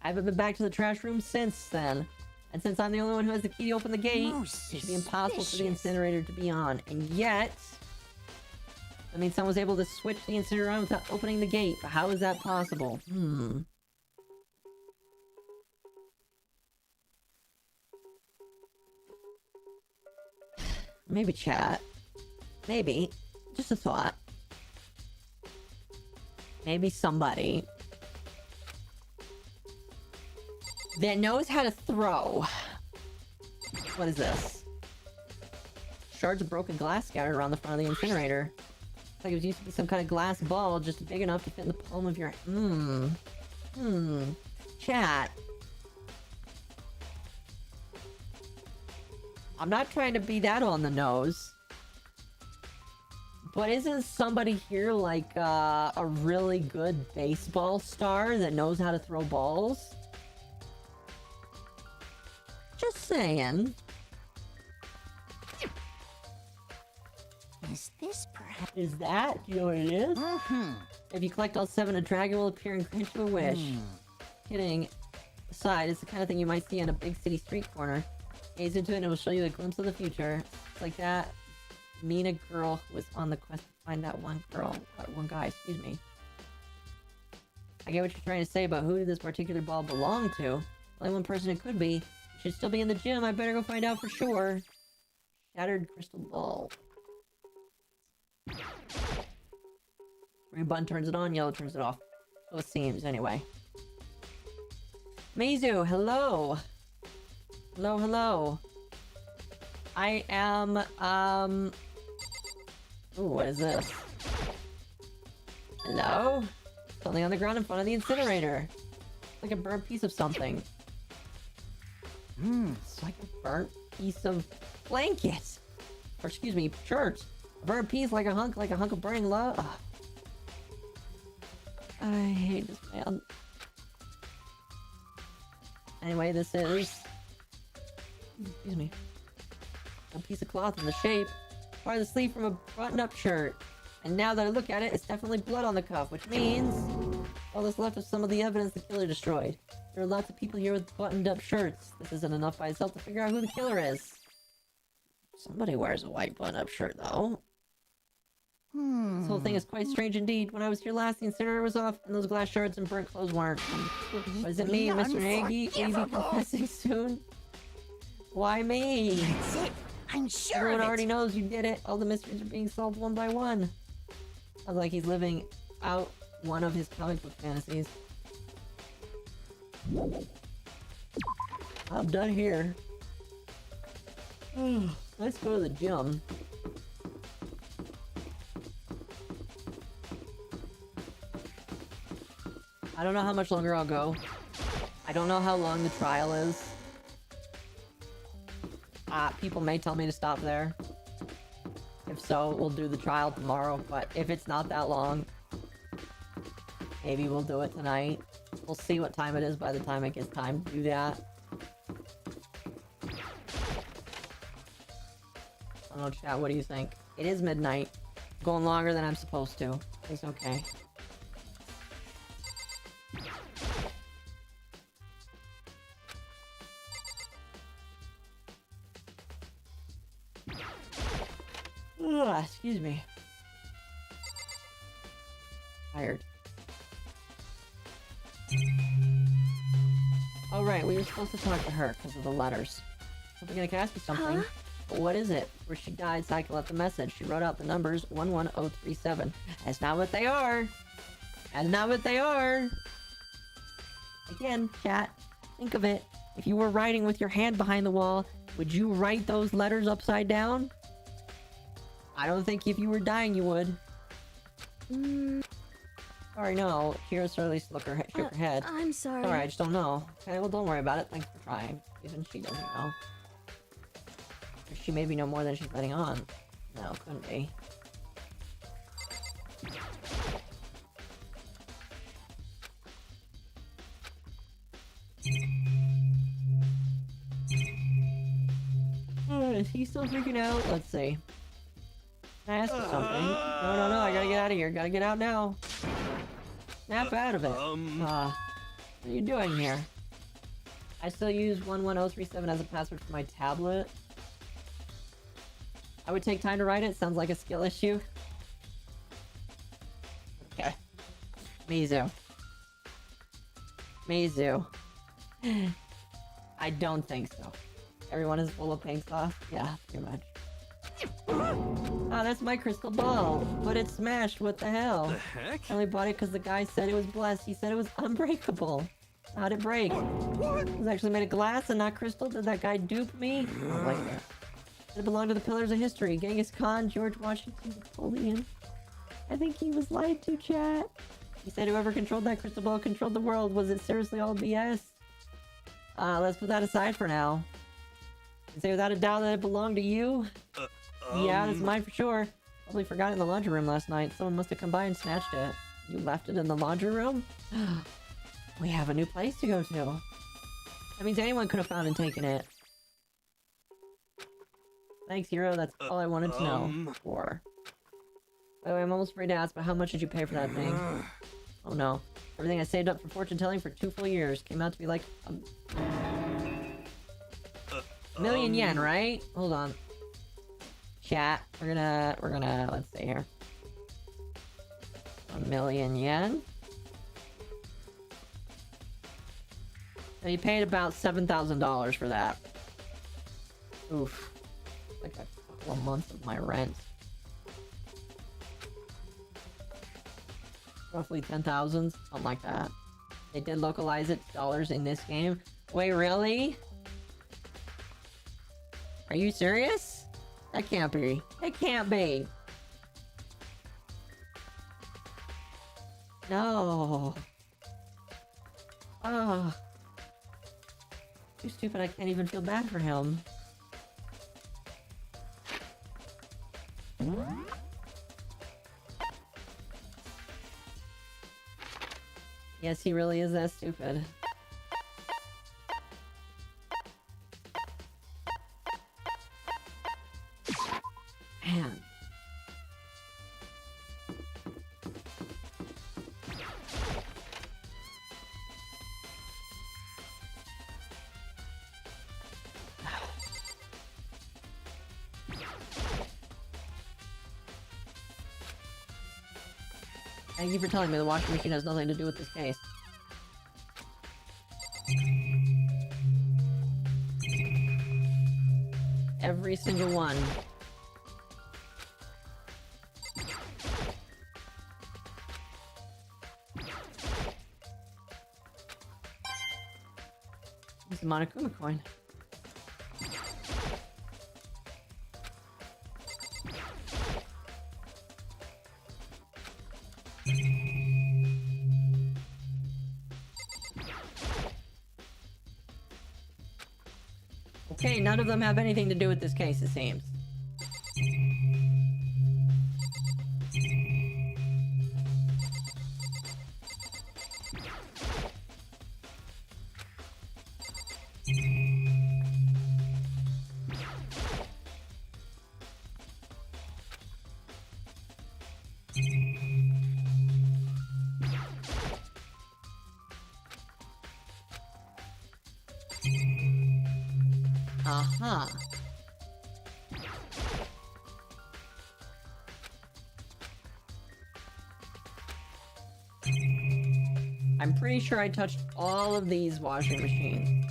I haven't been back to the trash room since then. And since I'm the only one who has the key to open the gate, it should be impossible for the incinerator to be on. And yet... I mean, someone was able to switch the incinerator on without opening the gate. But how is that possible? Maybe chat. Maybe. Just a thought. Maybe somebody that knows how to throw. What is this? Shards of broken glass scattered around the front of the incinerator. It's like it was used to be some kind of glass ball just big enough to fit in the palm of your... Chat. I'm not trying to be that on the nose. But isn't somebody here like a really good baseball star that knows how to throw balls? Just saying. Is this perhaps... Is that? Do you know what it is? If you collect all 7, a dragon will appear and grant you a wish. Kidding aside, it's the kind of thing you might see on a big city street corner. Gaze into it and it will show you a glimpse of the future. It's like that Mina girl who was on the quest to find that one guy, excuse me. I get what you're trying to say about who did this particular ball belong to. Only one person it could be. It should still be in the gym. I better go find out for sure. Shattered crystal ball. Green button turns it on, yellow turns it off. So it seems, anyway. Mizu, hello! Hello, hello. I am, Ooh, what is this? Hello? Something on the ground in front of the incinerator. It's like a burnt piece of something. It's like a burnt piece of blanket. Or excuse me, shirt. A burnt piece like a hunk of burning love. Ugh. I hate this man. Anyway, this is... Excuse me. A piece of cloth in the shape. Part of the sleeve from a button-up shirt. And now that I look at it, it's definitely blood on the cuff, which means all that's left of some of the evidence the killer destroyed. There are lots of people here with buttoned-up shirts. This isn't enough by itself to figure out who the killer is. Somebody wears a white button-up shirt, though. This whole thing is quite strange indeed. When I was here last, the incinerator was off, and those glass shards and burnt clothes weren't. What does it mean, Mr. Nagy? Will you be confessing soon? Why me? That's it. I'm sure Everyone of it. already knows you did it. All the mysteries are being solved one by one. Sounds like he's living out one of his comic book fantasies. I'm done here. Let's go to the gym. I don't know how much longer I'll go. I don't know how long the trial is. People may tell me to stop there. If so, we'll do the trial tomorrow, but if it's not that long, maybe we'll do it tonight. We'll see what time it is by the time it gets time to do that. I don't know, chat, what do you think? It is midnight. Going longer than I'm supposed to. It's okay. Ugh, excuse me. Tired. Oh right, we were supposed to talk to her because of the letters. So we're gonna ask you something. Huh? But what is it? Where she died, Cycle left a message. She wrote out the numbers 11037. That's not what they are. That's not what they are. Again, chat, think of it. If you were writing with your hand behind the wall, would you write those letters upside down? I don't think if you were dying you would. Sorry, no. Kira slowly shook her head. I'm sorry. Alright, I just don't know. Okay, well, don't worry about it. Thanks for trying. Even she doesn't know. Or she maybe know more than she's letting on. No, couldn't be. Is he still freaking out? Let's see. Can I ask you something? No, I gotta get out of here. Gotta get out now. Snap out of it. What are you doing here? I still use 11037 as a password for my tablet. I would take time to write it. Sounds like a skill issue. Okay. Mizu. I don't think so. Everyone is full of pink sauce? Yeah, pretty much. Oh, that's my crystal ball. But it's smashed. What the hell? The heck? I only bought it because the guy said it was blessed. He said it was unbreakable. How'd it break? What? It was actually made of glass and not crystal. Did that guy dupe me? I don't like that. It belonged to the pillars of history. Genghis Khan, George Washington, Napoleon. I think he was lied to, chat. He said whoever controlled that crystal ball controlled the world. Was it seriously all BS? Let's put that aside for now. You say without a doubt that it belonged to you? Yeah, that's mine for sure. Probably forgot it in the laundry room last night. Someone must have come by and snatched it. You left it in the laundry room? We have a new place to go to. That means anyone could have found and taken it. Thanks, Hero. That's all I wanted to know. For. By the way, I'm almost afraid to ask, but how much did you pay for that thing? Oh no. Everything I saved up for fortune telling for 2 full years came out to be like a million yen, right? Hold on. Chat. We're gonna let's see here. 1 million yen. And he paid about $7,000 for that. Oof. Like a couple of months of my rent. Roughly 10,000, something like that. They did localize it to dollars in this game. Wait, really? Are you serious? That can't be. It can't be. No. Oh. Too stupid, I can't even feel bad for him. Yes, he really is that stupid. Man. Thank you for telling me the washing machine has nothing to do with this case. Every single one. It's a Monokuma coin. Okay, none of them have anything to do with this case, it seems. I'm pretty sure I touched all of these washing machines.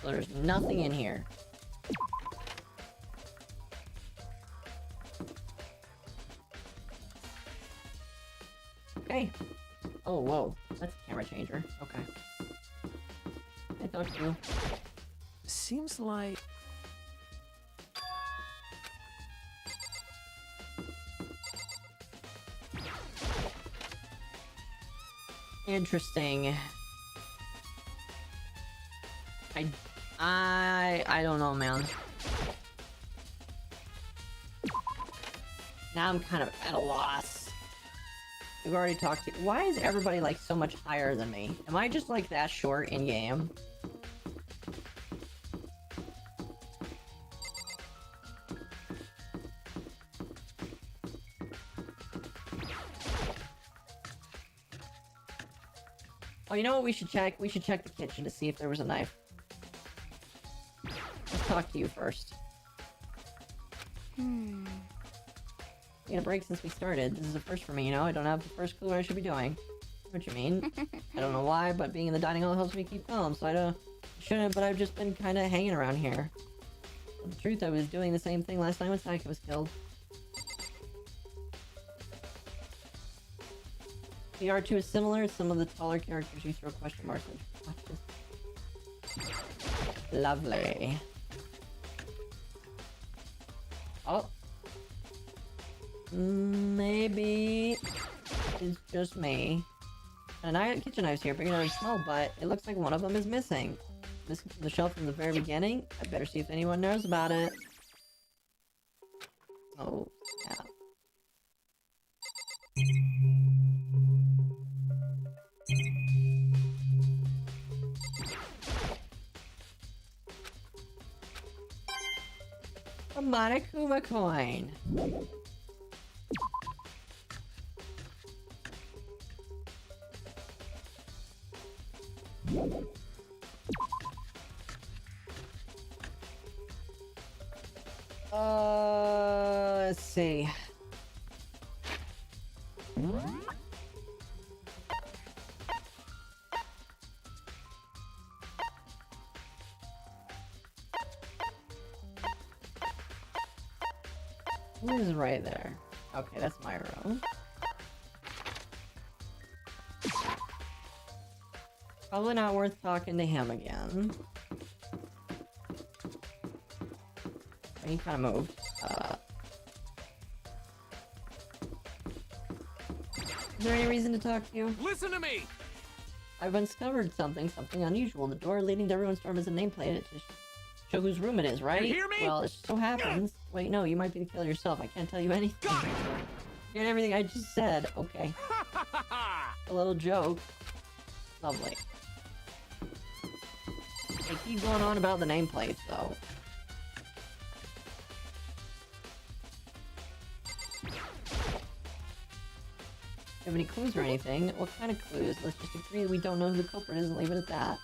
So there's nothing in here. Okay. Oh, whoa. That's a camera changer. Okay. I thought you. Seems like... Interesting. I don't know, man. Now I'm kind of at a loss. We've already talked to... Why is everybody, like, so much higher than me? Am I just, like, that short in-game? Oh, you know what we should check? We should check the kitchen to see if there was a knife. Let's talk to you first. Taking a break since we started. This is a first for me, you know? I don't have the first clue what I should be doing. What you mean? I don't know why, but being in the dining hall helps me keep calm, so I shouldn't, but I've just been kind of hanging around here. The truth, I was doing the same thing last night when Saika was killed. The R2 is similar. Some of the taller characters you throw question marks at. Watch this. Lovely. Oh. Maybe it's just me. And I got kitchen knives here, big and small, but it looks like one of them is missing. Missing from the shelf from the very beginning. I better see if anyone knows about it. Oh, yeah. A Monokuma coin. Let's see. This is right there. Okay, that's my room. Probably not worth talking to him again. He kind of moved. Is there any reason to talk to you? Listen to me! I've discovered something unusual. The door leading to everyone's dorm is a nameplate to show whose room it is, right? You hear me? Well, it just so happens. Wait, no, you might be the killer yourself. I can't tell you anything. Get everything I just said. Okay. A little joke. Lovely. They keep going on about the nameplate, though. Have any clues or anything? What kind of clues? Let's just agree we don't know who the culprit is and leave it at that.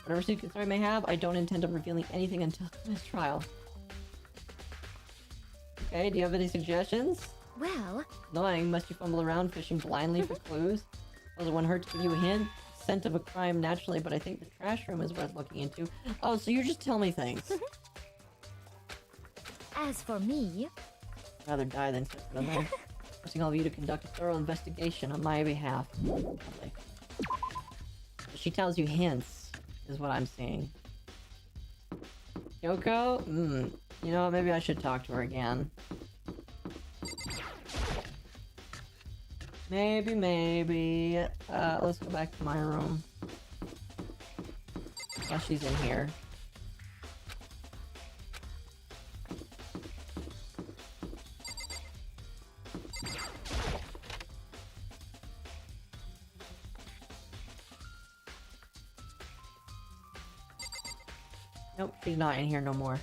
Whatever secrets I may have, I don't intend on revealing anything until this trial. Okay, do you have any suggestions? Well... Annoying, must you fumble around fishing blindly for clues? Well, it wouldn't hurt to give you a hint. Scent of a crime naturally, but I think the trash room is worth looking into. Oh, so you just tell me things. As for me... I'd rather die than sit for the night. Forcing all of you to conduct a thorough investigation on my behalf. Lovely. She tells you hints, is what I'm seeing. Yoko? You know, maybe I should talk to her again. Maybe. Let's go back to my room. While she's in here. Nope, she's not in here no more.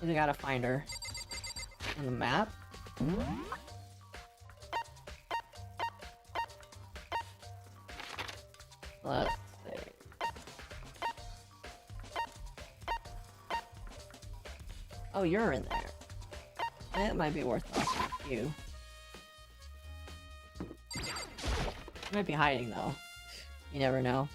I gotta find her. On the map? Let's see. Oh, you're in there. It might be worth a few. Might be hiding though. You never know.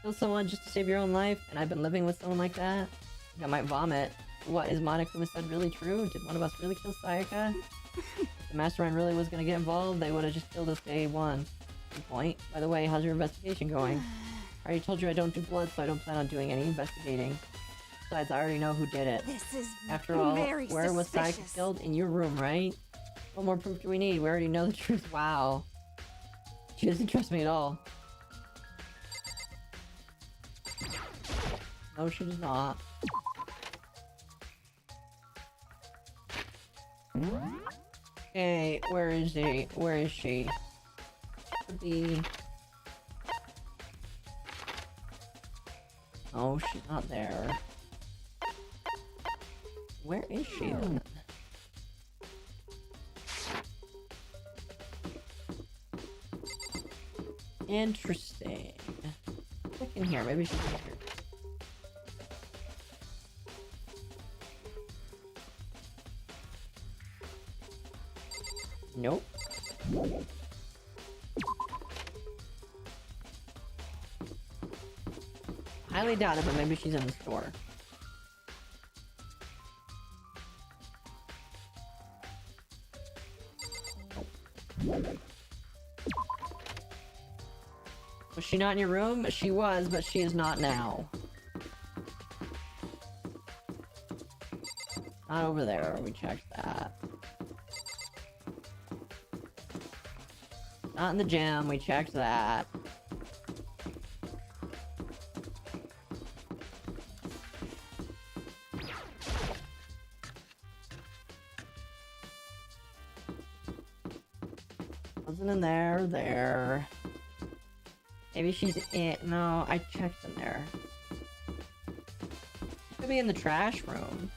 Kill someone just to save your own life, and I've been living with someone like that? I think I might vomit. What, is Monokuma said really true? Did one of us really kill Sayaka? If the Mastermind really was gonna get involved, they would have just killed us day one. Good point. By the way, how's your investigation going? I already told you I don't do blood, so I don't plan on doing any investigating. Besides, I already know who did it. This is After all, very where was suspicious. Sayaka killed? In your room, right? What more proof do we need? We already know the truth. Wow. She doesn't trust me at all. No, she does not. Okay, where is he? Where is she? Could be... Oh, she's not there. Where is she then? Interesting. Look in here. Maybe she's in here. Nope. Highly doubt it, but maybe she's in the store. Nope. Was she not in your room? She was, but she is not now. Not over there. We checked that. Not in the gym. We checked that. Wasn't in there. There. Maybe she's in. No, I checked in there. Could be in the trash room.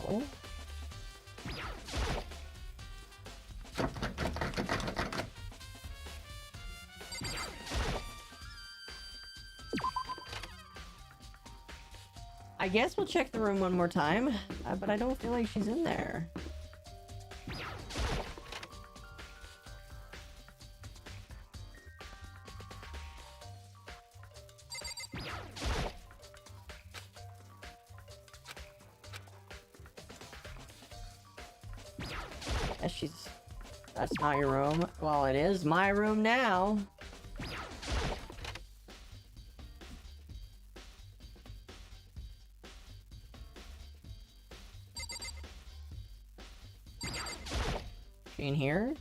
No. I guess we'll check the room one more time, but I don't feel like she's in there. That's not your room. Well, it is my room now. She in here?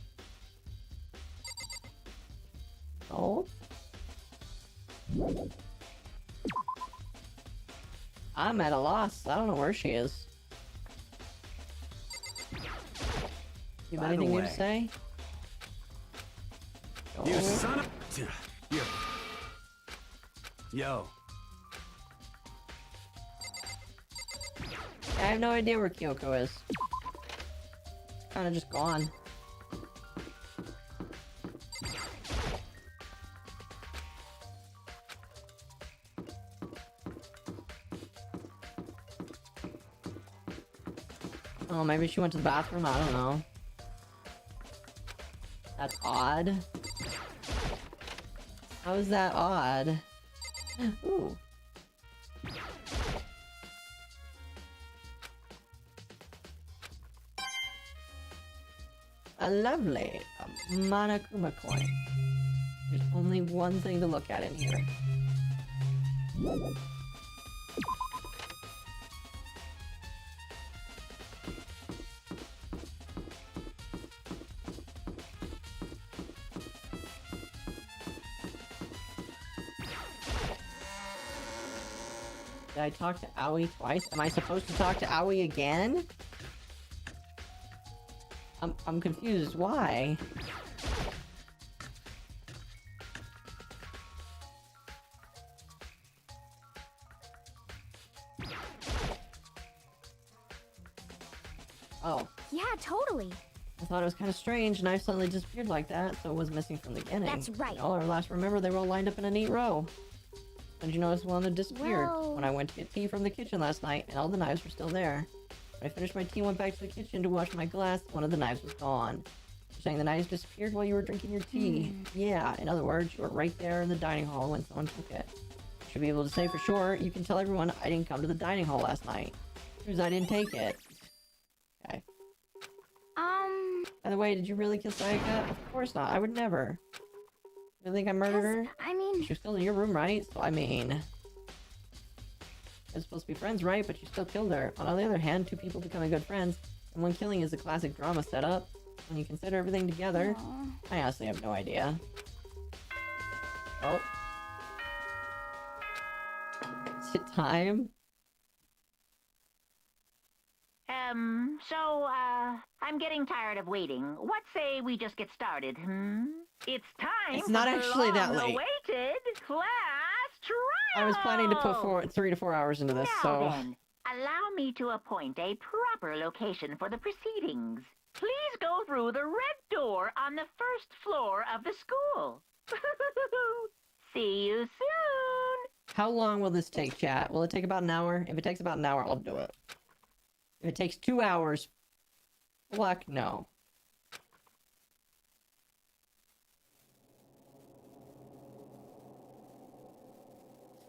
Oh. I'm at a loss. I don't know where she is. You have anything new to say? You son of... Yo. I have no idea where Kyoko is. Kinda just gone. Oh, maybe she went to the bathroom? I don't know. That's odd. How is that odd? Ooh. A lovely Monokuma coin. There's only one thing to look at in here. Did I talk to Aoi twice? Am I supposed to talk to Aoi again? I'm confused. Why? Oh. Yeah, totally. I thought it was kind of strange. Knife suddenly disappeared like that, so it was missing from the beginning. That's right. All our last remember, they were all lined up in a neat row. And you notice one that disappeared Well... when I went to get tea from the kitchen last night, and all the knives were still there. When I finished my tea and went back to the kitchen to wash my glass, one of the knives was gone. You're saying the knives disappeared while you were drinking your tea? Yeah, in other words, you were right there in the dining hall when someone took it. You should be able to say for sure, you can tell everyone I didn't come to the dining hall last night. Because I didn't take it. Okay. By the way, did you really kill Sayaka? Of course not, I would never. You think I murdered her? I mean... She was still in your room, right? So, I mean... They're supposed to be friends, right? But you still killed her. On the other hand, two people becoming good friends, and one killing is a classic drama setup. When you consider everything together, I honestly have no idea. Oh. Is it time? I'm getting tired of waiting. What say we just get started, It's time It's not actually that late. awaited class trial! I was planning to put 3 to 4 hours into this, Now so... then, allow me to appoint a proper location for the proceedings. Please go through the red door on the first floor of the school. See you soon! How long will this take, chat? Will it take about an hour? If it takes about an hour, I'll do it. If it takes 2 hours... Fuck no.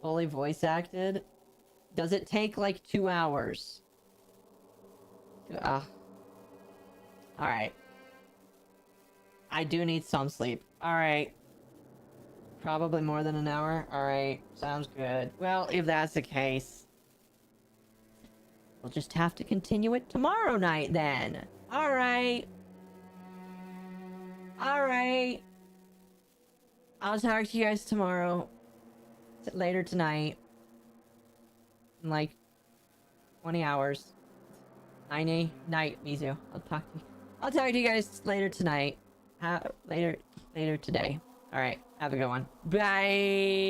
Fully voice acted? Does it take like 2 hours? Alright. I do need some sleep. Alright. Probably more than an hour? Alright. Sounds good. Well, if that's the case... we'll just have to continue it tomorrow night then. Alright. Alright. I'll talk to you guys tomorrow. Later tonight. In like 20 hours. 9 night, Mizu. I'll talk to you guys later tonight. Later today. Alright, have a good one. Bye!